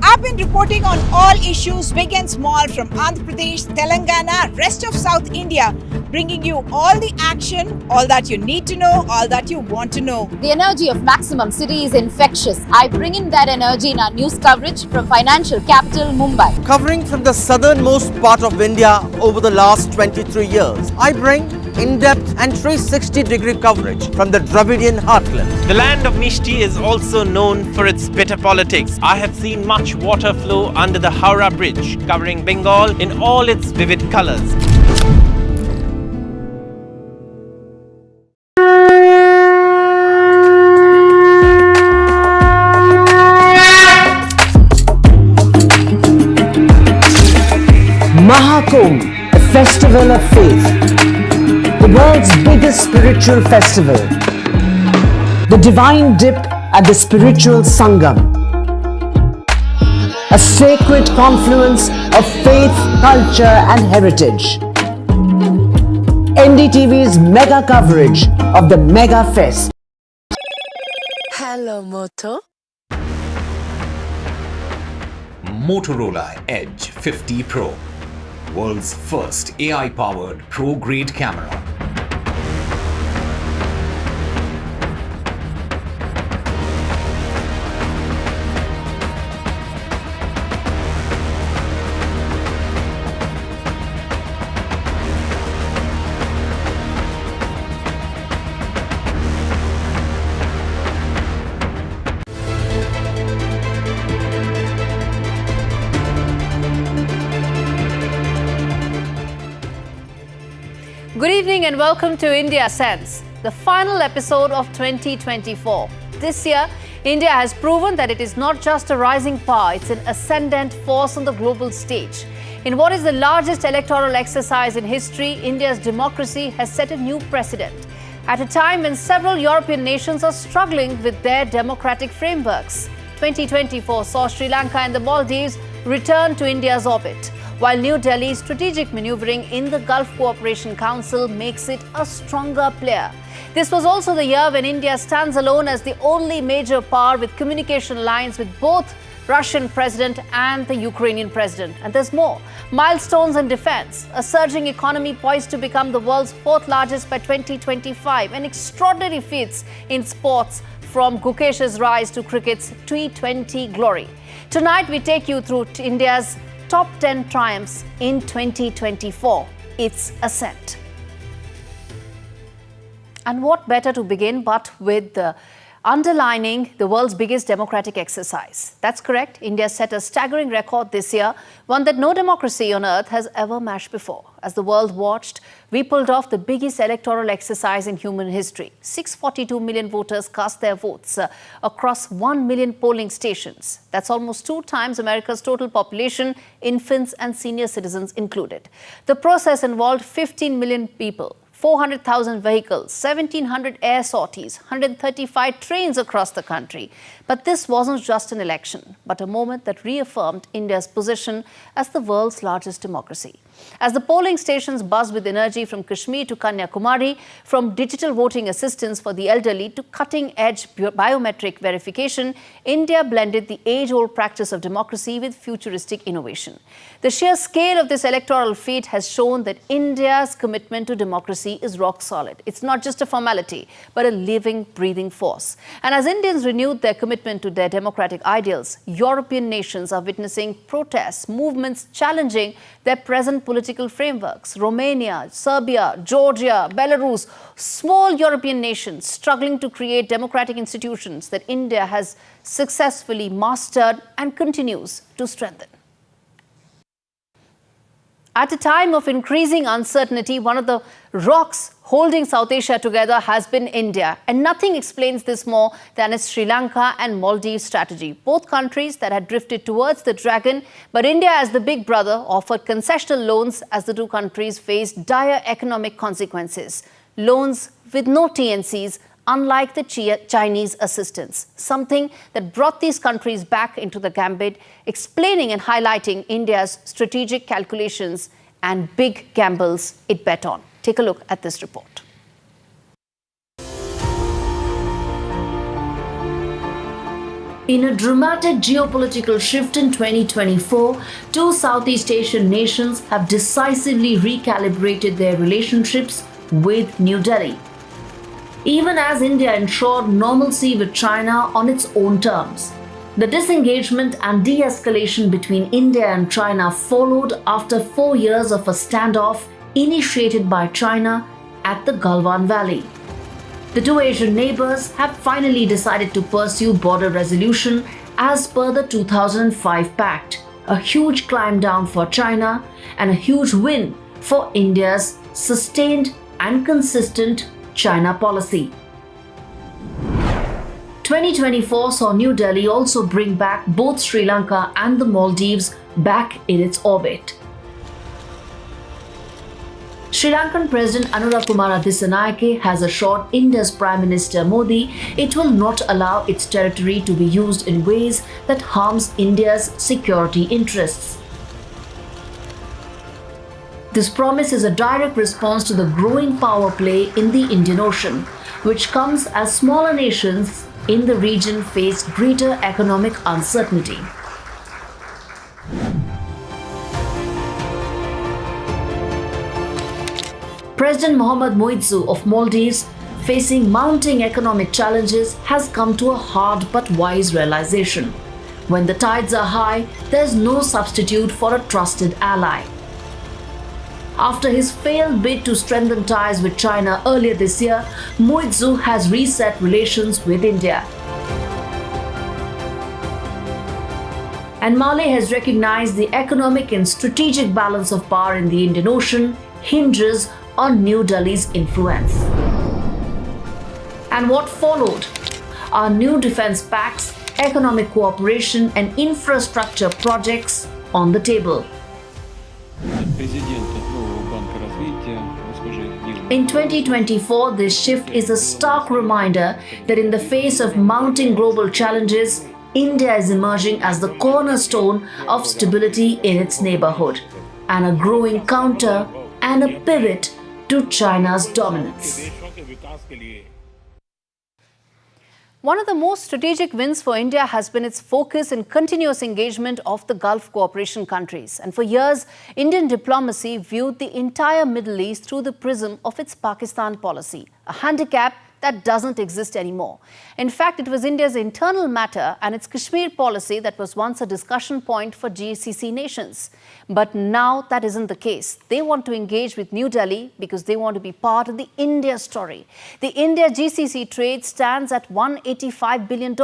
I've been reporting on all issues big and small from Andhra Pradesh, Telangana, rest of South India, bringing you all the action, all that you need to know, all that you want to know. The energy of Maximum City is infectious. I bring in that energy in our news coverage from financial capital Mumbai. Covering from the southernmost part of India over the last 23 years, I bring in-depth and 360-degree coverage from the Dravidian heartland. The land of Mishti is also known for its bitter politics. I have seen much water flow under the Howrah Bridge, covering Bengal in all its vivid colors. Mahakumbh, the festival of faith, the world's biggest spiritual festival, the divine dip at the spiritual Sangam, a sacred confluence of faith, culture and heritage. NDTV's mega coverage of the Mega Fest. Hello, Moto. Motorola Edge 50 Pro, world's first AI-powered pro-grade camera. Good evening and welcome to India Ascends, the final episode of 2024. This year, India has proven that it is not just a rising power, it's an ascendant force on the global stage. In what is the largest electoral exercise in history, India's democracy has set a new precedent. At a time when several European nations are struggling with their democratic frameworks. 2024 saw Sri Lanka and the Maldives return to India's orbit, while New Delhi's strategic maneuvering in the Gulf Cooperation Council makes it a stronger player. This was also the year when India stands alone as the only major power with communication lines with both Russian president and the Ukrainian president. And there's more. Milestones in defense, a surging economy poised to become the world's fourth largest by 2025, and extraordinary feats in sports from Gukesh's rise to cricket's T20 glory. Tonight, we take you through India's top 10 triumphs in 2024, its ascent. And what better to begin but with underlining the world's biggest democratic exercise. That's correct. India set a staggering record this year, one that no democracy on earth has ever matched before. As the world watched, we pulled off the biggest electoral exercise in human history. 642 million voters cast their votes across 1 million polling stations. That's almost 2 times America's total population, infants and senior citizens included. The process involved 15 million people, 400,000 vehicles, 1,700 air sorties, 135 trains across the country. But this wasn't just an election, but a moment that reaffirmed India's position as the world's largest democracy. As the polling stations buzzed with energy from Kashmir to Kanyakumari, from digital voting assistance for the elderly to cutting-edge biometric verification, India blended the age-old practice of democracy with futuristic innovation. The sheer scale of this electoral feat has shown that India's commitment to democracy is rock solid. It's not just a formality, but a living, breathing force. And as Indians renewed their commitment to their democratic ideals, European nations are witnessing protests, movements challenging their present political frameworks. Romania, Serbia, Georgia, Belarus, small European nations struggling to create democratic institutions that India has successfully mastered and continues to strengthen. At a time of increasing uncertainty, one of the rocks holding South Asia together has been India. And nothing explains this more than its Sri Lanka and Maldives strategy. Both countries that had drifted towards the dragon, but India as the big brother offered concessional loans as the two countries faced dire economic consequences. Loans with no TNCs, unlike the Chinese assistance, something that brought these countries back into the gambit, explaining and highlighting India's strategic calculations and big gambles it bet on. Take a look at this report. In a dramatic geopolitical shift in 2024, 2 Southeast Asian nations have decisively recalibrated their relationships with New Delhi. Even as India ensured normalcy with China on its own terms. The disengagement and de-escalation between India and China followed after 4 years of a standoff initiated by China at the Galwan Valley. The 2 Asian neighbors have finally decided to pursue border resolution as per the 2005 pact, a huge climb down for China and a huge win for India's sustained and consistent China policy. 2024 saw New Delhi also bring back both Sri Lanka and the Maldives back in its orbit. Sri Lankan President Anurakumara Dissanayake has assured India's Prime Minister Modi it will not allow its territory to be used in ways that harms India's security interests. This promise is a direct response to the growing power play in the Indian Ocean, which comes as smaller nations in the region face greater economic uncertainty. President Mohamed Moizu of Maldives, facing mounting economic challenges, has come to a hard but wise realization. When the tides are high, there's no substitute for a trusted ally. After his failed bid to strengthen ties with China earlier this year, Moizu has reset relations with India. And Mali has recognized the economic and strategic balance of power in the Indian Ocean hinges on New Delhi's influence. And what followed are new defense pacts, economic cooperation and infrastructure projects on the table. In 2024, this shift is a stark reminder that in the face of mounting global challenges, India is emerging as the cornerstone of stability in its neighborhood, and a growing counter and a pivot to China's dominance. One of the most strategic wins for India has been its focus and continuous engagement of the Gulf cooperation countries. And for years, Indian diplomacy viewed the entire Middle East through the prism of its Pakistan policy, a handicap that doesn't exist anymore. In fact, it was India's internal matter and its Kashmir policy that was once a discussion point for GCC nations. But now that isn't the case. They want to engage with New Delhi because they want to be part of the India story. The India-GCC trade stands at $185 billion,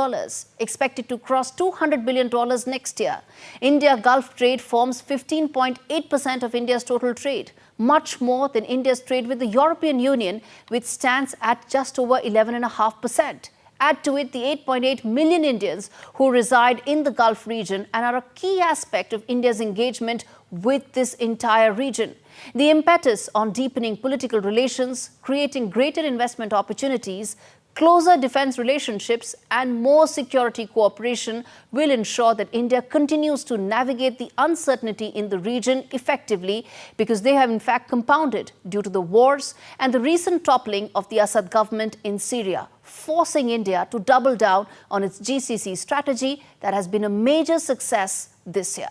expected to cross $200 billion next year. India-Gulf trade forms 15.8% of India's total trade, much more than India's trade with the European Union, which stands at just over 11.5%. Add to it the 8.8 million Indians who reside in the Gulf region and are a key aspect of India's engagement with this entire region. The impetus on deepening political relations, creating greater investment opportunities, closer defense relationships and more security cooperation will ensure that India continues to navigate the uncertainty in the region effectively, because they have in fact compounded due to the wars and the recent toppling of the Assad government in Syria, forcing India to double down on its GCC strategy that has been a major success this year.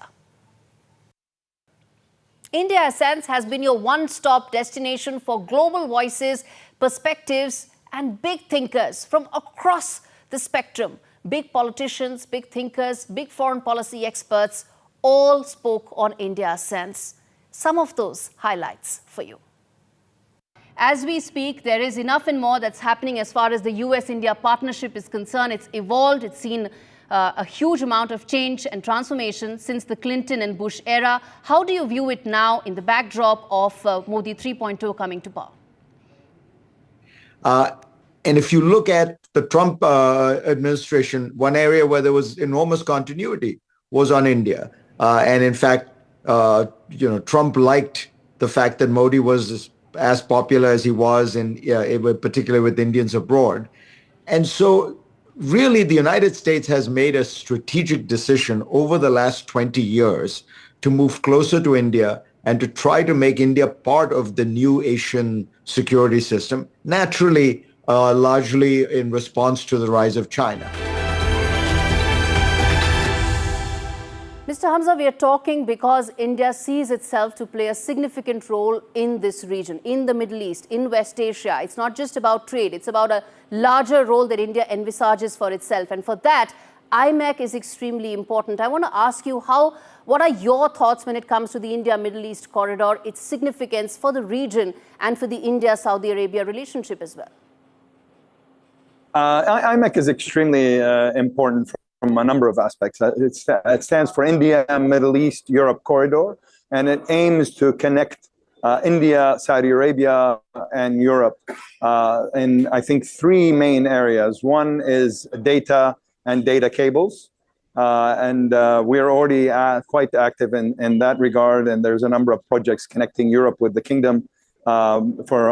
India Ascents has been your one-stop destination for global voices, perspectives and big thinkers from across the spectrum. Big politicians, big thinkers, big foreign policy experts all spoke on India Ascents. Some of those highlights for you. As we speak, there is enough and more that's happening as far as the US-India partnership is concerned. It's evolved, it's seen a huge amount of change and transformation since the Clinton and Bush era. How do you view it now in the backdrop of Modi 3.0 coming to power? And if you look at the Trump administration, one area where there was enormous continuity was on India. And in fact, Trump liked the fact that Modi was as popular as he was, and particularly with Indians abroad. And so really the United States has made a strategic decision over the last 20 years to move closer to India and to try to make India part of the new Asian security system, naturally, largely in response to the rise of China. Mr. Hamza, we are talking because India sees itself to play a significant role in this region, in the Middle East, in West Asia. It's not just about trade, it's about a larger role that India envisages for itself. And for that, AIIMS is extremely important. I want to ask you, what are your thoughts when it comes to the India-Middle East corridor, its significance for the region and for the India-Saudi Arabia relationship as well? AIIMS is extremely important from a number of aspects. It stands for India, Middle East, Europe corridor, and it aims to connect India, Saudi Arabia, and Europe in, I think, three main areas. One is data and data cables, and we're already quite active in that regard, and there's a number of projects connecting Europe with the Kingdom for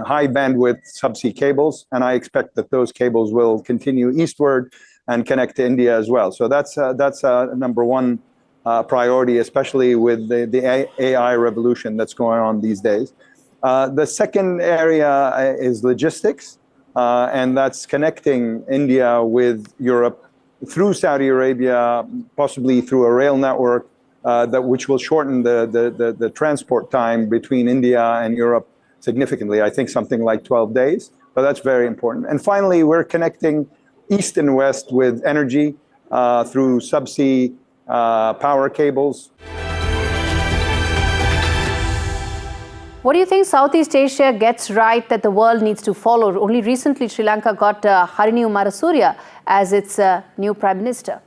high bandwidth subsea cables, and I expect that those cables will continue eastward and connect to India as well. So that's number one priority, especially with the AI revolution that's going on these days. The second area is logistics, and that's connecting India with Europe through Saudi Arabia, possibly through a rail network which will shorten the transport time between India and Europe significantly. I think something like 12 days, but that's very important. And finally, we're connecting East and West with energy through subsea power cables. What do you think Southeast Asia gets right that the world needs to follow? Only recently, Sri Lanka got Harini Amarasuriya as its new Prime Minister.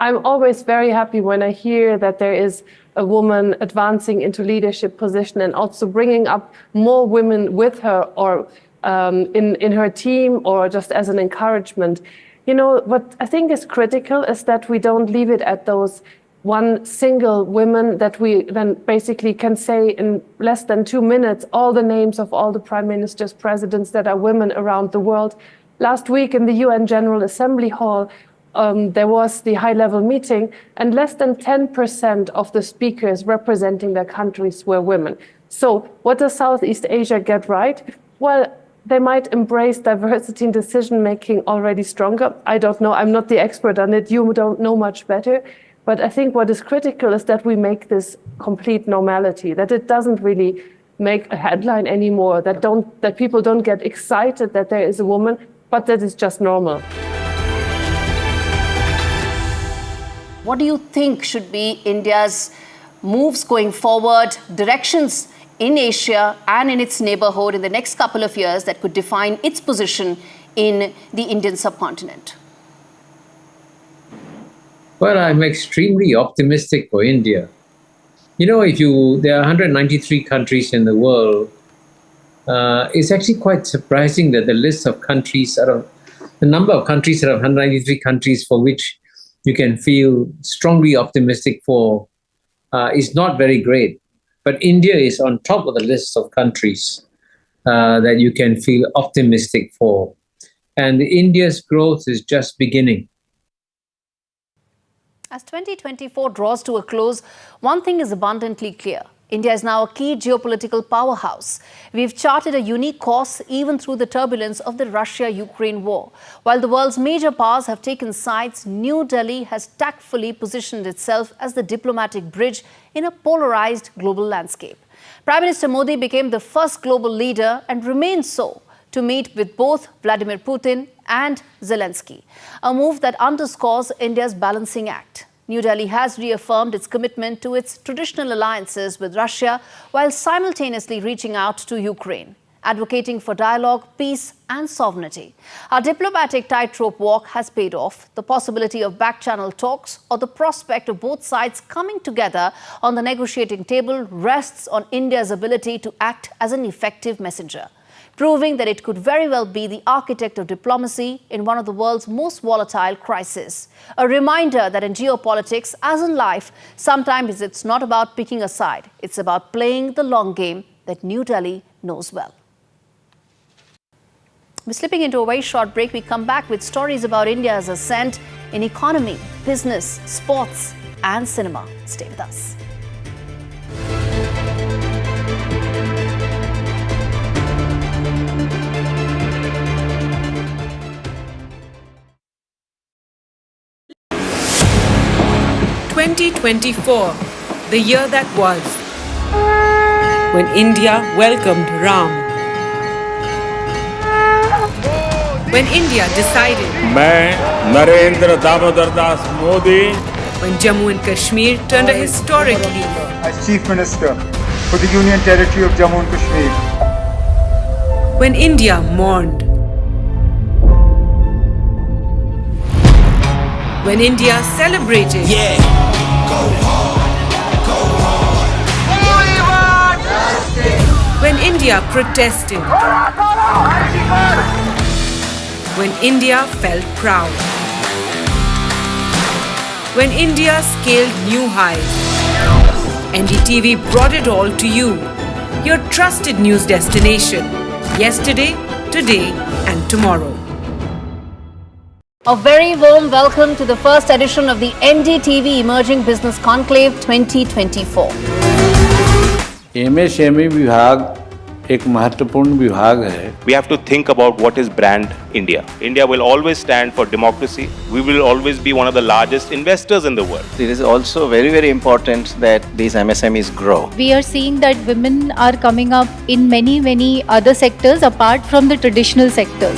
I'm always very happy when I hear that there is a woman advancing into leadership position and also bringing up more women with her or in her team or just as an encouragement. You know, what I think is critical is that we don't leave it at those one single women, that we then basically can say in less than 2 minutes all the names of all the prime ministers, presidents that are women around the world. Last week in the UN General Assembly Hall, there was the high-level meeting, and less than 10% of the speakers representing their countries were women. So what does Southeast Asia get right? Well, they might embrace diversity in decision-making already stronger. I don't know. I'm not the expert on it. You don't know much better. But I think what is critical is that we make this complete normality, that it doesn't really make a headline anymore, that people don't get excited that there is a woman, but that it's just normal. What do you think should be India's moves going forward, directions in Asia and in its neighborhood in the next couple of years that could define its position in the Indian subcontinent? Well, I'm extremely optimistic for India. You know, there are 193 countries in the world. It's actually quite surprising that the list of countries the number of countries out of 193 countries for which you can feel strongly optimistic for is not very great. But India is on top of the list of countries that you can feel optimistic for. And India's growth is just beginning. As 2024 draws to a close, one thing is abundantly clear. India is now a key geopolitical powerhouse. We've charted a unique course even through the turbulence of the Russia-Ukraine war. While the world's major powers have taken sides, New Delhi has tactfully positioned itself as the diplomatic bridge in a polarized global landscape. Prime Minister Modi became the first global leader and remains so to meet with both Vladimir Putin and Zelensky, a move that underscores India's balancing act. New Delhi has reaffirmed its commitment to its traditional alliances with Russia while simultaneously reaching out to Ukraine, advocating for dialogue, peace and sovereignty. Our diplomatic tightrope walk has paid off. The possibility of back-channel talks or the prospect of both sides coming together on the negotiating table rests on India's ability to act as an effective messenger, proving that it could very well be the architect of diplomacy in one of the world's most volatile crises. A reminder that in geopolitics, as in life, sometimes it's not about picking a side. It's about playing the long game that New Delhi knows well. We're slipping into a very short break. We come back with stories about India's ascent in economy, business, sports and cinema. Stay with us. (2024), the year that was, when India welcomed Ram, when India decided, मैं Narendra Damodar Das Modi, when Jammu and Kashmir turned a historic leaf, as Chief Minister for the Union Territory of Jammu and Kashmir, when India mourned, when India celebrated, when India protested, when India felt proud, when India scaled new heights. NDTV brought it all to you, your trusted news destination, yesterday, today and tomorrow. A very warm welcome to the first edition of the NDTV Emerging Business Conclave 2024. MSME विभाग एक महत्वपूर्ण विभाग है. We have to think about what is brand India. India will always stand for democracy. We will always be one of the largest investors in the world. It is also very, very important that these MSMEs grow. We are seeing that women are coming up in many other sectors apart from the traditional sectors.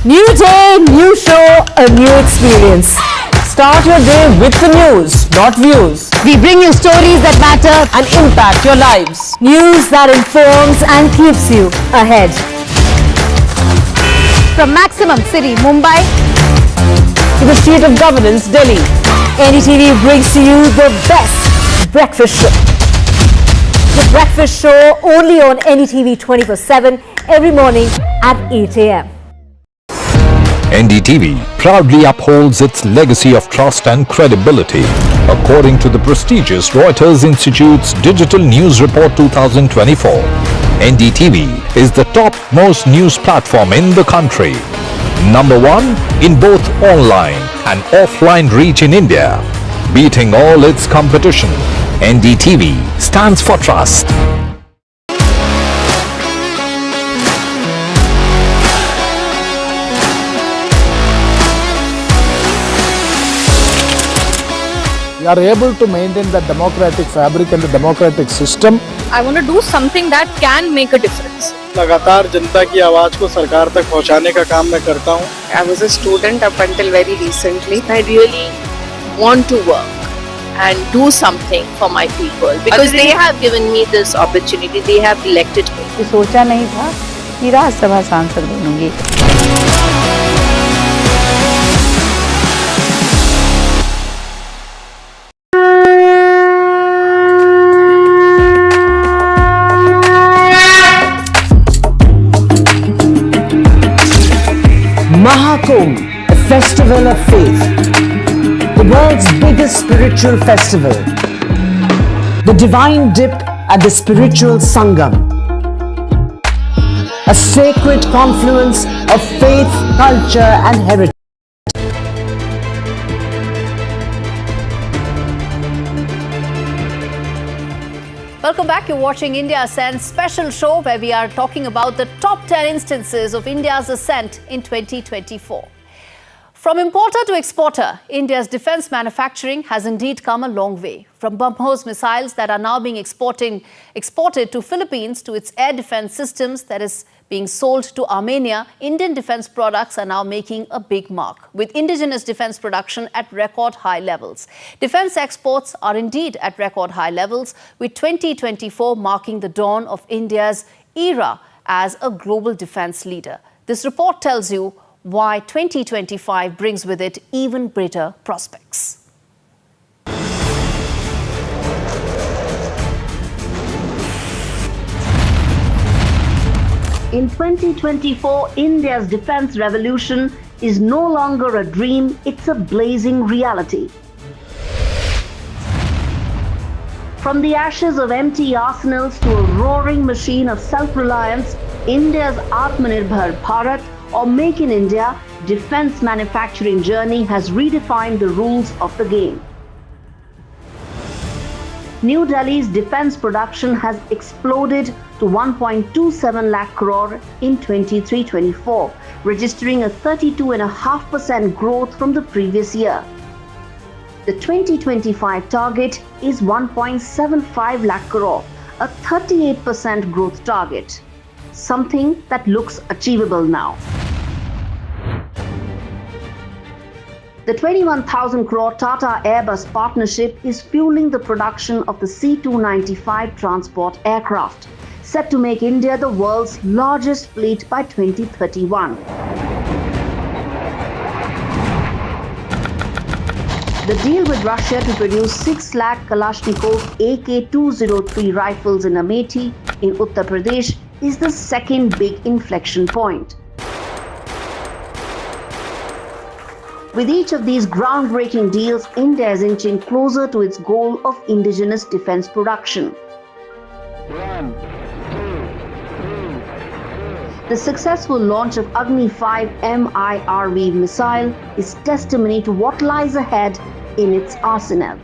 New day, new show, a new experience. Start your day with the news, not views. We bring you stories that matter and impact your lives. News that informs and keeps you ahead. From Maximum City, Mumbai, to the seat of governance, Delhi. NDTV brings to you the best breakfast show. The breakfast show only on NDTV 24/7 every morning at 8 a.m. NDTV proudly upholds its legacy of trust and credibility. According to the prestigious Reuters Institute's Digital News Report 2024, NDTV is the top-most news platform in the country. Number one in both online and offline reach in India. Beating all its competition, NDTV stands for trust. We are able to maintain the democratic fabric and the democratic system. I want to do something that can make a difference. लगातार जनता की आवाज को सरकार तक पहुंचाने का काम मैं करता हूं. I was a student up until very recently. I really want to work and do something for my people because they have given me this opportunity. They have elected me. सोचा नहीं था कि राज्यसभा सांसद बनूंगी. Mahakumbh, a festival of faith, the world's biggest spiritual festival, the divine dip at the spiritual Sangam, a sacred confluence of faith, culture and heritage. Welcome back. You're watching India Ascent's special show where we are talking about the top 10 instances of India's ascent in 2024. From importer to exporter, India's defence manufacturing has indeed come a long way. From BrahMos missiles that are now being exported to Philippines to its air defence systems that is being sold to Armenia, Indian defence products are now making a big mark, with indigenous defence production at record high levels. Defence exports are indeed at record high levels, with 2024 marking the dawn of India's era as a global defence leader. This report tells you why 2025 brings with it even greater prospects. In 2024, India's defence revolution is no longer a dream, it's a blazing reality. From the ashes of empty arsenals to a roaring machine of self-reliance, India's Atmanirbhar Bharat or Make in India defence manufacturing journey has redefined the rules of the game. New Delhi's defence production has exploded to 1.27 lakh crore in 23-24, registering a 32.5% growth from the previous year. The 2025 target is 1.75 lakh crore, a 38% growth target, something that looks achievable now. The 21,000 crore Tata Airbus partnership is fueling the production of the C-295 transport aircraft, set to make India the world's largest fleet by 2031. The deal with Russia to produce 6 lakh Kalashnikov AK-203 rifles in Amethi in Uttar Pradesh is the second big inflection point. With each of these groundbreaking deals, India is inching closer to its goal of indigenous defence production. The successful launch of Agni-5 MIRV missile is testimony to what lies ahead in its arsenal.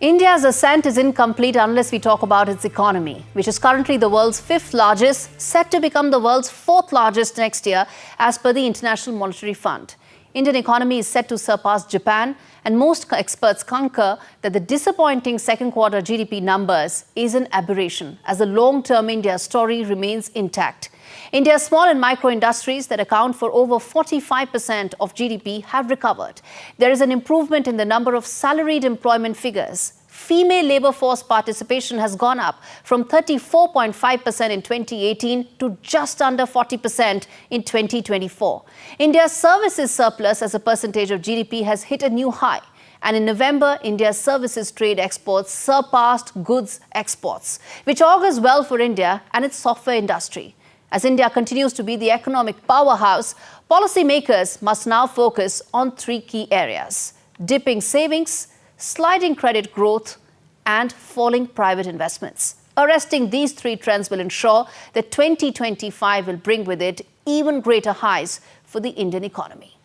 India's ascent is incomplete unless we talk about its economy, which is currently the world's 5th largest, set to become the world's 4th largest next year, as per the International Monetary Fund. Indian economy is set to surpass Japan, and most experts concur that the disappointing second quarter GDP numbers is an aberration, as the long-term India story remains intact. India's small and micro industries that account for over 45% of GDP have recovered. There is an improvement in the number of salaried employment figures. female labour force participation has gone up from 34.5% in 2018 to just under 40% in 2024. India's services surplus as a percentage of GDP has hit a new high. And in November, India's services trade exports surpassed goods exports, which augurs well for India and its software industry. As India continues to be the economic powerhouse, policymakers must now focus on three key areas: dipping savings, sliding credit growth, and falling private investments. Arresting these three trends will ensure that 2025 will bring with it even greater highs for the Indian economy.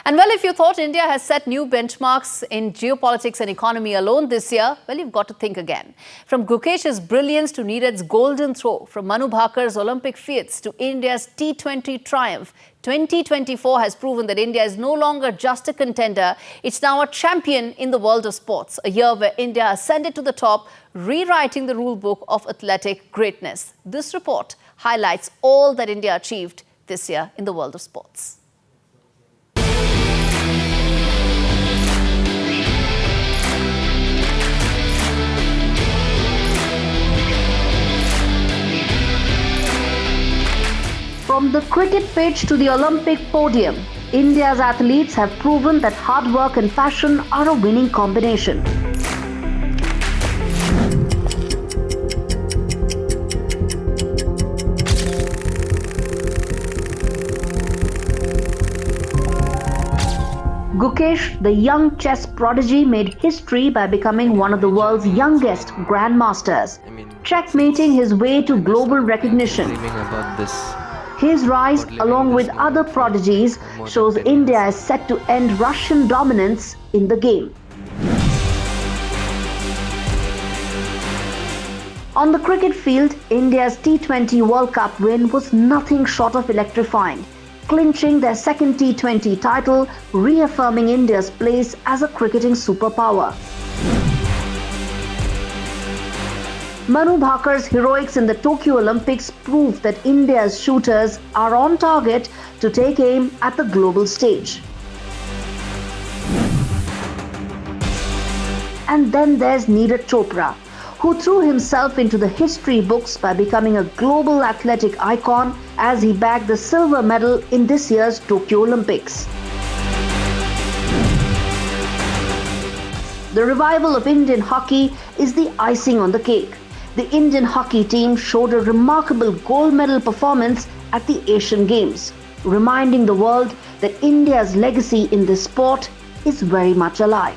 And well, if you thought India has set new benchmarks in geopolitics and economy alone this year, well, you've got to think again. From Gukesh's brilliance to Neeraj's golden throw, from Manu Bhakar's Olympic feats to India's T20 triumph, 2024 has proven that India is no longer just a contender, it's now a champion in the world of sports. A year where India ascended to the top, rewriting the rule book of athletic greatness. This report highlights all that India achieved this year in the world of sports. From the cricket pitch to the Olympic podium, India's athletes have proven that hard work and passion are a winning combination. Gukesh, the young chess prodigy, made history by becoming one of the world's youngest grandmasters, checkmating his way to global recognition. His rise, along with other prodigies, shows India is set to end Russian dominance in the game. On the cricket field, India's T20 World Cup win was nothing short of electrifying, clinching their second T20 title, reaffirming India's place as a cricketing superpower. Manu Bhakar's heroics in the Tokyo Olympics proved that India's shooters are on target to take aim at the global stage. And then there's Neeraj Chopra, who threw himself into the history books by becoming a global athletic icon as he bagged the silver medal in this year's Tokyo Olympics. The revival of Indian hockey is the icing on the cake. The Indian hockey team showed a remarkable gold medal performance at the Asian Games, reminding the world that India's legacy in this sport is very much alive.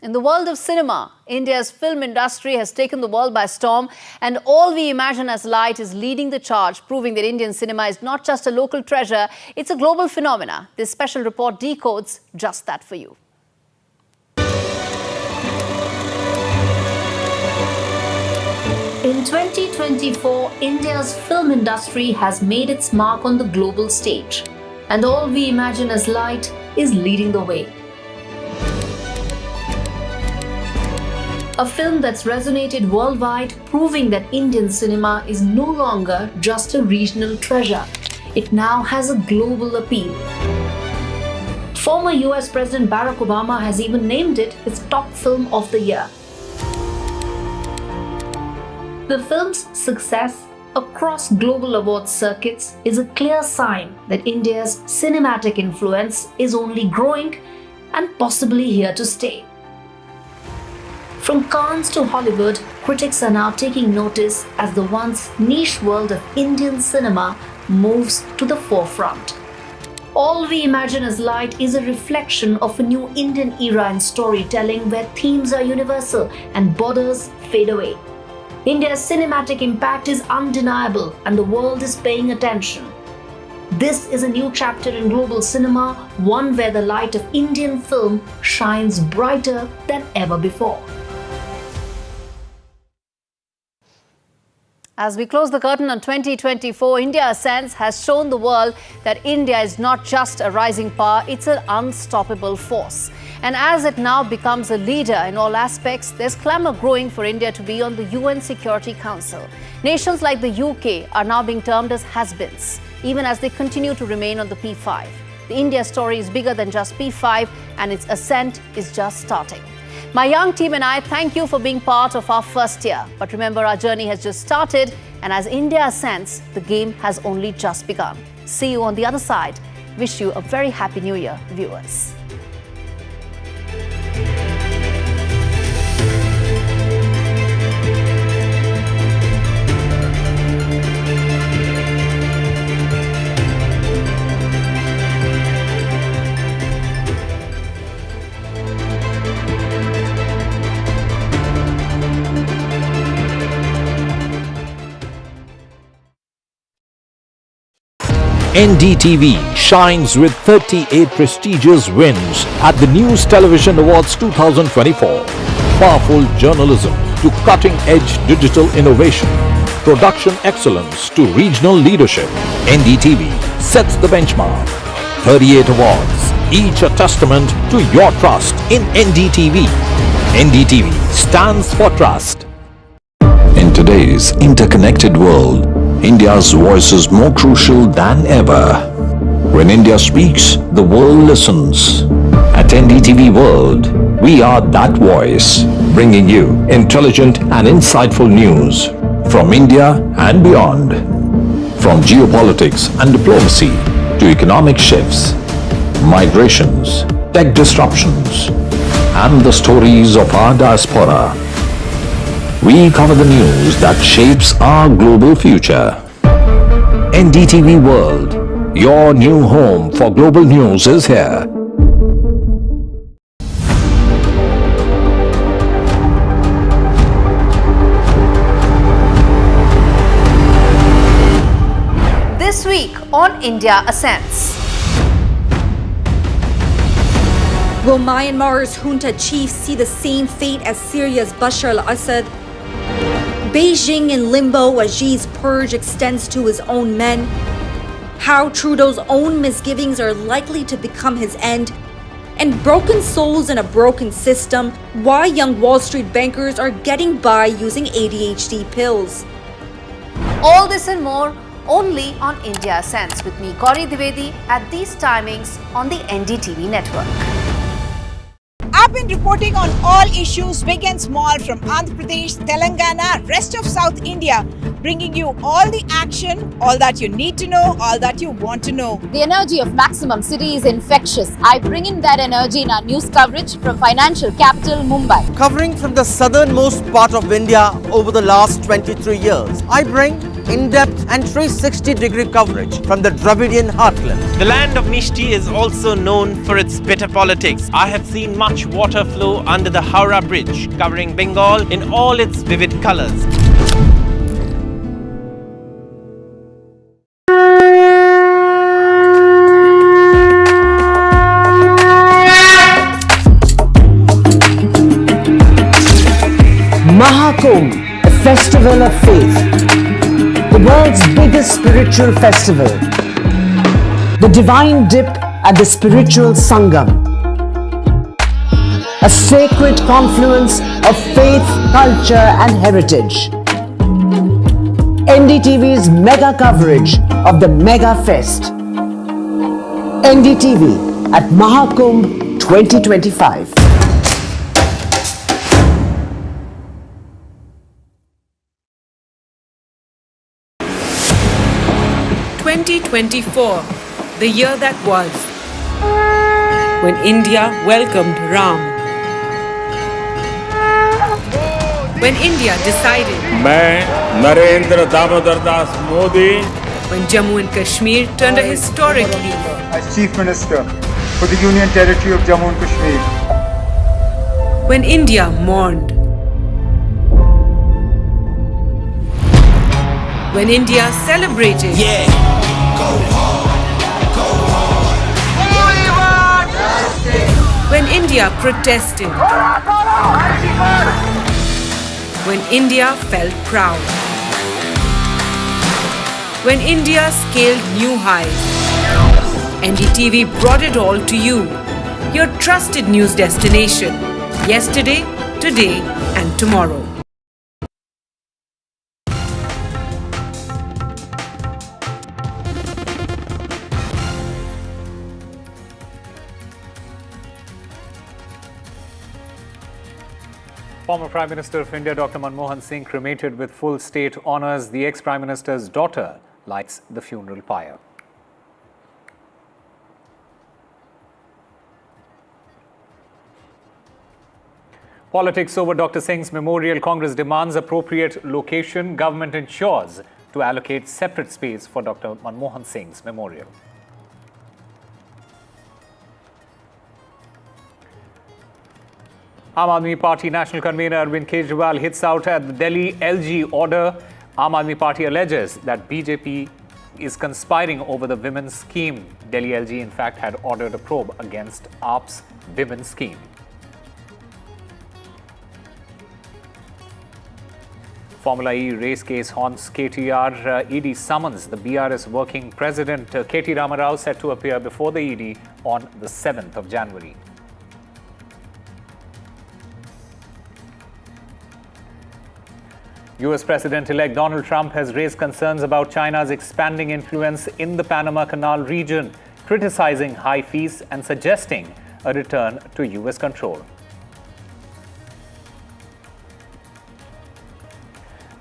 In the world of cinema, India's film industry has taken the world by storm, and All We Imagine as Light is leading the charge, proving that Indian cinema is not just a local treasure, it's a global phenomena. This special report decodes just that for you. In 2024, India's film industry has made its mark on the global stage, and All We Imagine as Light is leading the way. A film that's resonated worldwide, proving that Indian cinema is no longer just a regional treasure. It now has a global appeal. Former US President Barack Obama has even named it his top film of the year. The film's success across global awards circuits is a clear sign that India's cinematic influence is only growing and possibly here to stay. From Cannes to Hollywood, critics are now taking notice as the once niche world of Indian cinema moves to the forefront. All We Imagine as Light is a reflection of a new Indian era in storytelling where themes are universal and borders fade away. India's cinematic impact is undeniable and the world is paying attention. This is a new chapter in global cinema, one where the light of Indian film shines brighter than ever before. As we close the curtain on 2024, India Ascends has shown the world that India is not just a rising power, it's an unstoppable force. And as it now becomes a leader in all aspects, there's clamour growing for India to be on the UN Security Council. Nations like the UK are now being termed as has-beens, even as they continue to remain on the P5. The India story is bigger than just P5 and its ascent is just starting. My young team and I thank you for being part of our first year. But remember, our journey has just started, and as India ascends, the game has only just begun. See you on the other side. Wish you a very happy New Year, viewers. NDTV shines with 38 prestigious wins at the News Television Awards 2024. Powerful journalism to cutting-edge digital innovation, production excellence to regional leadership. NDTV sets the benchmark. 38 awards, each a testament to your trust in NDTV. NDTV stands for trust. In today's interconnected world, India's voice is more crucial than ever. When India speaks, the world listens. At NDTV World, we are that voice, bringing you intelligent and insightful news from India and beyond. From geopolitics and diplomacy to economic shifts, migrations, tech disruptions, and the stories of our diaspora. We cover the news that shapes our global future. NDTV World, your new home for global news is here. This week on India Ascends. Will Myanmar's junta chiefs see the same fate as Syria's Bashar al-Assad? Beijing in limbo as Xi's purge extends to his own men. How Trudeau's own misgivings are likely to become his end. And broken souls in a broken system, why young Wall Street bankers are getting by using ADHD pills. All this and more only on India Ascends with me, Gauri Dwivedi, at these timings on the NDTV network. I've been reporting on all issues big and small from Andhra Pradesh, Telangana, rest of South India, bringing you all the action, all that you need to know, all that you want to know. The energy of Maximum City is infectious. I bring in that energy in our news coverage from financial capital Mumbai. Covering from the southernmost part of India over the last 23 years, I bring in-depth and 360-degree coverage from the Dravidian heartland. The land of Mishti is also known for its bitter politics. I have seen much water flow under the Howrah Bridge, covering Bengal in all its vivid colors. Mahakumbh, a festival of faith. The world's biggest spiritual festival, the divine dip at the spiritual Sangam, a sacred confluence of faith, culture and heritage. NDTV's mega coverage of the Mega Fest. NDTV at Mahakumbh 2025. 2024, the year that was, when India welcomed Ram. When India decided, मैं Narendra Damodar Das Modi, when Jammu and Kashmir turned a historic leaf. As Chief Minister for the Union Territory of Jammu and Kashmir. When India mourned. When India celebrated. When India protested. When India felt proud. When India scaled new heights. NDTV brought it all to you. Your trusted news destination. Yesterday, today and tomorrow. Former Prime Minister of India Dr. Manmohan Singh cremated with full state honours. The ex-Prime Minister's daughter lights the funeral pyre. Politics over Dr. Singh's memorial. Congress demands appropriate location. Government ensures to allocate separate space for Dr. Manmohan Singh's memorial. Aam Aadmi Party National Convener Arvind Kejriwal hits out at the Delhi LG order. Aam Aadmi Party alleges that BJP is conspiring over the women's scheme. Delhi LG, in fact, had ordered a probe against AAP's women's scheme. Formula E race case haunts KTR. ED summons the BRS working president KT Ramarao set to appear before the ED on the 7th of January. US President-elect Donald Trump has raised concerns about China's expanding influence in the Panama Canal region, criticizing high fees and suggesting a return to US control.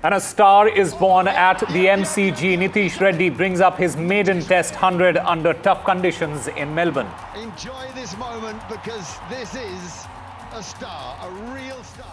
And a star is born at the MCG. Nitish Reddy brings up his maiden Test 100 under tough conditions in Melbourne. Enjoy this moment because this is a star, a real star.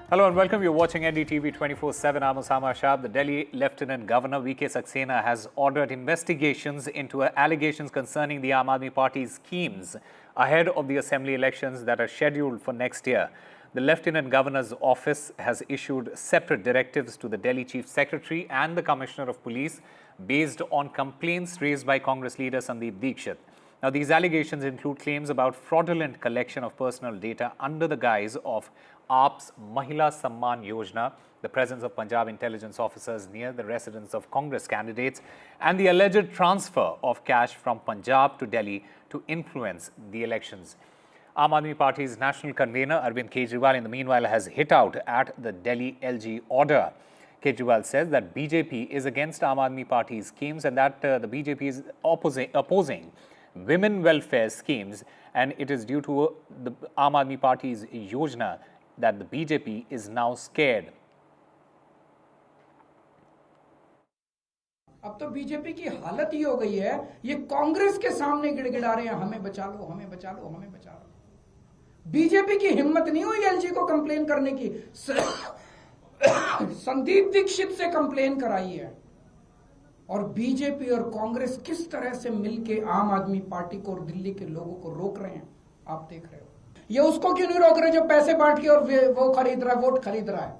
Hello and welcome. You're watching NDTV 24/7. I'm Osama Shab. The Delhi Lieutenant Governor V.K. Saxena has ordered investigations into allegations concerning the Aam Aadmi Party's schemes ahead of the assembly elections that are scheduled for next year. The Lieutenant Governor's office has issued separate directives to the Delhi Chief Secretary and the Commissioner of Police based on complaints raised by Congress leader Sandeep Dikshit. Now, these allegations include claims about fraudulent collection of personal data under the guise of AAP's Mahila Samman Yojana, the presence of Punjab intelligence officers near the residence of Congress candidates, and the alleged transfer of cash from Punjab to Delhi to influence the elections. Aam Aadmi Party's national convener Arvind Kejriwal, in the meanwhile, has hit out at the Delhi LG order. Kejriwal says that BJP is against Aam Aadmi Party's schemes and that the BJP is opposing women welfare schemes, and it is due to the Aam Aadmi Party's Yojana that the BJP is now scared. अब तो BJP की हालत ये हो गई है, ये कांग्रेस के सामने गिड़गिड़ा रहे हैं, हमें बचा लो, हमें बचा लो, हमें बचा लो। बीजेपी की हिम्मत नहीं हुई एलजी को कंप्लेन करने की। संदीप दीक्षित से कंप्लेन कराई है। और बीजेपी और कांग्रेस किस तरह से मिलके आम आदमी पार्टी को और दिल्ली के लोगों को रोक रहे हैं, आप देख रहे हो। ये उसको क्यों नहीं रोक रहे जो पैसे बांट के और वो खरीद रहा है, वोट खरीद रहा है,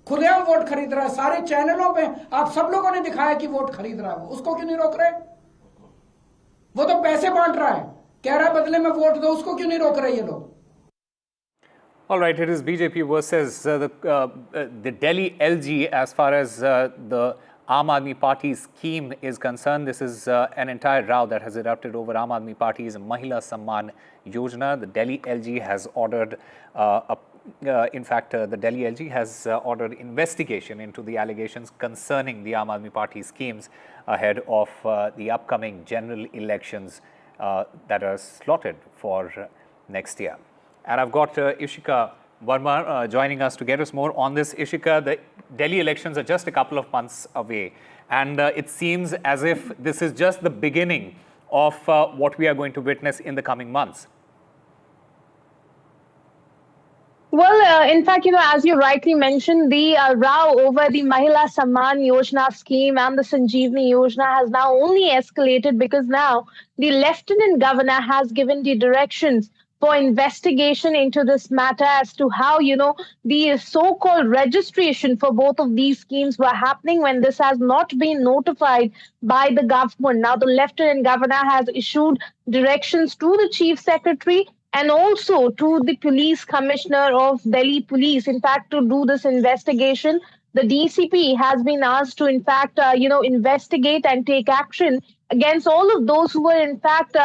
खुलेआम वोट खरीद रहा है, सारे चैनलों पे आप सब लोगों ने दिखाया कि वोट खरीद रहा है, उसको क्यों नहीं रोक रहे। वो तो पैसे बांट रहा है, कह रहा है बदले में वोट दो, उसको क्यों नहीं रोक रहे ये लोग। All right, it is BJP versus the Delhi LG as far as the Aam Aadmi Party's scheme is concerned. This is an entire row that has erupted over Aam Aadmi Party's Mahila Samman Yojana. The Delhi LG has ordered, the Delhi LG has ordered investigation into the allegations concerning the Aam Aadmi Party schemes ahead of the upcoming general elections that are slotted for next year. And I've got Ishika Verma joining us to get us more on this. Ishika, the Delhi elections are just a couple of months away, and it seems as if this is just the beginning of what we are going to witness in the coming months. Well, in fact, as you rightly mentioned, the row over the Mahila Samman Yojana scheme and the Sanjeevani Yojana has now only escalated because now the Lieutenant Governor has given the directions for investigation into this matter as to how, the so-called registration for both of these schemes were happening when this has not been notified by the government. Now, the Lieutenant Governor has issued directions to the Chief Secretary and also to the Police Commissioner of Delhi Police, in fact, to do this investigation. The DCP has been asked to, in fact, investigate and take action against all of those who were, in fact,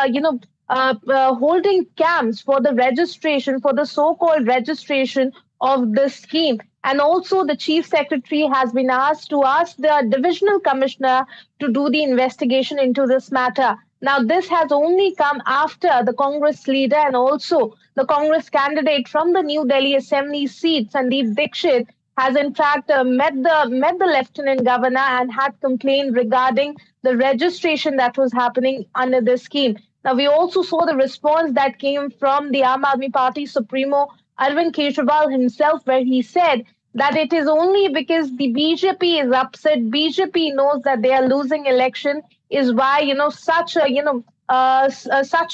holding camps for the registration, for the so-called registration of this scheme. And also the chief secretary has been asked to ask the divisional commissioner to do the investigation into this matter. Now, this has only come after the Congress leader and also the Congress candidate from the New Delhi Assembly seat, Sandeep Dixit, has in fact met the lieutenant governor and had complained regarding the registration that was happening under this scheme. Now, we also saw the response that came from the Aam Aadmi Party Supremo Arvind Kejriwal himself, where he said that it is only because the BJP is upset, BJP knows that they are losing election, is why such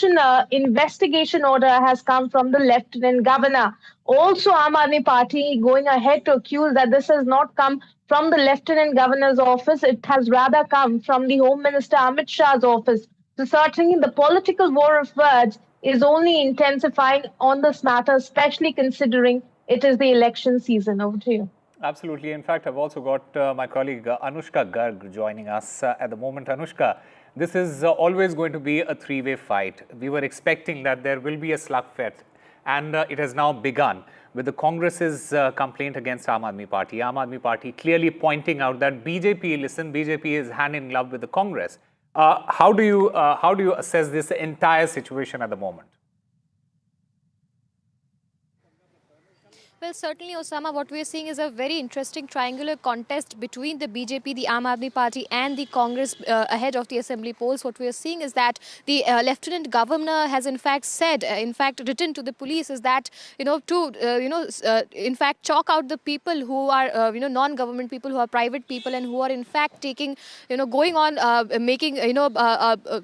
an investigation order has come from the lieutenant governor. Also, Aam Aadmi Party going ahead to accuse that this has not come from the lieutenant governor's office; it has rather come from the Home Minister Amit Shah's office. So certainly, the political war of words is only intensifying on this matter, especially considering it is the election season. Over to you. Absolutely. In fact, I've also got my colleague Anushka Garg joining us at the moment. Anushka, this is always going to be a three-way fight. We were expecting that there will be a slugfest, and it has now begun with the Congress's complaint against Aam Aadmi Party. Aam Aadmi Party clearly pointing out that BJP is hand in glove with the Congress. How do you assess this entire situation at the moment? Well, certainly, Osama, what we are seeing is a very interesting triangular contest between the BJP, the Aam Aadmi Party and the Congress ahead of the assembly polls. What we are seeing is that the Lieutenant Governor has in fact said, written to the police is that, in fact, chalk out the people who are, non-government people, who are private people and who are in fact taking, going on making,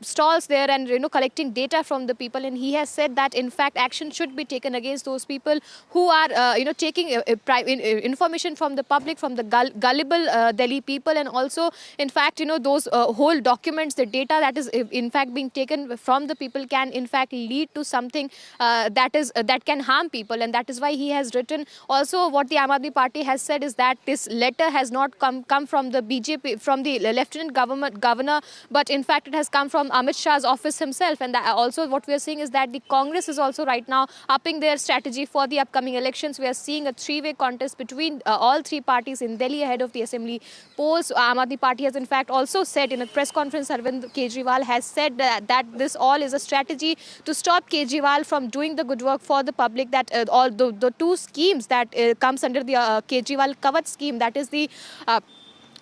stalls there and, collecting data from the people. And he has said that, in fact, action should be taken against those people who are, taking information from the public, from the gullible Delhi people, and also, in fact, those whole documents, the data that is in fact being taken from the people can in fact lead to something that can harm people, and that is why he has written. Also, what the Aam Aadmi Party has said is that this letter has not come from the BJP, from the Lieutenant Governor, but in fact it has come from Amit Shah's office himself. And also what we are seeing is that the Congress is also right now upping their strategy for the upcoming elections. We are seeing a three-way contest between all three parties in Delhi ahead of the assembly polls. Aam Aadmi Party has in fact also said in a press conference, Arvind Kejriwal has said that this all is a strategy to stop Kejriwal from doing the good work for the public, that all the two schemes that comes under the Kejriwal Kavach scheme, that is the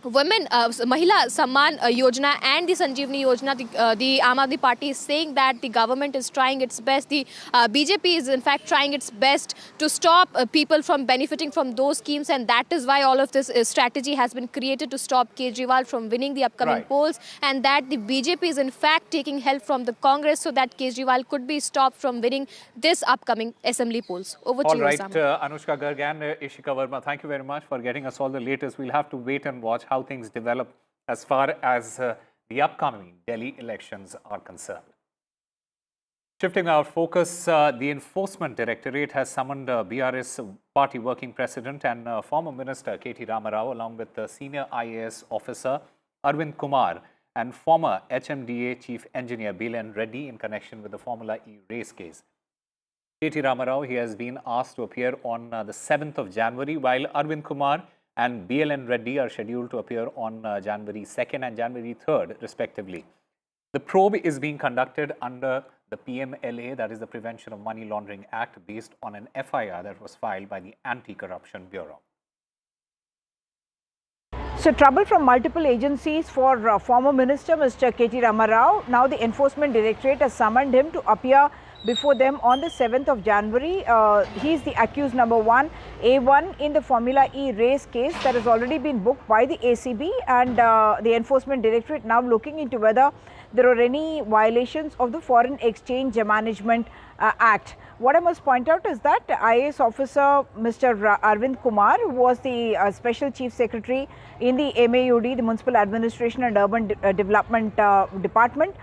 Women Mahila Samman Yojana and the Sanjeevani Yojana, the Aam Aadmi Party is saying that the government is trying its best. The BJP is in fact trying its best to stop people from benefiting from those schemes, and that is why all of this strategy has been created to stop Kejriwal from winning the upcoming polls, and that the BJP is in fact taking help from the Congress so that Kejriwal could be stopped from winning this upcoming assembly polls. Over to you, Osama. Anushka Garg and Ishika Verma, thank you very much for getting us all the latest. We'll have to wait and watch how things develop as far as the upcoming Delhi elections are concerned. Shifting our focus, the Enforcement Directorate has summoned BRS Party Working President and former Minister K.T. Rama Rao along with the senior IAS officer Arvind Kumar and former HMDA Chief Engineer Bilen Reddy in connection with the Formula E race case. K.T. Rama Rao, he has been asked to appear on the 7th of January, while Arvind Kumar and BLN Reddy are scheduled to appear on January 2nd and January 3rd, respectively. The probe is being conducted under the PMLA, that is the Prevention of Money Laundering Act, based on an FIR that was filed by the Anti-Corruption Bureau. So trouble from multiple agencies for former Minister Mr. K.T. Rama Rao. Now the Enforcement Directorate has summoned him to appear before them on the 7th of January. He is the accused number 1, A1 in the Formula E race case that has already been booked by the ACB, and the Enforcement Directorate now looking into whether there are any violations of the Foreign Exchange Management Act. What I must point out is that IAS officer Mr. Arvind Kumar, who was the Special Chief Secretary in the MAUD, the Municipal Administration and Urban Development Department,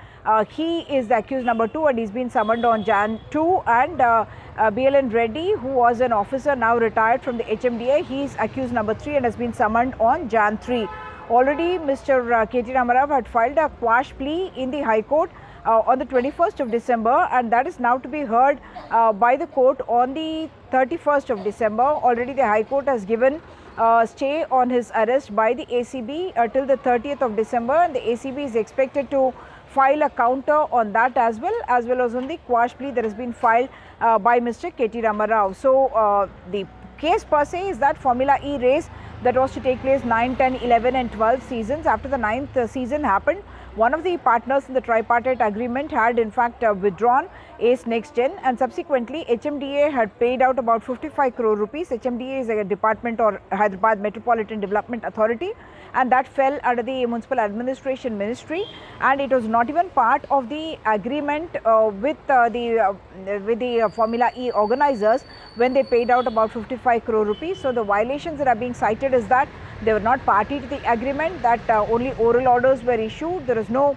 he is the accused number 2 and he's been summoned on Jan 2, and BLN Reddy, who was an officer now retired from the HMDA, he is accused number 3 and has been summoned on Jan 3. Already, Mr. K.T. Ramarao had filed a quash plea in the High Court on the 21st of December, and that is now to be heard by the court on the 31st of December. Already the High Court has given stay on his arrest by the ACB till the 30th of December, and the ACB is expected to file a counter on that as well as on the quash plea that has been filed by Mr. K.T. Ramarao. So the case per se is that Formula E race that was to take place 9, 10, 11 and 12 seasons. After the 9th season happened, one of the partners in the tripartite agreement had in fact withdrawn ACE Next Gen, and subsequently HMDA had paid out about 55 crore rupees. HMDA is a department or Hyderabad Metropolitan Development Authority, and that fell under the Municipal Administration Ministry, and it was not even part of the agreement with the Formula E organizers when they paid out about 55 crore rupees. So the violations that are being cited is that they were not party to the agreement, that only oral orders were issued, there is no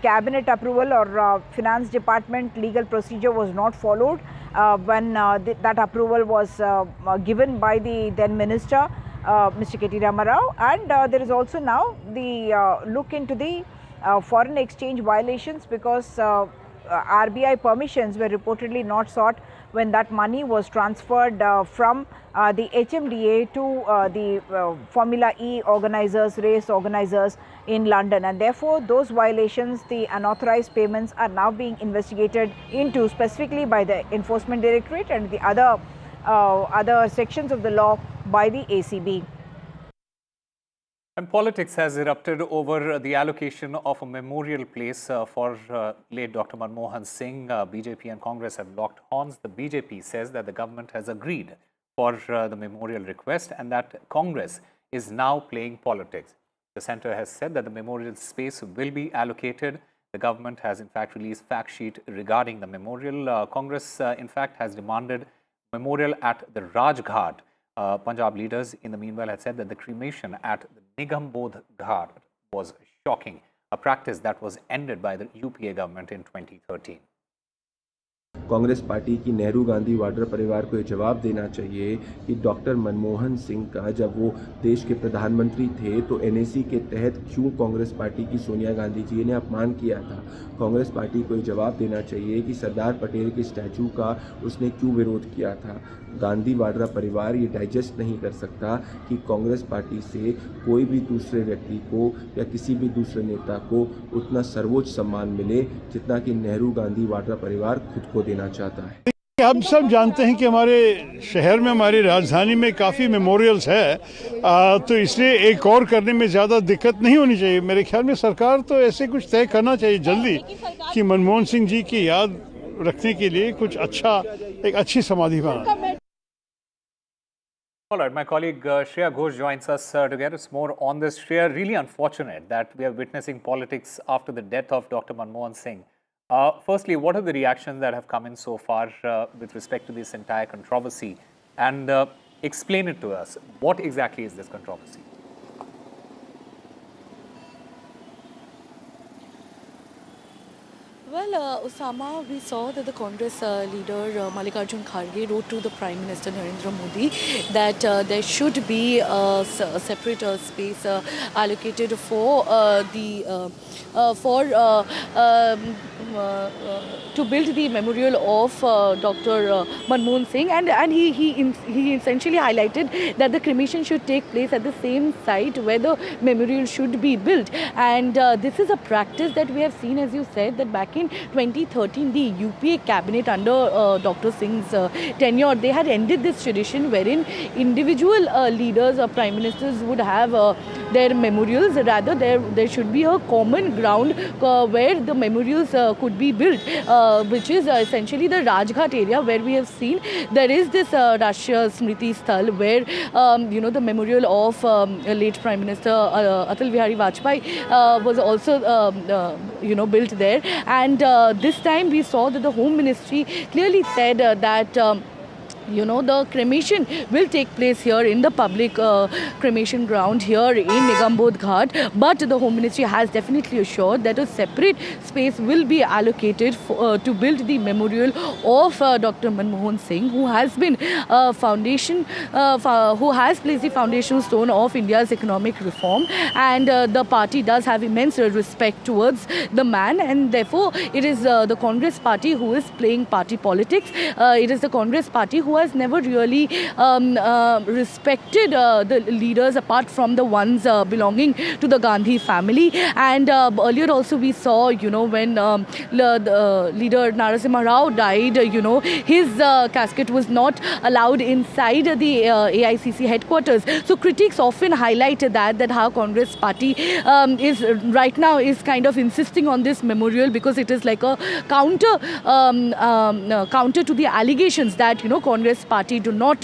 cabinet approval or finance department legal procedure was not followed when that approval was given by the then minister Mr. K.T. Ramarao, and there is also now the look into the foreign exchange violations, because RBI permissions were reportedly not sought when that money was transferred from the HMDA to the Formula E organizers, race organizers in London, and therefore those violations, the unauthorized payments, are now being investigated into specifically by the Enforcement Directorate and the other sections of the law by the ACB. And politics has erupted over the allocation of a memorial place for late Dr. Manmohan Singh. BJP and Congress have locked horns. The BJP says that the government has agreed for the memorial request and that Congress is now playing politics. The centre has said that the memorial space will be allocated. The government has in fact released fact sheet regarding the memorial. Congress in fact has demanded memorial at the Rajghat. Punjab leaders in the meanwhile had said that the cremation at the Nigam Bodh Ghat was shocking, a practice that was ended by the UPA government in 2013. Congress party की नेहरू गांधी वाड्रा परिवार को ये जवाब देना चाहिए कि doctor Manmohan Singh का जब वो देश के प्रधानमंत्री थे तो एनएसी के तहत क्यों कांग्रेस पार्टी की सोनिया गांधी जी ने अपमान किया था। कांग्रेस पार्टी को ये जवाब देना चाहिए कि सरदार पटेल के स्टैचू का उसने क्यों विरोध किया था। गांधी वाड्रा परिवार ये डाइजेस्ट नहीं कर सकता कि कांग्रेस पार्टी से कोई भी दूसरे व्यक्ति को या किसी भी दूसरे नेता को उतना सर्वोच्च सम्मान मिले जितना कि नेहरू गांधी वाड्रा परिवार खुद को देना चाहता है। हम सब जानते हैं कि हमारे शहर में, हमारी राजधानी में काफ़ी मेमोरियल्स है, तो इसलिए एक और करने में ज़्यादा दिक्कत नहीं होनी चाहिए। मेरे ख्याल में सरकार तो ऐसे कुछ तय करना चाहिए जल्दी कि मनमोहन सिंह जी की याद रखने के लिए कुछ अच्छा, एक अच्छी समाधि बना। All right, my colleague Shreya Ghosh joins us to get us more on this. Shreya, really unfortunate that we are witnessing politics after the death of Dr. Manmohan Singh. Firstly, what are the reactions that have come in so far with respect to this entire controversy? And explain it to us. What exactly is this controversy? Well, Osama, we saw that the Congress leader Mallikarjun Kharge wrote to the Prime Minister Narendra Modi that there should be a separate space allocated for to build the memorial of Dr. Manmohan Singh, and he essentially highlighted that the cremation should take place at the same site where the memorial should be built. And this is a practice that we have seen, as you said, that back in 2013, the UPA cabinet under Dr. Singh's tenure, they had ended this tradition wherein individual leaders or prime ministers would have their memorials. Rather, there should be a common ground where the memorials could be built, which is essentially the Rajghat area, where we have seen there is this Rashtriya Smriti Sthal where the memorial of late Prime Minister Atal Bihari Vajpayee was also built there. And this time we saw that the Home Ministry clearly said that the cremation will take place here in the public cremation ground here in Nigambodh Ghat, but the Home Ministry has definitely assured that a separate space will be allocated to build the memorial of Dr. Manmohan Singh, who has been who has placed the foundation stone of India's economic reform, and the party does have immense respect towards the man, and therefore it is the Congress party who is playing party politics. It is the Congress party who has never really respected the leaders apart from the ones belonging to the Gandhi family. And earlier also we saw, when the leader Narasimha Rao died, his casket was not allowed inside the AICC headquarters. So critics often highlighted that how Congress party is right now is kind of insisting on this memorial because it is like a counter to the allegations that Congress party do not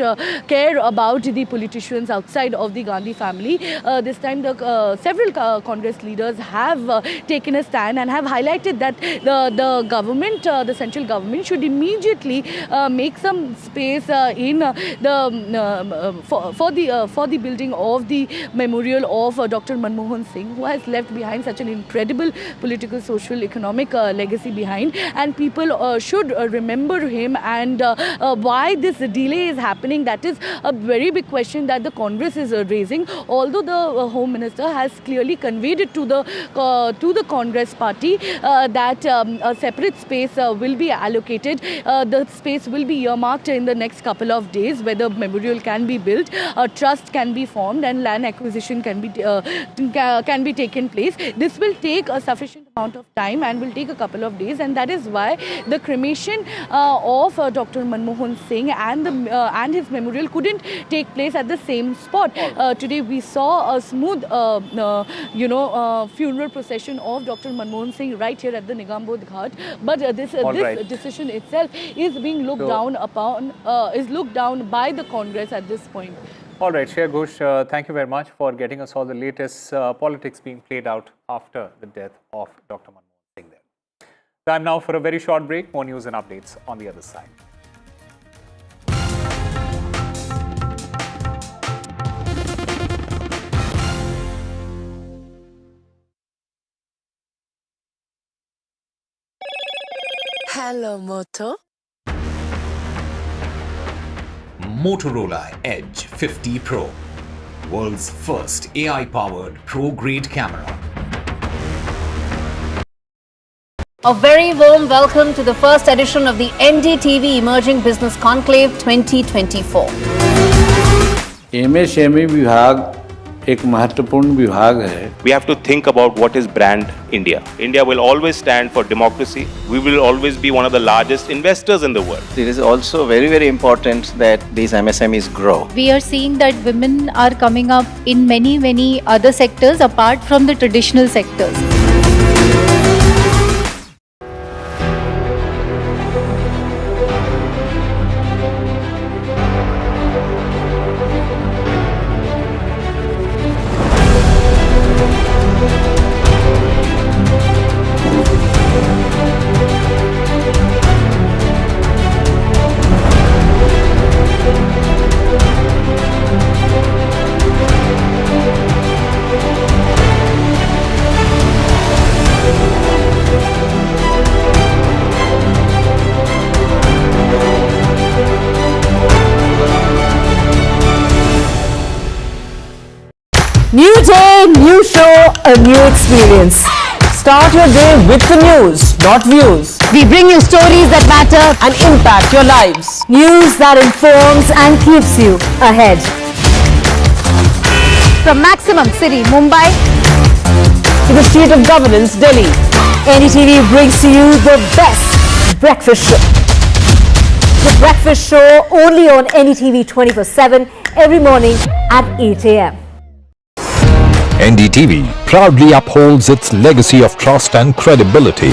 care about the politicians outside of the Gandhi family. This time the several Congress leaders have taken a stand and have highlighted that the government, the central government, should immediately make some space in for the building of the memorial of Dr. Manmohan Singh, who has left behind such an incredible political, social, economic legacy behind, and people should remember him. And why this delay is happening, that is a very big question that the Congress is raising, although the Home Minister has clearly conveyed it to the Congress party that a separate space will be allocated. The space will be earmarked in the next couple of days where the memorial can be built, a trust can be formed, and land acquisition can be taken place. This will take a sufficient amount of time and will take a couple of days, and that is why the cremation of Dr. Manmohan Singh and his memorial couldn't take place at the same spot. Today we saw a smooth funeral procession of Dr. Manmohan Singh right here at the Nigambodh Ghat, but this decision itself is being looked down upon, is looked down by the Congress at this point. All right, Shreya Ghosh, thank you very much for getting us all the latest politics being played out after the death of Dr. Manmohan Singh there. Time now for a very short break. More news and updates on the other side. Hello, Moto. Motorola Edge 50 Pro, world's first AI-powered pro-grade camera. A very warm welcome to the first edition of the NDTV Emerging Business Conclave 2024. MSME विभाग एक महत्वपूर्ण विभाग है. We have to think about what is brand India. India will always stand for democracy. We will always be one of the largest investors in the world. It is also very, very important that these MSMEs grow. We are seeing that women are coming up in many other sectors apart from the traditional sectors. New day, new show, a new experience. Start your day with the news, not views. We bring you stories that matter and impact your lives. News that informs and keeps you ahead. From Maximum City, Mumbai, to the seat of governance, Delhi, NDTV brings to you the best breakfast show. The breakfast show only on NDTV 24/7 every morning at 8 a.m. NDTV proudly upholds its legacy of trust and credibility.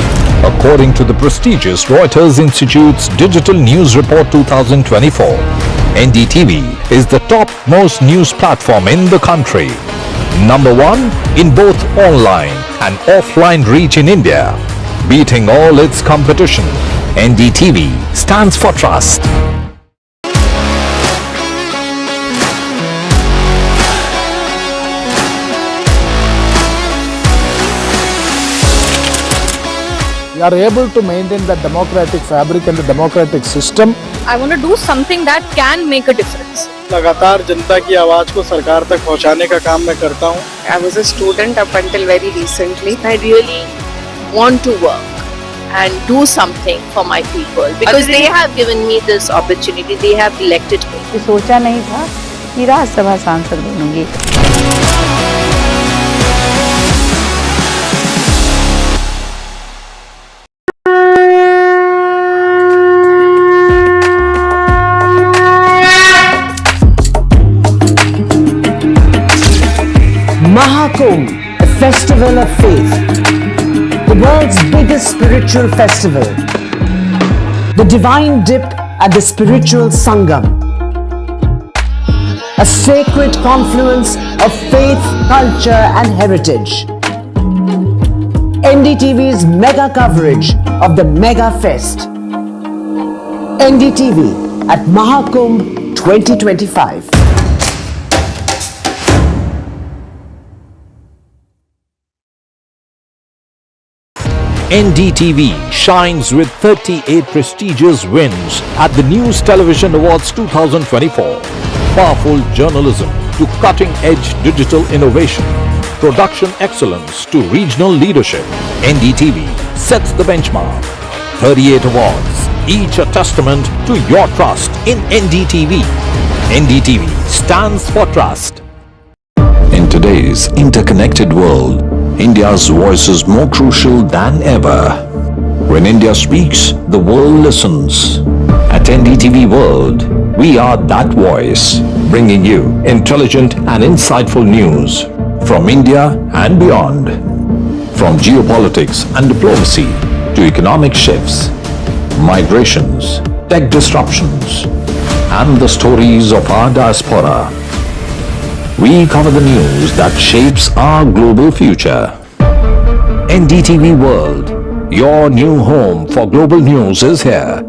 According to the prestigious Reuters Institute's Digital News Report 2024, NDTV is the top-most news platform in the country. #1 in both online and offline reach in India. Beating all its competition, NDTV stands for trust. we are able to maintain the democratic fabric and the democratic system. I want to do something that can make a difference. लगातार जनता की आवाज को सरकार तक पहुंचाने का काम मैं करता हूं. I was a student up until very recently. I really want to work and do something for my people because they have given me this opportunity. They have elected me. सोचा नहीं था कि राज्यसभा सांसद बनूंगी. Mahakumbh, a festival of faith, the world's biggest spiritual festival, the divine dip at the spiritual Sangam, a sacred confluence of faith, culture and heritage. NDTV's mega coverage of the Mega Fest. NDTV at Mahakumbh 2025. NDTV shines with 38 prestigious wins at the News Television Awards 2024. Powerful journalism to cutting-edge digital innovation, production excellence to regional leadership. NDTV sets the benchmark. 38 awards, each a testament to your trust in NDTV. NDTV stands for trust. In today's interconnected world, India's voice is more crucial than ever. When India speaks, the world listens. At NDTV World, we are that voice, bringing you intelligent and insightful news from India and beyond. From geopolitics and diplomacy to economic shifts, migrations, tech disruptions, and the stories of our diaspora. We cover the news that shapes our global future. NDTV World, your new home for global news is here.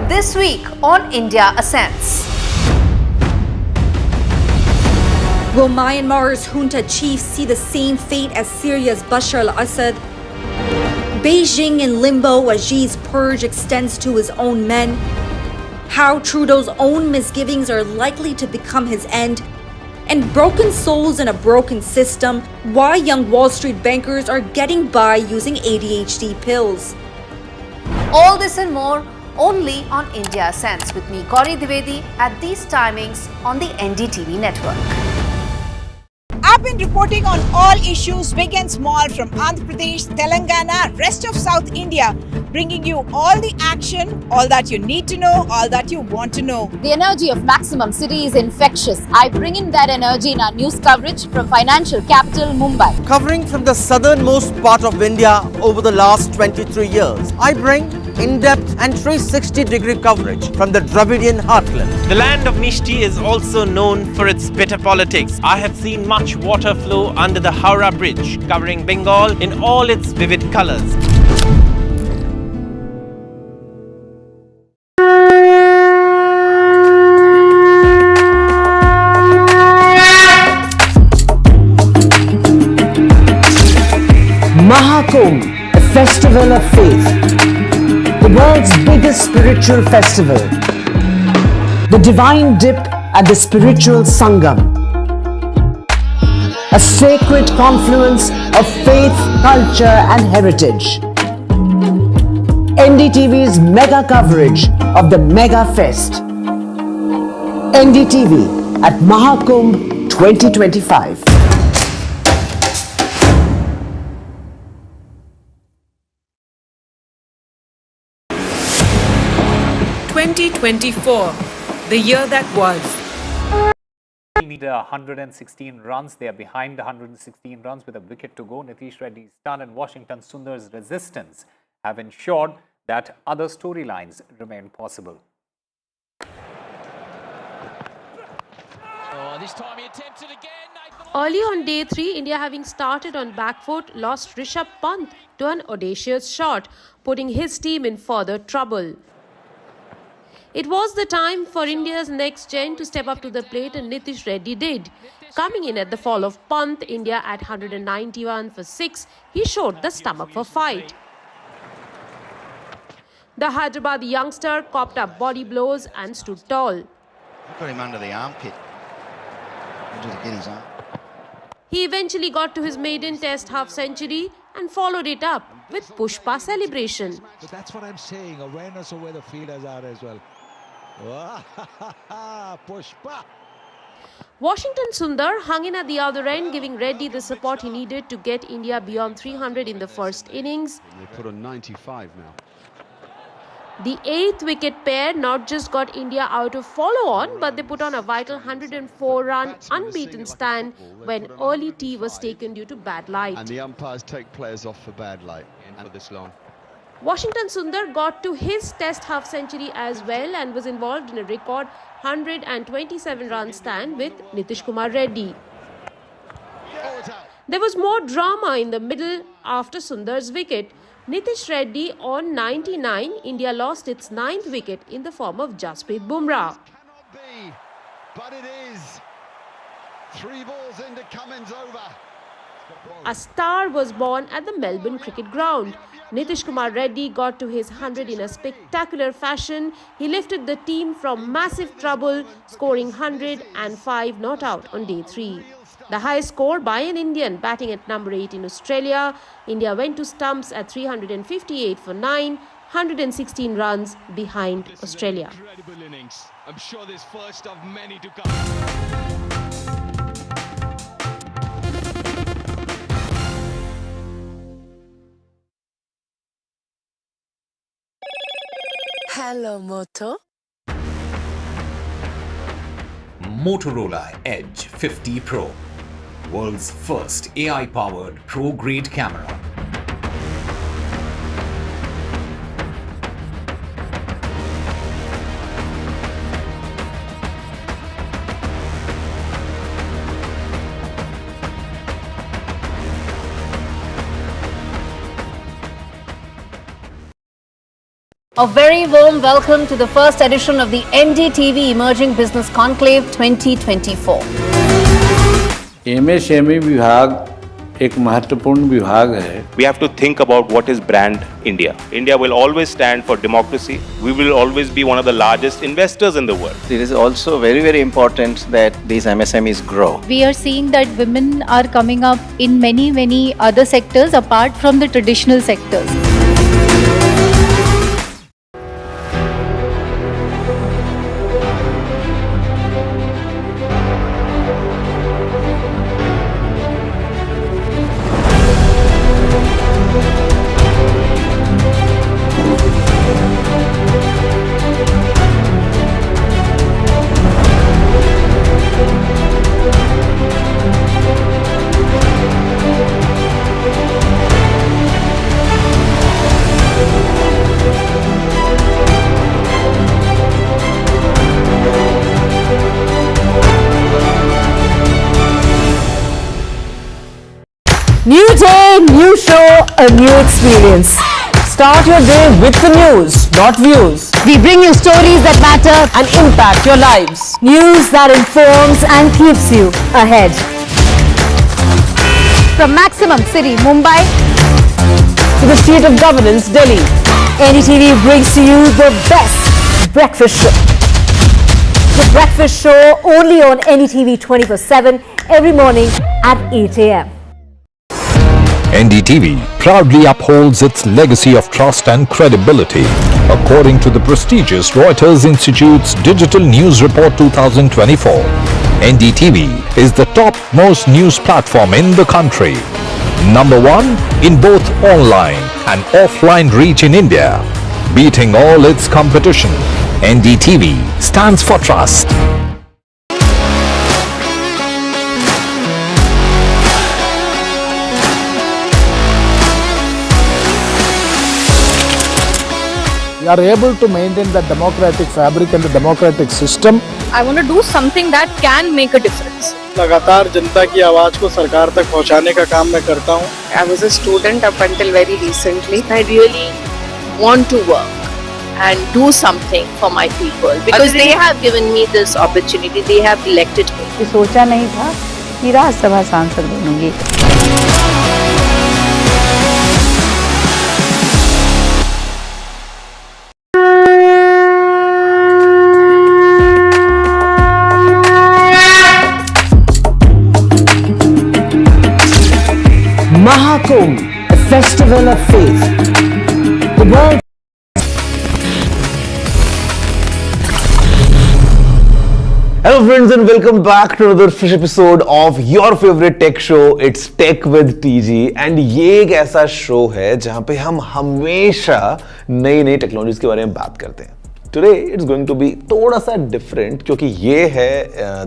This week on India Ascends. Will Myanmar's junta chiefs see the same fate as Syria's Bashar al-Assad? Beijing in limbo as Xi's purge extends to his own men. How Trudeau's own misgivings are likely to become his end. And broken souls in a broken system, why young Wall Street bankers are getting by using ADHD pills. All this and more only on India Ascends with me, Gauri Dwivedi, at these timings on the NDTV network. I've been reporting on all issues big and small from Andhra Pradesh, Telangana, rest of South India, bringing you all the action, all that you need to know, all that you want to know. The energy of Maximum City is infectious. I bring in that energy in our news coverage from financial capital Mumbai. Covering from the southernmost part of India over the last 23 years, I bring in-depth and 360-degree coverage from the Dravidian heartland. The land of Mishti is also known for its bitter politics. I have seen much water flow under the Howrah Bridge, covering Bengal in all its vivid colors. Mahakumbh, a festival of faith, the world's biggest spiritual festival, the divine dip at the spiritual Sangam, a sacred confluence of faith, culture and heritage. NDTV's mega coverage of the Mega Fest. NDTV at Mahakumbh 2025. 2024, the year that was. They need 116 runs. They are behind the 116 runs with a wicket to go. Nitish Reddy's ton and Washington Sundar's resistance have ensured that other storylines remain possible. This time he attempted again. Early on day 3, India having started on back foot lost Rishabh Pant to an audacious shot, putting his team in further trouble. It was the time for India's next gen to step up to the plate, and Nitish Reddy did. Coming in at the fall of Pant, India at 191 for 6, he showed the stomach for fight. The Hyderabad youngster copped up body blows and stood tall. Got him under the armpit. Just get his arm. He eventually got to his maiden test half-century and followed it up with Pushpa celebration. But that's what I'm saying, awareness of where the fielders are as well. Pushpa! Washington Sundar hung in at the other end, giving Reddy the support he needed to get India beyond 300 in the first innings. They put on 95 now. The 8th wicket pair not just got India out of follow-on, but they put on a vital 104-run unbeaten stand when early tea was taken due to bad light. And the umpires take players off for bad light and for this long. Washington Sundar got to his test half-century as well and was involved in a record 127-run stand with Nitish Kumar Reddy. There was more drama in the middle after Sundar's wicket. Nitish Reddy on 99, India lost its 9th wicket in the form of Jasprit Bumrah. But it is. 3 balls into Cummins over. A star was born at the Melbourne Cricket Ground. Nitish Kumar Reddy got to his 100 in a spectacular fashion. He lifted the team from massive trouble, scoring 105 not out on day 3. The highest score by an Indian batting at number 8 in Australia. India went to stumps at 358 for 9, 116 runs behind Australia. Incredible innings. I'm sure this first of many to come. Hello, Moto. Motorola Edge 50 Pro, world's first AI-powered pro-grade camera. A very warm welcome to the first edition of the NDTV Emerging Business Conclave 2024. MSME विभाग एक महत्वपूर्ण विभाग है. We have to think about what is brand India. India will always stand for democracy. We will always be one of the largest investors in the world. It is also very, very important that these MSMEs grow. We are seeing that women are coming up in many other sectors apart from the traditional sectors. New day, new show, a new experience. Start your day with the news, not views. We bring you stories that matter and impact your lives. News that informs and keeps you ahead. From Maximum City, Mumbai, to the seat of governance, Delhi, NDTV brings to you the best breakfast show. The breakfast show only on NDTV 24/7 every morning at 8 a.m. NDTV proudly upholds its legacy of trust and credibility. According to the prestigious Reuters Institute's Digital News Report 2024, NDTV is the top-most news platform in the country. Number 1 in both online and offline reach in India. Beating all its competition, NDTV stands for trust. We are able to maintain the democratic fabric and the democratic system. I want to do something that can make a difference. लगातार जनता की आवाज को सरकार तक पहुंचाने का काम मैं करता हूं. I was a student up until very recently. I really want to work and do something for my people because they have given me this opportunity. They have elected me. सोचा नहीं था कि राज्यसभा सांसद बनूंगी. Mahakumbh, a festival of faith. The world. Hello friends and welcome back to another fresh episode of your favorite tech show. It's Tech with TG and ये एक ऐसा show है जहां पे हम हमेशा नई नई टेक्नोलॉजीज के बारे में बात करते हैं. Today it's going to be थोड़ा सा different क्योंकि ये है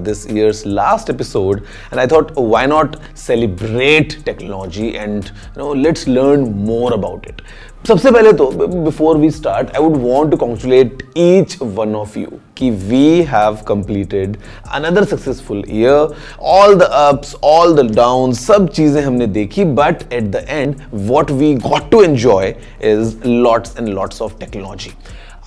this year's last episode and I thought why not celebrate technology and let's learn more about it. सबसे पहले तो before we start I would want to congratulate each one of you कि we have completed another successful year. All the ups, all the downs, सब चीजें हमने देखी but at the end what we got to enjoy is lots and lots of technology.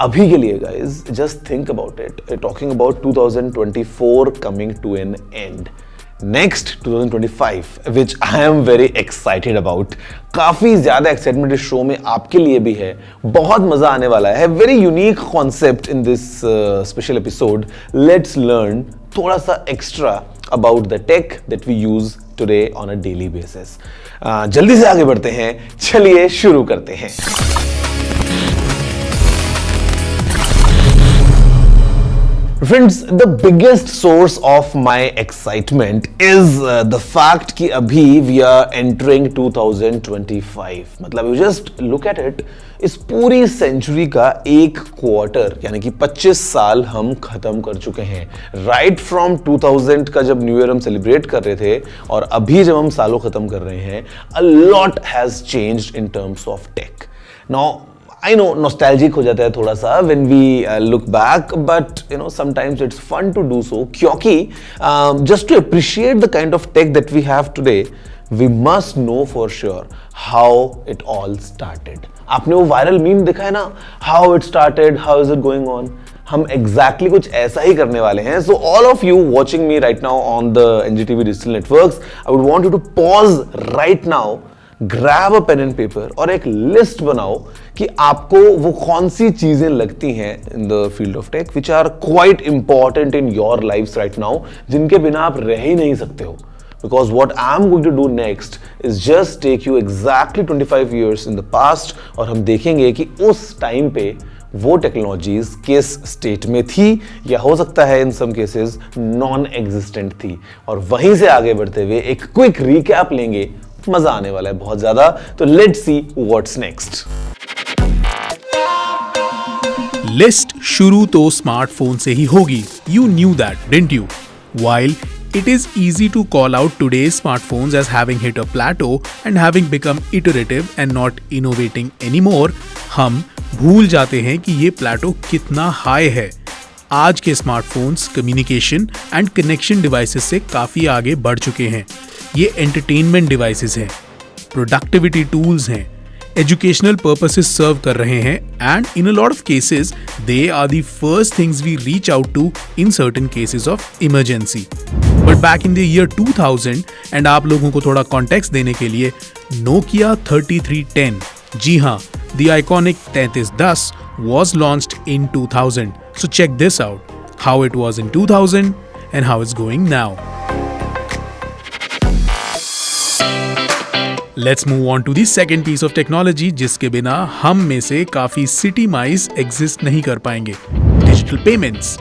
अभी के लिए guys, just think about it. Talking about 2024 coming to an end. Next 2025, which I am very excited about. काफी ज्यादा excitement इस show में आपके लिए भी है. बहुत मजा आने वाला है. Very unique concept in this special episode. Let's learn थोड़ा सा extra about the tech that we use today on a daily basis. जल्दी से आगे बढ़ते हैं. चलिए शुरू करते हैं. Friends, the biggest source of my excitement is the fact कि अभी we are entering 2025. मतलब you just look at it, इस पूरी सेंचुरी का एक क्वार्टर यानी कि 25 साल हम खत्म कर चुके हैं. Right from 2000 का जब न्यू ईयर हम सेलिब्रेट कर रहे थे और अभी जब हम सालों खत्म कर रहे हैं, a lot has changed in terms of tech. Now I know nostalgic हो जाता है थोड़ा सा when we look back, but sometimes it's fun to do so क्योंकि just to appreciate the kind of tech that we have today, we must know for sure how it all started. आपने वो viral meme देखा है ना, how it started, how is it going on? हम exactly कुछ ऐसा ही करने वाले हैं. So all of you watching me right now on the NDTV digital networks, I would want you to pause right now, grab a pen and paper और एक list बनाओ कि आपको वो कौन सी चीजें लगती हैं in the field of tech which are quite important in your lives right now, जिनके बिना आप रह ही नहीं सकते हो. Because what I'm going to do next is just take you exactly 25 years in the past और हम देखेंगे कि उस टाइम पे वो टेक्नोलॉजीज किस स्टेट में थी या हो सकता है इन सम केसेस नॉन एग्जिस्टेंट थी. और वहीं से आगे बढ़ते हुए एक क्विक रिकैप लेंगे. मजा आने वाला है बहुत ज्यादा. तो let's see what's next. List शुरू तो स्मार्टफोन से ही होगी. You knew that, didn't you? While it is easy to call out today's smartphones as having hit a plateau and having become iterative and not innovating anymore, हम भूल जाते हैं कि ये प्लेटो कितना हाई है. आज के smartphones communication and connection devices से काफ़ी आगे बढ़ चुके हैं. ये एंटरटेनमेंट डिवाइसेस हैं, प्रोडक्टिविटी टूल्स हैं, एजुकेशनल पर्पसेस सर्व कर रहे हैं and in a lot of cases they are the first things we reach out to in certain cases of emergency. But back in the year 2000 and आप लोगों को थोड़ा context देने के लिए Nokia 3310, जी हाँ, the iconic 3310 was launched in 2000. So check this out, how it was in 2000 and how it's going now. Let's move on to the second piece of technology जिसके बिना हम में से काफी सिटी माइज एग्जिस्ट नहीं कर पाएंगे. Digital payments.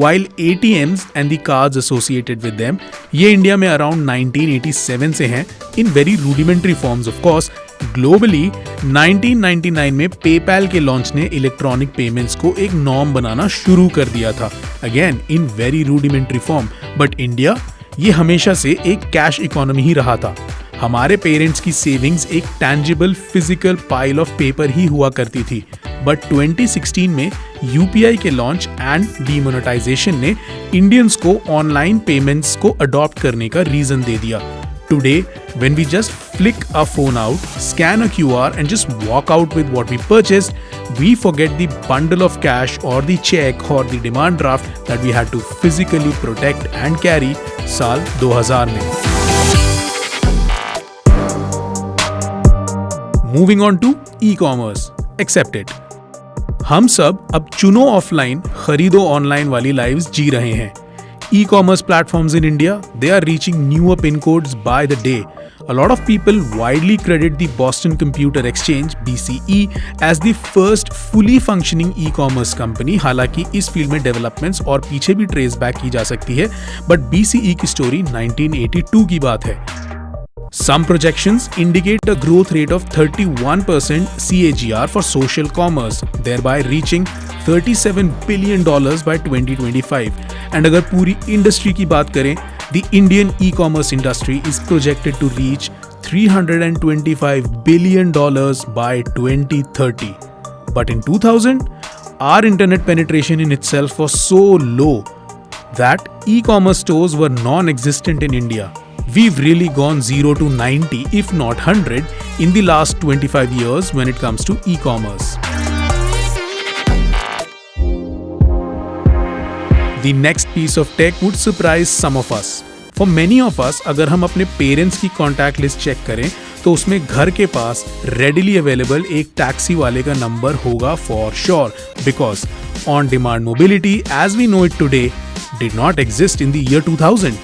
While ATMs and the cards associated with them, ये इंडिया में अराउंड 1987 से हैं, in very rudimentary forms of course. Globally 1999 में पेपैल के लॉन्च ने इलेक्ट्रॉनिक पेमेंट्स को एक नॉर्म बनाना शुरू कर दिया था, again in very rudimentary form. But India ये हमेशा से एक कैश इकोनॉमी ही रहा था. हमारे पेरेंट्स की सेविंग्स एक tangible physical pile of paper ही हुआ करती थी. बट 2016 में यूपीआई के लॉन्च एंड डीमोनेटाइजेशन ने इंडियंस को ऑनलाइन पेमेंट्स को अडॉप्ट करने का रीजन दे दिया. today, when we just flick our phone out, scan a QR and just walk out with what we purchased, we forget the bundle of cash or the check or the demand draft that we had to physically protect and carry साल 2000 में. Moving on to e-commerce. Accept it. हम सब अब चुनो offline खरीदो online वाली lives जी रहे हैं. E-commerce platforms in India, they are reaching newer pin codes by the day. A lot of people widely credit the Boston Computer Exchange (BCE) as the first fully functioning e-commerce company. हालांकि इस field में developments और पीछे भी trace back की जा सकती है, बट BCE की स्टोरी 1982 की बात है. Some projections indicate a growth rate of 31% CAGR for social commerce, thereby reaching $37 billion by 2025. And अगर पूरी इंडस्ट्री की बात करें, the Indian e-commerce industry is projected to reach $325 billion by 2030. But in 2000, our internet penetration in itself was so low that e-commerce stores were non-existent in India. We've really gone 0 to 90, if not 100, in the last 25 years when it comes to e-commerce. The next piece of tech would surprise some of us. For many of us, अगर हम अपने parents की contact list check करें तो उसमें घर के पास रेडिली अवेलेबल एक टैक्सी वाले का नंबर होगा for sure, because on demand mobility as we know it today did not exist in the year 2000.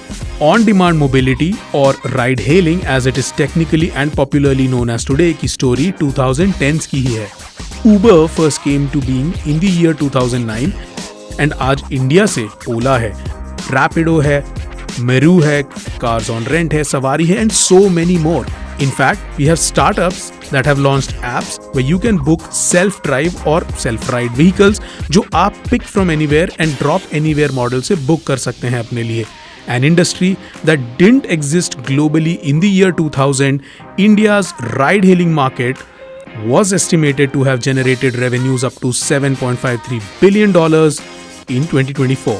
On-demand mobility or ride-hailing as it is technically and popularly known as today की story 2010s की ही है. Uber first came to being in the year 2009 and आज India से ओला है, Rapido है, Meru है, Cars on Rent है, सवारी है and so many more. In fact, we have startups that have launched apps where you can book self-drive or self-ride vehicles जो आप pick from anywhere and drop anywhere model से book कर सकते हैं अपने लिए. An industry that didn't exist globally in the year 2000, India's ride-hailing market was estimated to have generated revenues up to $7.53 billion in 2024.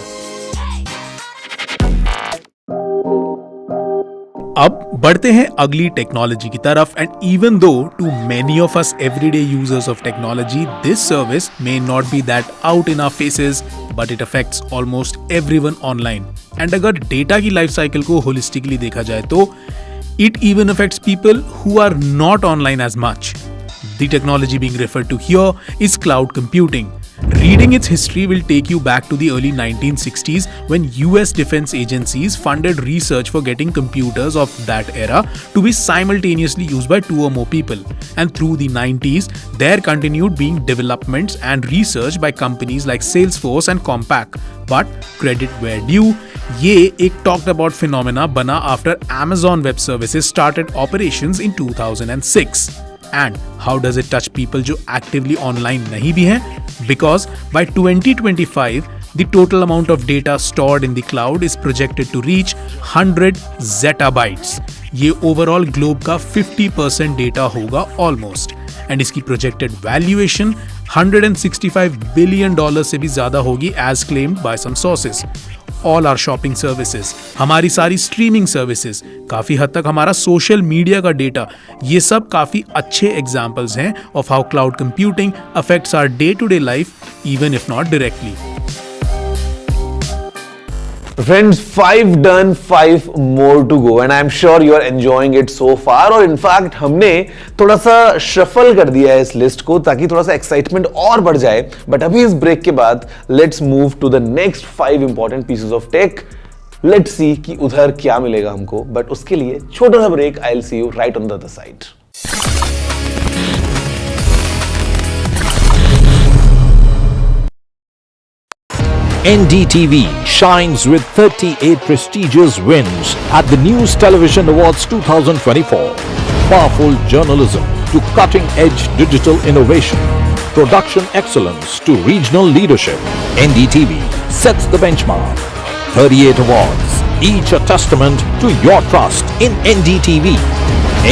अब बढ़ते हैं अगली टेक्नोलॉजी की तरफ and even though to many of us everyday users of technology this service may not be that out in our faces but it affects almost everyone online. And अगर data की life cycle को holistically देखा जाए तो it even affects people who are not online as much. The technology being referred to here is cloud computing. Reading its history will take you back to the early 1960s when US defense agencies funded research for getting computers of that era to be simultaneously used by two or more people. And through the 90s, there continued being developments and research by companies like Salesforce and Compaq. But credit where due, ये एक talked about phenomena बना after Amazon Web Services started operations in 2006. And how does it touch people जो actively online नहीं भी हैं? Because by 2025, the total amount of data stored in the cloud is projected to reach 100 zettabytes. ये overall globe का 50% data होगा almost. And इसकी projected valuation $165 billion से भी ज़्यादा होगी as claimed by some sources. All our shopping services, हमारी सारी streaming services, काफ़ी हद तक हमारा social media का data, ये सब काफ़ी अच्छे examples हैं of how cloud computing affects our day-to-day life, even if not directly. Friends, 5 done, 5 more to go and I'm sure you are enjoying it so far. और in fact हमने थोड़ा सा shuffle कर दिया है इस लिस्ट को ताकि थोड़ा सा excitement और बढ़ जाए. But अभी इस ब्रेक के बाद let's move to the next 5 important pieces of tech. Let's see कि उधर क्या मिलेगा हमको. But उसके लिए छोटा सा break. I'll see you right on the other side. NDTV shines with 38 prestigious wins at the News Television Awards 2024. Powerful journalism to cutting-edge digital innovation, production excellence to regional leadership. NDTV sets the benchmark. 38 awards, each a testament to your trust in NDTV.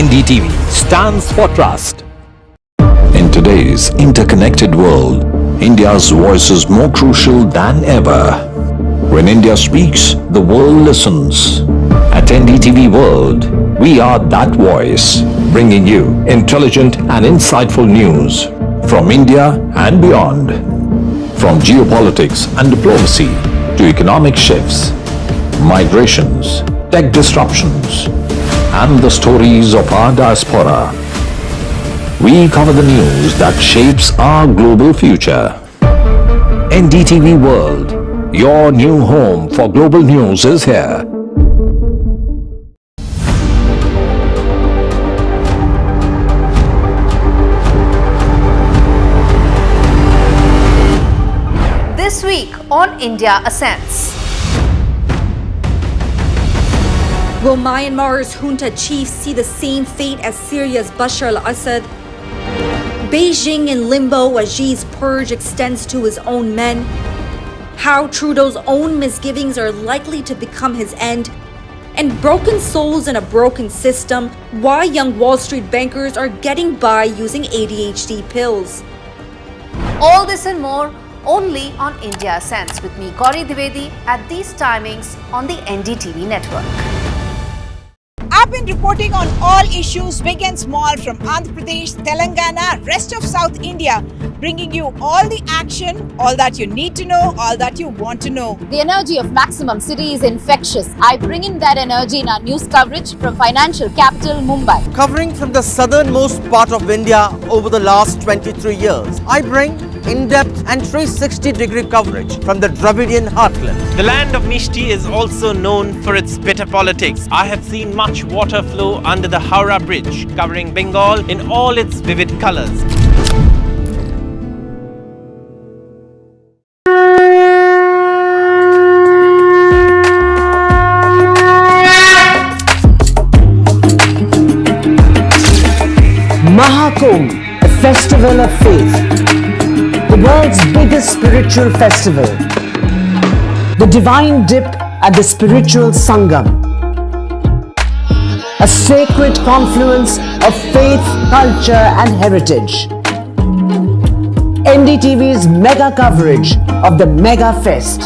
NDTV stands for trust. In today's interconnected world, India's voice is more crucial than ever. When India speaks, the world listens. At NDTV World, We are that voice, bringing you intelligent and insightful news from India and beyond. From geopolitics and diplomacy to economic shifts, migrations, tech disruptions, and the stories of our diaspora. We cover the news that shapes our global future. NDTV World, your new home for global news is here. This week on India Ascends. Will Myanmar's junta chiefs see the same fate as Syria's Bashar al-Assad? Beijing in limbo as Xi's purge extends to his own men? How Trudeau's own misgivings are likely to become his end? And broken souls in a broken system, why young Wall Street bankers are getting by using ADHD pills. All this and more only on India Ascends with me, Gauri Dwivedi, at these timings on the NDTV network. I've been reporting on all issues big and small from Andhra Pradesh, Telangana, rest of South India, bringing you all the action, all that you need to know, all that you want to know. The energy of Maximum City is infectious. I bring in that energy in our news coverage from financial capital Mumbai. Covering from the southernmost part of India over the last 23 years, I bring in-depth and 360-degree coverage from the Dravidian heartland. The land of Mishti is also known for its bitter politics. I have seen much water flow under the Howrah Bridge, covering Bengal in all its vivid colors. Mahakumbh, a festival of faith. The world's biggest spiritual festival. The divine dip at the spiritual Sangam. A sacred confluence of faith, culture and heritage. NDTV's mega coverage of the Mega Fest.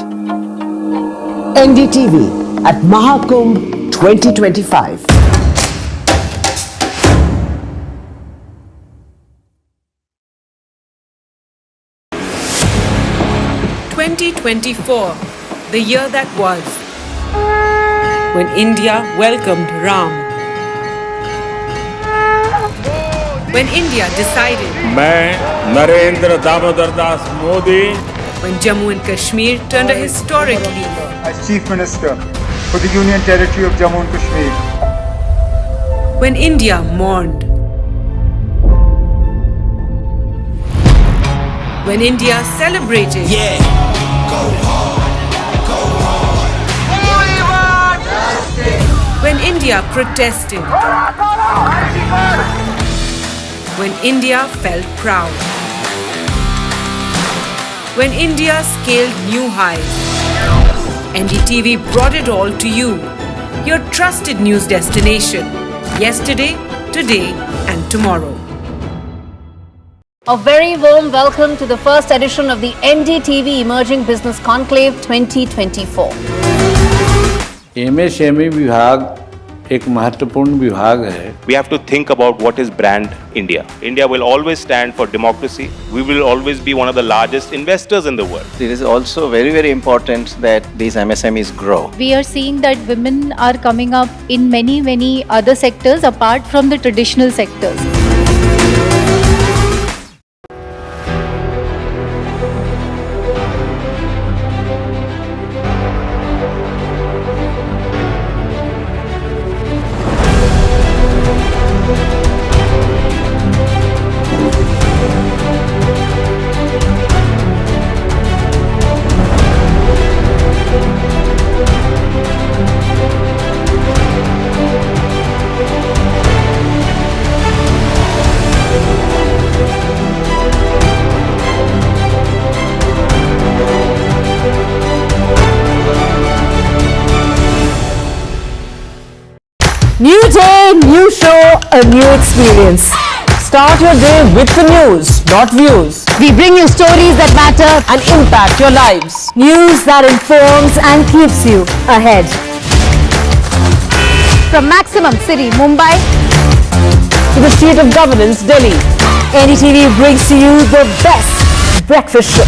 NDTV at Mahakumbh 2025. 2024, the year that was, when India welcomed Ram. When India decided, मैं Narendra Damodar Das Modi, when Jammu and Kashmir turned a historic leaf. As Chief Minister for the Union Territory of Jammu and Kashmir. When India mourned. When India celebrated. Yeah. Go hard. Go hard. When India protested. When India felt proud. When India scaled new heights. NDTV brought it all to you. Your trusted news destination. Yesterday, today and tomorrow. A very warm welcome to the first edition of the NDTV Emerging Business Conclave 2024. MSME विभाग एक महत्वपूर्ण विभाग है. We have to think about what is brand India. India will always stand for democracy. We will always be one of the largest investors in the world. It is also very, very important that these MSMEs grow. We are seeing that women are coming up in many other sectors apart from the traditional sectors. New day, new show, a new experience. Start your day with the news, not views. We bring you stories that matter and impact your lives. News that informs and keeps you ahead. From Maximum City, Mumbai, to the seat of governance, Delhi, NDTV brings to you the best breakfast show.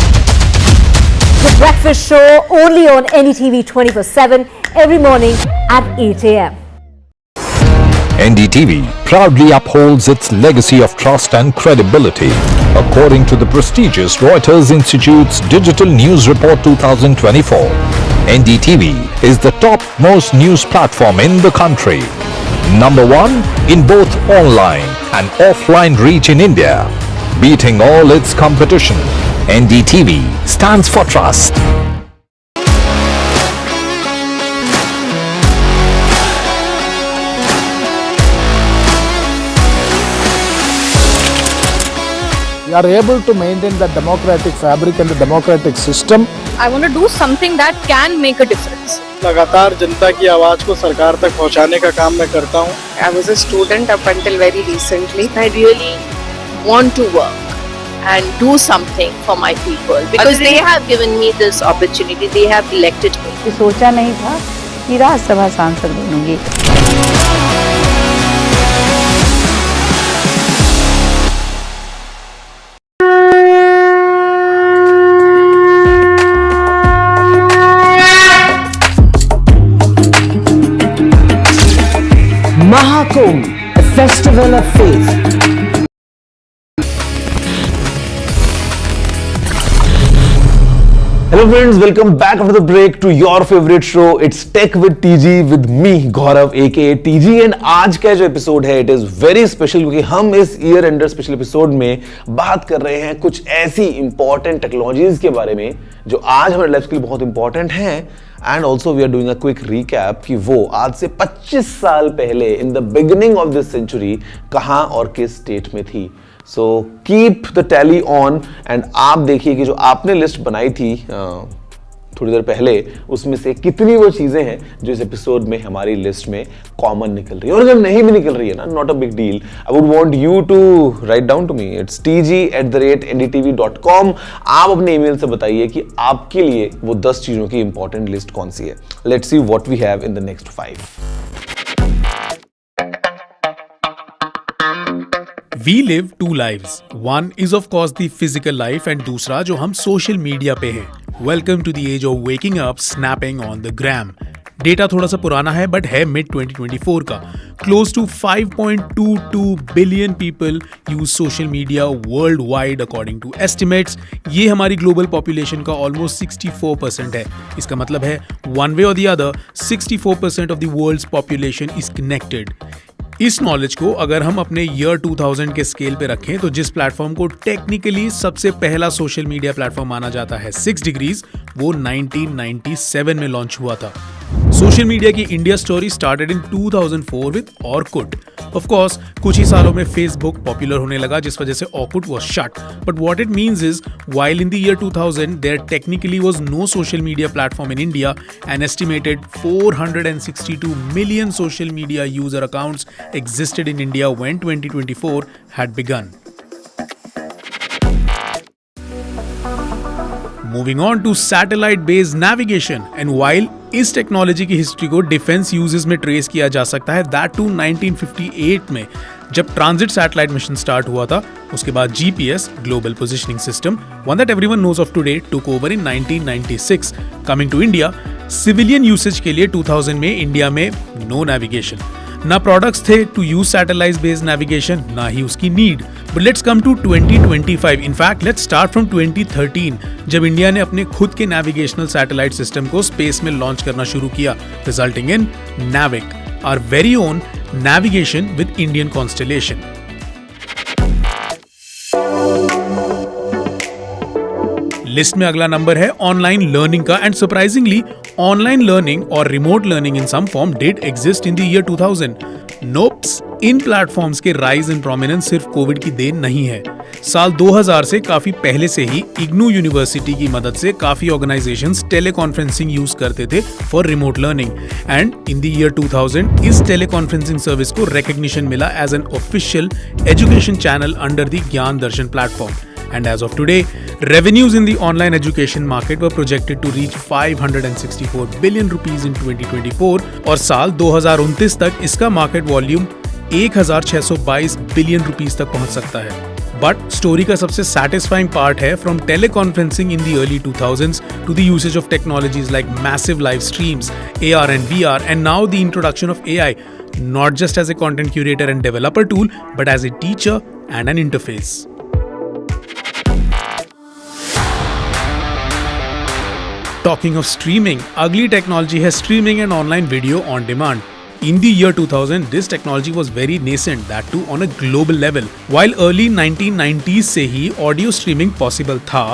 The breakfast show only on NDTV 24/7 every morning at 8 a.m. NDTV proudly upholds its legacy of trust and credibility. According to the prestigious Reuters Institute's Digital News Report 2024, NDTV is the topmost news platform in the country. Number one in both online and offline reach in India. Beating all its competition, NDTV stands for trust. We are able to maintain the democratic fabric and the democratic system. I want to do something that can make a difference. लगातार जनता की आवाज को सरकार तक पहुंचाने का काम मैं करता हूं। I was a student up until very recently. I really want to work and do something for my people because they have given me this opportunity. They have elected me. सोचा नहीं था कि राज्यसभा सांसद बनूंगी। Mahakumbh, a festival of faith. Hello friends, welcome back after the break to your favorite show. It's Tech with TG with me Gaurav aka TG and आज का जो episode है it is very special क्योंकि हम इस year ender special episode में बात कर रहे हैं कुछ ऐसी इंपॉर्टेंट टेक्नोलॉजीज के बारे में जो आज हमारे लाइफ के लिए बहुत इंपॉर्टेंट हैं and also we are doing a quick recap कि वो आज से 25 साल पहले in the beginning of this century कहां और किस स्टेट में थी. So keep the tally on and आप देखिए कि जो आपने लिस्ट बनाई थी थोड़ी देर पहले उसमें से कितनी वो चीजें हैं जो इस एपिसोड में हमारी लिस्ट में कॉमन निकल रही है और अगर नहीं भी निकल रही है ना not a big deal. I would want you to write down to me. It's tg@ndtv.com. आप अपने ईमेल से बताइए कि आपके लिए वो 10 चीजों की इंपॉर्टेंट लिस्ट कौन सी है. Let's see what we have in the next 5. We live two lives. One is of course the physical life and दूसरा जो हम social media पे हैं. Welcome to the age of waking up, snapping on the gram. Data थोड़ा सा पुराना है but है मिड 2024 का. Close to 5.22 billion people use social media worldwide according to estimates. ये हमारी global population का almost 64% है. इसका मतलब है one way or the other 64% of the world's population is connected. इस नॉलेज को अगर हम अपने ईयर 2000 के स्केल पे रखें तो जिस प्लेटफॉर्म को टेक्निकली सबसे पहला सोशल मीडिया प्लेटफॉर्म माना जाता है 6 डिग्रीज वो 1997 में लॉन्च हुआ था. सोशल मीडिया की India story started in 2004 with Orkut. Of course कुछ ही सालों में फेसबुक पॉपुलर होने लगा जिस वजह से Orkut was shut. But what it means is while in the year 2000 there technically was no social media platform in India an estimated 462 million social media user accounts existed in India when 2024 had begun. Moving on to satellite-based navigation, and while इस technology की history को defence uses में trace किया जा सकता है, that to 1958 में जब ट्रांजिट सैटेलाइट मिशन स्टार्ट हुआ था. उसके बाद GPS global positioning system one that everyone knows of today took over in 1996. Coming to India, civilian usage के लिए 2000 में इंडिया में नो नेविगेशन. ना प्रोडक्ट्स थे to use satellite based navigation, ना ही उसकी need. But let's come to 2025. In fact let's start from 2013 जब इंडिया ने अपने खुद के नेविगेशनल सैटेलाइट सिस्टम को स्पेस में लॉन्च करना शुरू किया, resulting in NAVIC, our very own navigation with Indian constellation. List में अगला नंबर है ऑनलाइन लर्निंग का. एंड सरप्राइजिंगली ऑनलाइन लर्निंग और remote learning in some form did exist in the year 2000. Nopes, इन प्लेटफॉर्म्स के राइज इन प्रोमिनेंस सिर्फ COVID की देन नहीं है. साल 2000 से काफी पहले से ही इग्नू यूनिवर्सिटी की मदद से काफी ऑर्गेनाइजेशंस टेलीकॉन्फ्रेंसिंग यूज करते थे for remote learning. And in the year 2000 इस टेलीकॉन्फ्रेंसिंग सर्विस को रिकॉग्निशन मिला as an official education channel under the Gyan Darshan platform. And as of today, revenues in the online education market were projected to reach 564 billion rupees in 2024 और साल 2029 तक इसका market volume 1622 billion rupees तक पहुंच सकता है। बट स्टोरी का सबसे सैटिस्फाइंग पार्ट है from teleconferencing in the early 2000s to the usage of technologies like massive live streams, AR and VR, and now the introduction of AI, not just as a content curator and developer tool, but as a teacher and an interface. Talking of streaming, ugly technology has streaming and online video on demand. In the year 2000, this technology was very nascent, that too on a global level. While early 1990s से ही audio streaming possible था,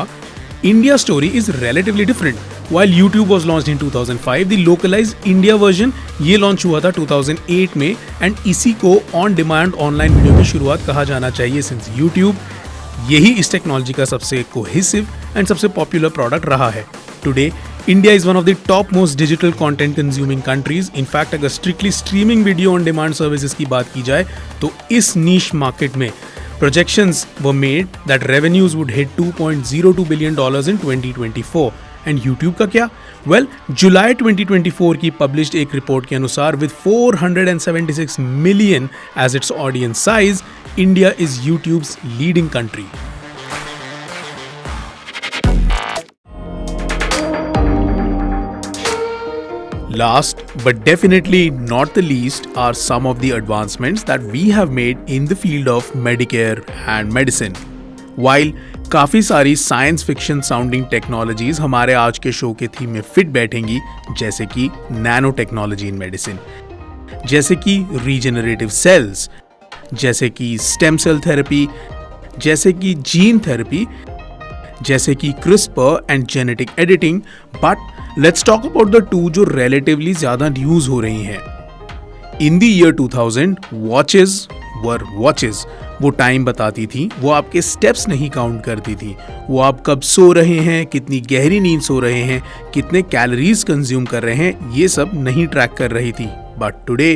India's story is relatively different. While YouTube was launched in 2005, the localized India version ये launch हुआ था 2008 में, and इसी को on demand online video की शुरुआत कहा जाना चाहिए since YouTube यही इस टेक्नोलॉजी का सबसे cohesive and सबसे popular product रहा है. Today, India is one of the top most digital content consuming countries. In fact, अगर strictly streaming video on demand services की बात की जाए तो इस niche market में projections were made that revenues would hit $2.02 billion in 2024. And YouTube का क्या? Well, जुलाई 2024 की published एक report के अनुसार with 476 million as its audience size, India is YouTube's leading country. Last but definitely not the least are some of the advancements that we have made in the field of Medicare and medicine. While काफ़ी सारी science fiction sounding technologies हमारे आज के show के theme में fit बैठेंगी, जैसे कि nano technology in medicine, जैसे कि रीजेनरेटिव सेल्स, जैसे कि स्टेम सेल थेरेपी, जैसे कि जीन थेरेपी, जैसे कि CRISPR and genetic editing. But let's talk about the two जो रिलेटिवली ज्यादा यूज हो रही हैं. In the year 2000 watches were watches. वो टाइम बताती थी, वो आपके स्टेप्स नहीं काउंट करती थी, वो आप कब सो रहे हैं, कितनी गहरी नींद सो रहे हैं, कितने कैलोरीज कंज्यूम कर रहे हैं, ये सब नहीं ट्रैक कर रही थी. But today,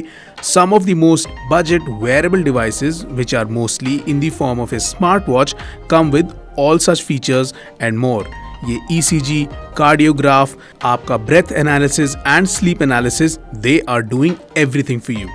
some of the most budget wearable devices, which are mostly in the form of a smartwatch, come with all such features and more. ये ECG, cardiograph, आपका breath analysis and sleep analysis, they are doing everything for you.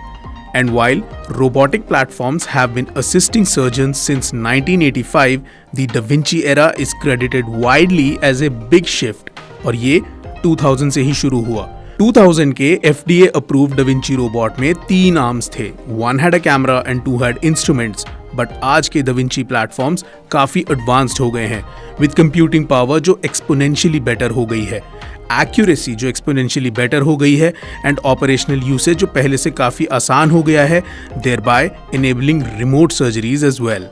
And while robotic platforms have been assisting surgeons since 1985, the Da Vinci era is credited widely as a big shift. और ये 2000 से ही शुरू हुआ. 2000 के FDA approved Da Vinci robot में 3 arms थे. One had a camera and 2 had instruments. But आज के Da Vinci प्लेटफॉर्म्स काफ़ी एडवांस्ड हो गए हैं विद कंप्यूटिंग पावर जो एक्सपोनेंशियली बेटर हो गई है, एक्यूरेसी जो एक्सपोनेंशियली बेटर हो गई है, एंड ऑपरेशनल यूसेज जो पहले से काफ़ी आसान हो गया है, thereby enabling remote surgeries as well.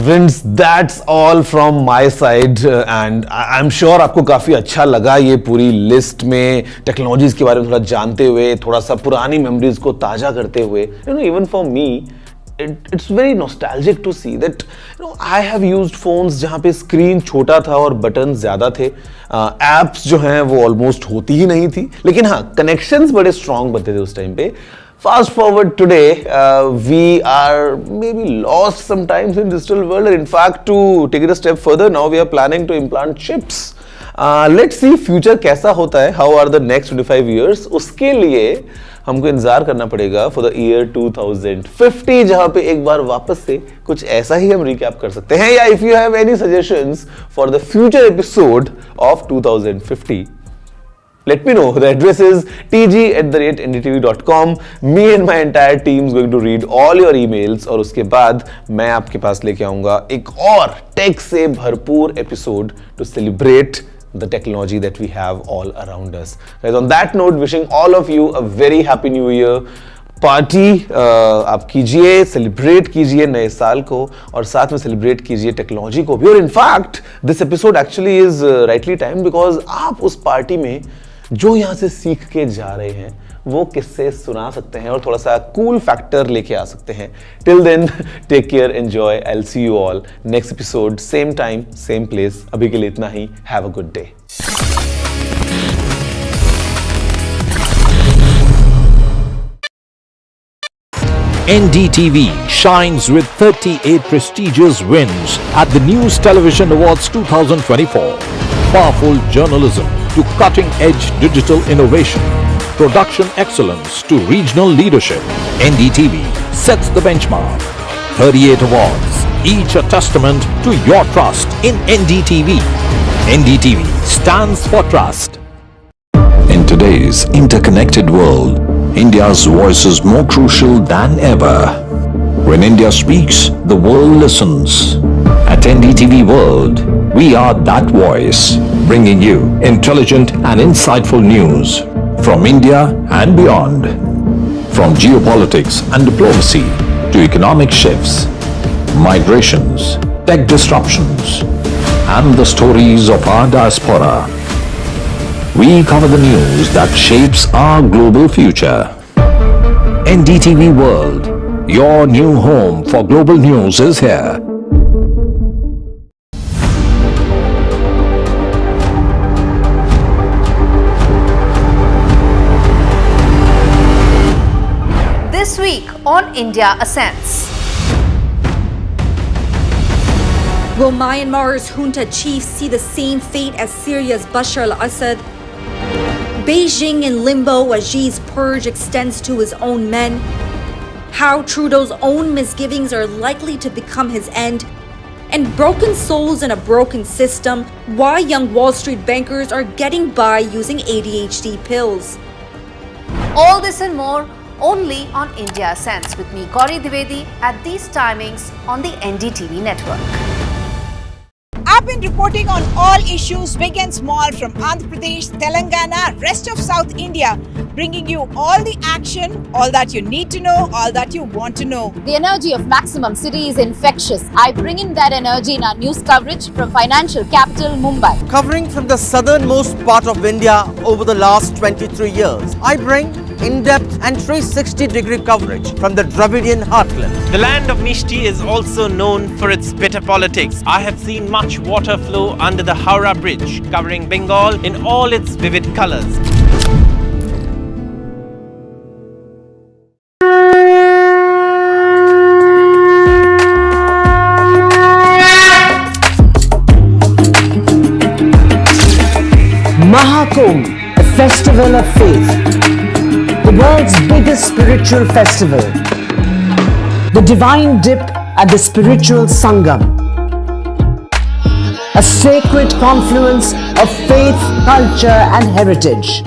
Friends, that's all from my side and I'm sure आपको काफ़ी अच्छा लगा ये पूरी लिस्ट में टेक्नोलॉजीज़ के बारे में थोड़ा जानते हुए, थोड़ा सा पुरानी मेमोरीज को ताज़ा करते हुए. Even for me, it's very nostalgic to see that I have used phones जहाँ पे स्क्रीन छोटा था और बटन ज़्यादा थे. एप्स जो हैं वो ऑलमोस्ट होती ही नहीं थी, लेकिन हाँ कनेक्शंस बड़े स्ट्रॉन्ग बनते थे उस टाइम पे. Fast forward today, we are maybe lost sometimes in digital world. In fact, to take it a step further, now we are planning to implant chips. Let's see future कैसा होता है. How are the next 25 years? उसके लिए हमको इंतजार करना पड़ेगा for the year 2050, जहाँ पे एक बार वापस से कुछ ऐसा ही हम रिकैप कर सकते हैं. या if you have any suggestions for the future episode of 2050, let me know. The address is tg@ndtv.com. Me and my entire team is going to read all your emails और उसके बाद मैं आपके पास लेके आऊंगा एक और टेक से भरपूर episode to celebrate the technology that we have all around us. Guys, on that note, wishing all of you a very happy new year. Party आप कीजिए, सेलिब्रेट कीजिए नए साल को और साथ में सेलिब्रेट कीजिए टेक्नोलॉजी को भी. और in fact this episode actually is rightly time because आप उस पार्टी में जो यहाँ से सीख के जा रहे हैं वो किस्से सुना सकते हैं और थोड़ा सा कूल फैक्टर लेके आ सकते हैं. Till then take care, enjoy. I will see you all next episode, same time same place. अभी के लिए इतना ही. Have a good day. NDTV shines with 38 prestigious wins at the News Television Awards 2024. Powerful journalism to cutting-edge digital innovation, production excellence to regional leadership. NDTV sets the benchmark. 38 awards, each a testament to your trust in NDTV. NDTV stands for trust. In today's interconnected world, India's voice is more crucial than ever. When India speaks, the world listens. At NDTV World, we are that voice, bringing you intelligent and insightful news from India and beyond. From geopolitics and diplomacy to economic shifts, migrations, tech disruptions, and the stories of our diaspora. We cover the news that shapes our global future. NDTV World, your new home for global news is here. This week on India Ascends. Will Myanmar's junta chiefs see the same fate as Syria's Bashar al-Assad? Beijing in limbo as Xi's purge extends to his own men? How Trudeau's own misgivings are likely to become his end? And broken souls in a broken system, why young Wall Street bankers are getting by using ADHD pills. All this and more only on India Ascends with me, Gauri Dwivedi, at these timings on the NDTV network. I've been reporting on all issues big and small from Andhra Pradesh, Telangana, rest of South India, bringing you all the action, all that you need to know, all that you want to know. The energy of Maximum City is infectious. I bring in that energy in our news coverage from financial capital Mumbai. Covering from the southernmost part of India over the last 23 years, I bring in-depth and 360-degree coverage from the Dravidian heartland. The land of Mishti is also known for its bitter politics. I have seen much water flow under the Howrah Bridge, covering Bengal in all its vivid colors. Mahakumbh, a festival of faith. The world's biggest spiritual festival. The divine dip at the spiritual Sangam. A sacred confluence of faith, culture and heritage.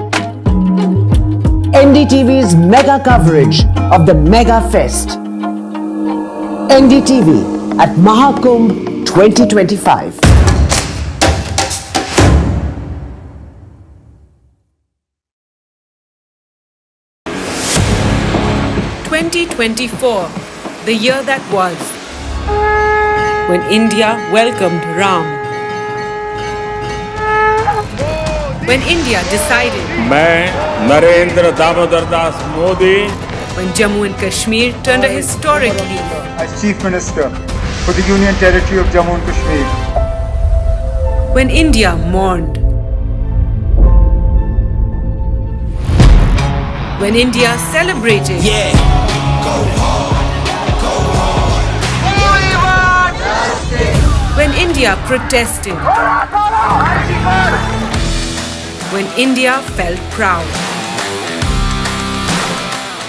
NDTV's mega coverage of the Mega Fest. NDTV at Mahakumbh 2025. 2024, the year that was, when India welcomed Ram. When India decided, मैं Narendra Damodar Das Modi, when Jammu and Kashmir turned a historic leaf. As Chief Minister for the Union Territory of Jammu and Kashmir. When India mourned. When India celebrated. When India protested. When India felt proud.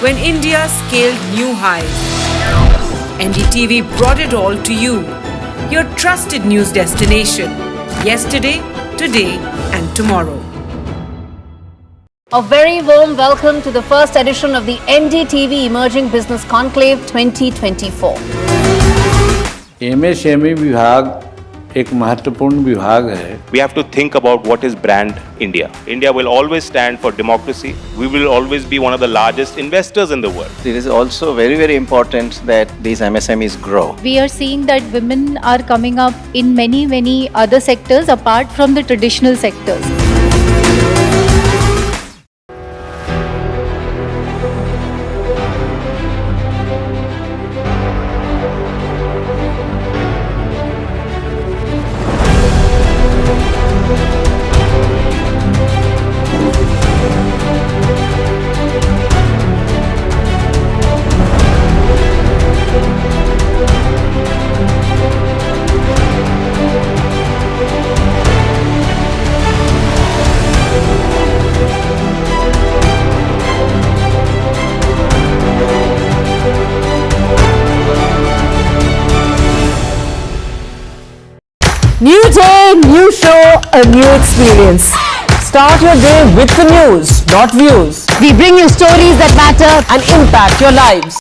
When India scaled new heights. NDTV brought it all to you. Your trusted news destination. Yesterday, today and tomorrow. A very warm welcome to the first edition of the NDTV Emerging Business Conclave 2024. MSME विभाग एक महत्वपूर्ण विभाग है. We have to think about what is brand India. India will always stand for democracy. We will always be one of the largest investors in the world. It is also very, very important that these MSMEs grow. We are seeing that women are coming up in many other sectors apart from the traditional sectors. New day, new show, a new experience. Start your day with the news, not views. We bring you stories that matter and impact your lives.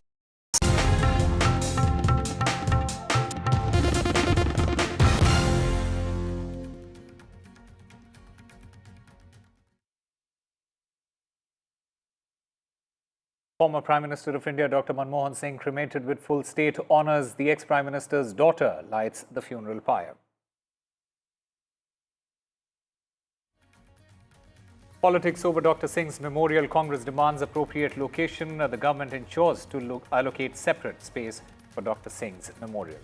Former Prime Minister of India Dr. Manmohan Singh cremated with full state honours. The ex-Prime Minister's daughter lights the funeral pyre. Politics over Dr. Singh's memorial. Congress demands appropriate location. The government ensures to allocate separate space for Dr. Singh's memorial.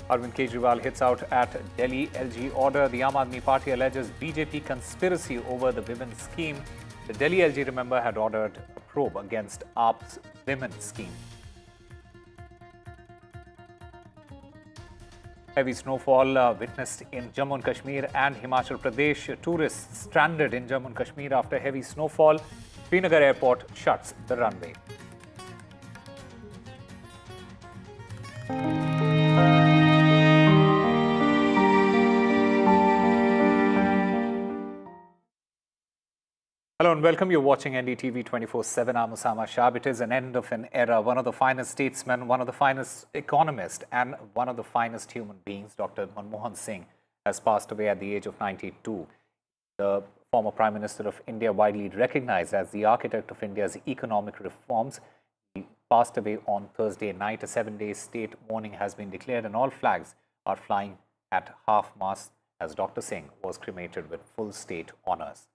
Arvind Kejriwal hits out at Delhi LG order. The Aam Aadmi Party alleges BJP conspiracy over the women's scheme. The Delhi LG, remember, had ordered a probe against AAP's women's scheme. Heavy snowfall witnessed in Jammu and Kashmir and Himachal Pradesh. Tourists stranded in Jammu and Kashmir after heavy snowfall. Srinagar airport shuts the runway. Hello and welcome. You're watching NDTV 24/7. I'm Osama Shab. It is an end of an era. One of the finest statesmen, one of the finest economists, and one of the finest human beings, Dr. Manmohan Singh, has passed away at the age of 92. The former Prime Minister of India, widely recognized as the architect of India's economic reforms, he passed away on Thursday night. A 7-day state mourning has been declared and all flags are flying at half-mast as Dr. Singh was cremated with full state honours.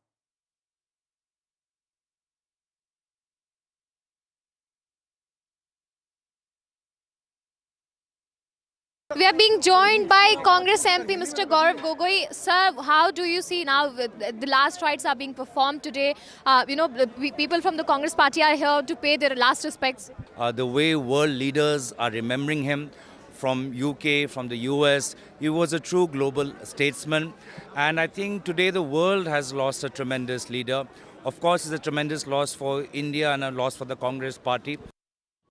We are being joined by Congress MP Mr. Gaurav Gogoi. Sir, how do you see now the last rites are being performed today? People from the Congress party are here to pay their last respects. The way world leaders are remembering him from UK, from the US, he was a true global statesman. And I think today the world has lost a tremendous leader. Of course, it's a tremendous loss for India and a loss for the Congress party.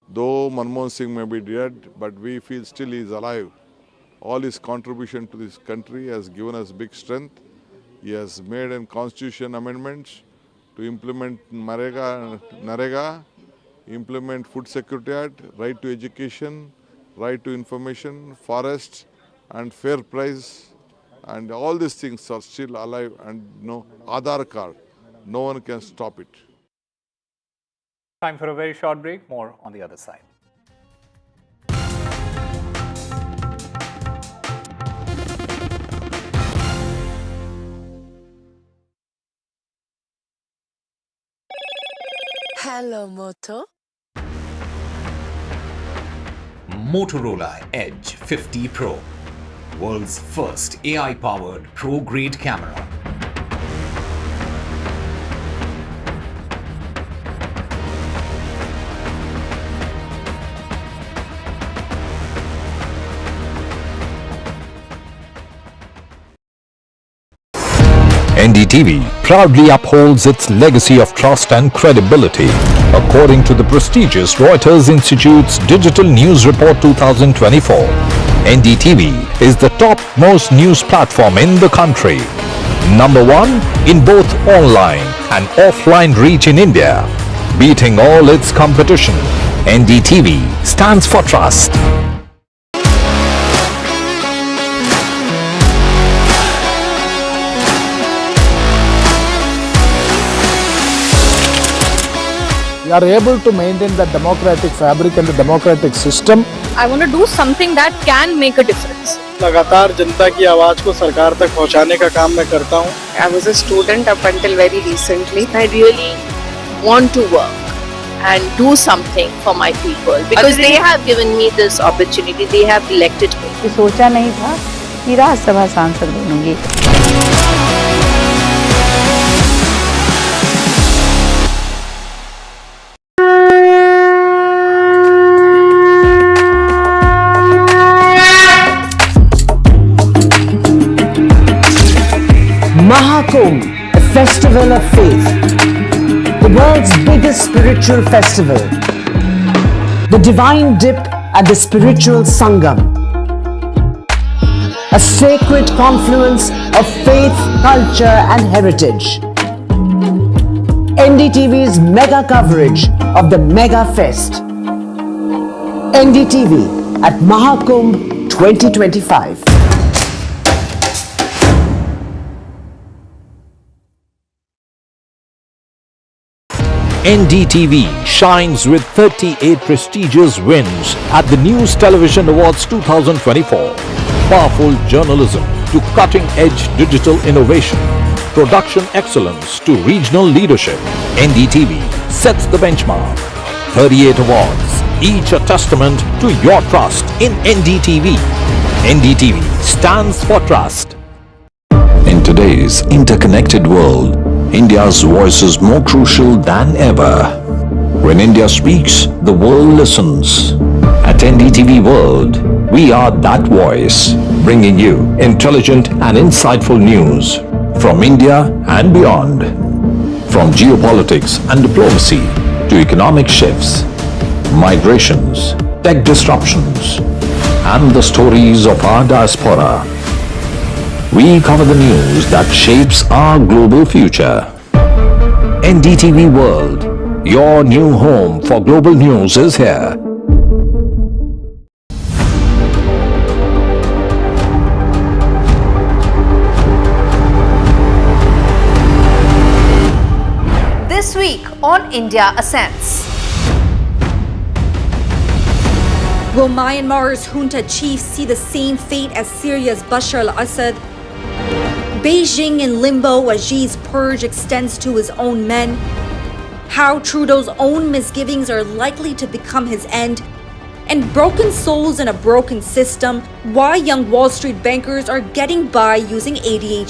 Though Manmohan Singh may be dead, but we feel still he is alive. All his contribution to this country has given us big strength. He has made constitution amendments to implement Narega, implement Food Security Act, right to education, right to information, forests and fair price. And all these things are still alive and Aadhaar card. No one can stop it. Time for a very short break. More on the other side. Hello, Moto. Motorola Edge 50 Pro, world's first AI-powered pro-grade camera. NDTV proudly upholds its legacy of trust and credibility, according to the prestigious Reuters Institute's Digital News Report 2024. NDTV is the top-most news platform in the country. Number 1 in both online and offline reach in India. Beating all its competition, NDTV stands for trust. We are able to maintain the democratic fabric and the democratic system. I want to do something that can make a difference. लगातार जनता की आवाज को सरकार तक पहुंचाने का काम मैं करता हूं. I was a student up until very recently. I really want to work and do something for my people because they have given me this opportunity. They have elected me. सोचा नहीं था कि राज्यसभा सांसद बनूंगी. Mahakumbh, a festival of faith, the world's biggest spiritual festival. The divine dip at the spiritual Sangam, a sacred confluence of faith, culture and heritage. NDTV's mega coverage of the Mega Fest. NDTV at Mahakumbh 2025. NDTV shines with 38 prestigious wins at the News Television Awards 2024. Powerful journalism to cutting-edge digital innovation. Production excellence to regional leadership. NDTV sets the benchmark. 38 awards, each a testament to your trust in NDTV. NDTV stands for trust. In today's interconnected world, India's voice is more crucial than ever. When India speaks, the world listens. At NDTV World, we are that voice, bringing you intelligent and insightful news from India and beyond. From geopolitics and diplomacy to economic shifts, migrations, tech disruptions, and the stories of our diaspora. We cover the news that shapes our global future. NDTV World, your new home for global news is here. This week on India Ascends. Will Myanmar's junta chiefs see the same fate as Syria's Bashar al-Assad? Beijing in limbo as Xi's purge extends to his own men. How Trudeau's own misgivings are likely to become his end. And broken souls in a broken system, why young Wall Street bankers are getting by using ADHD.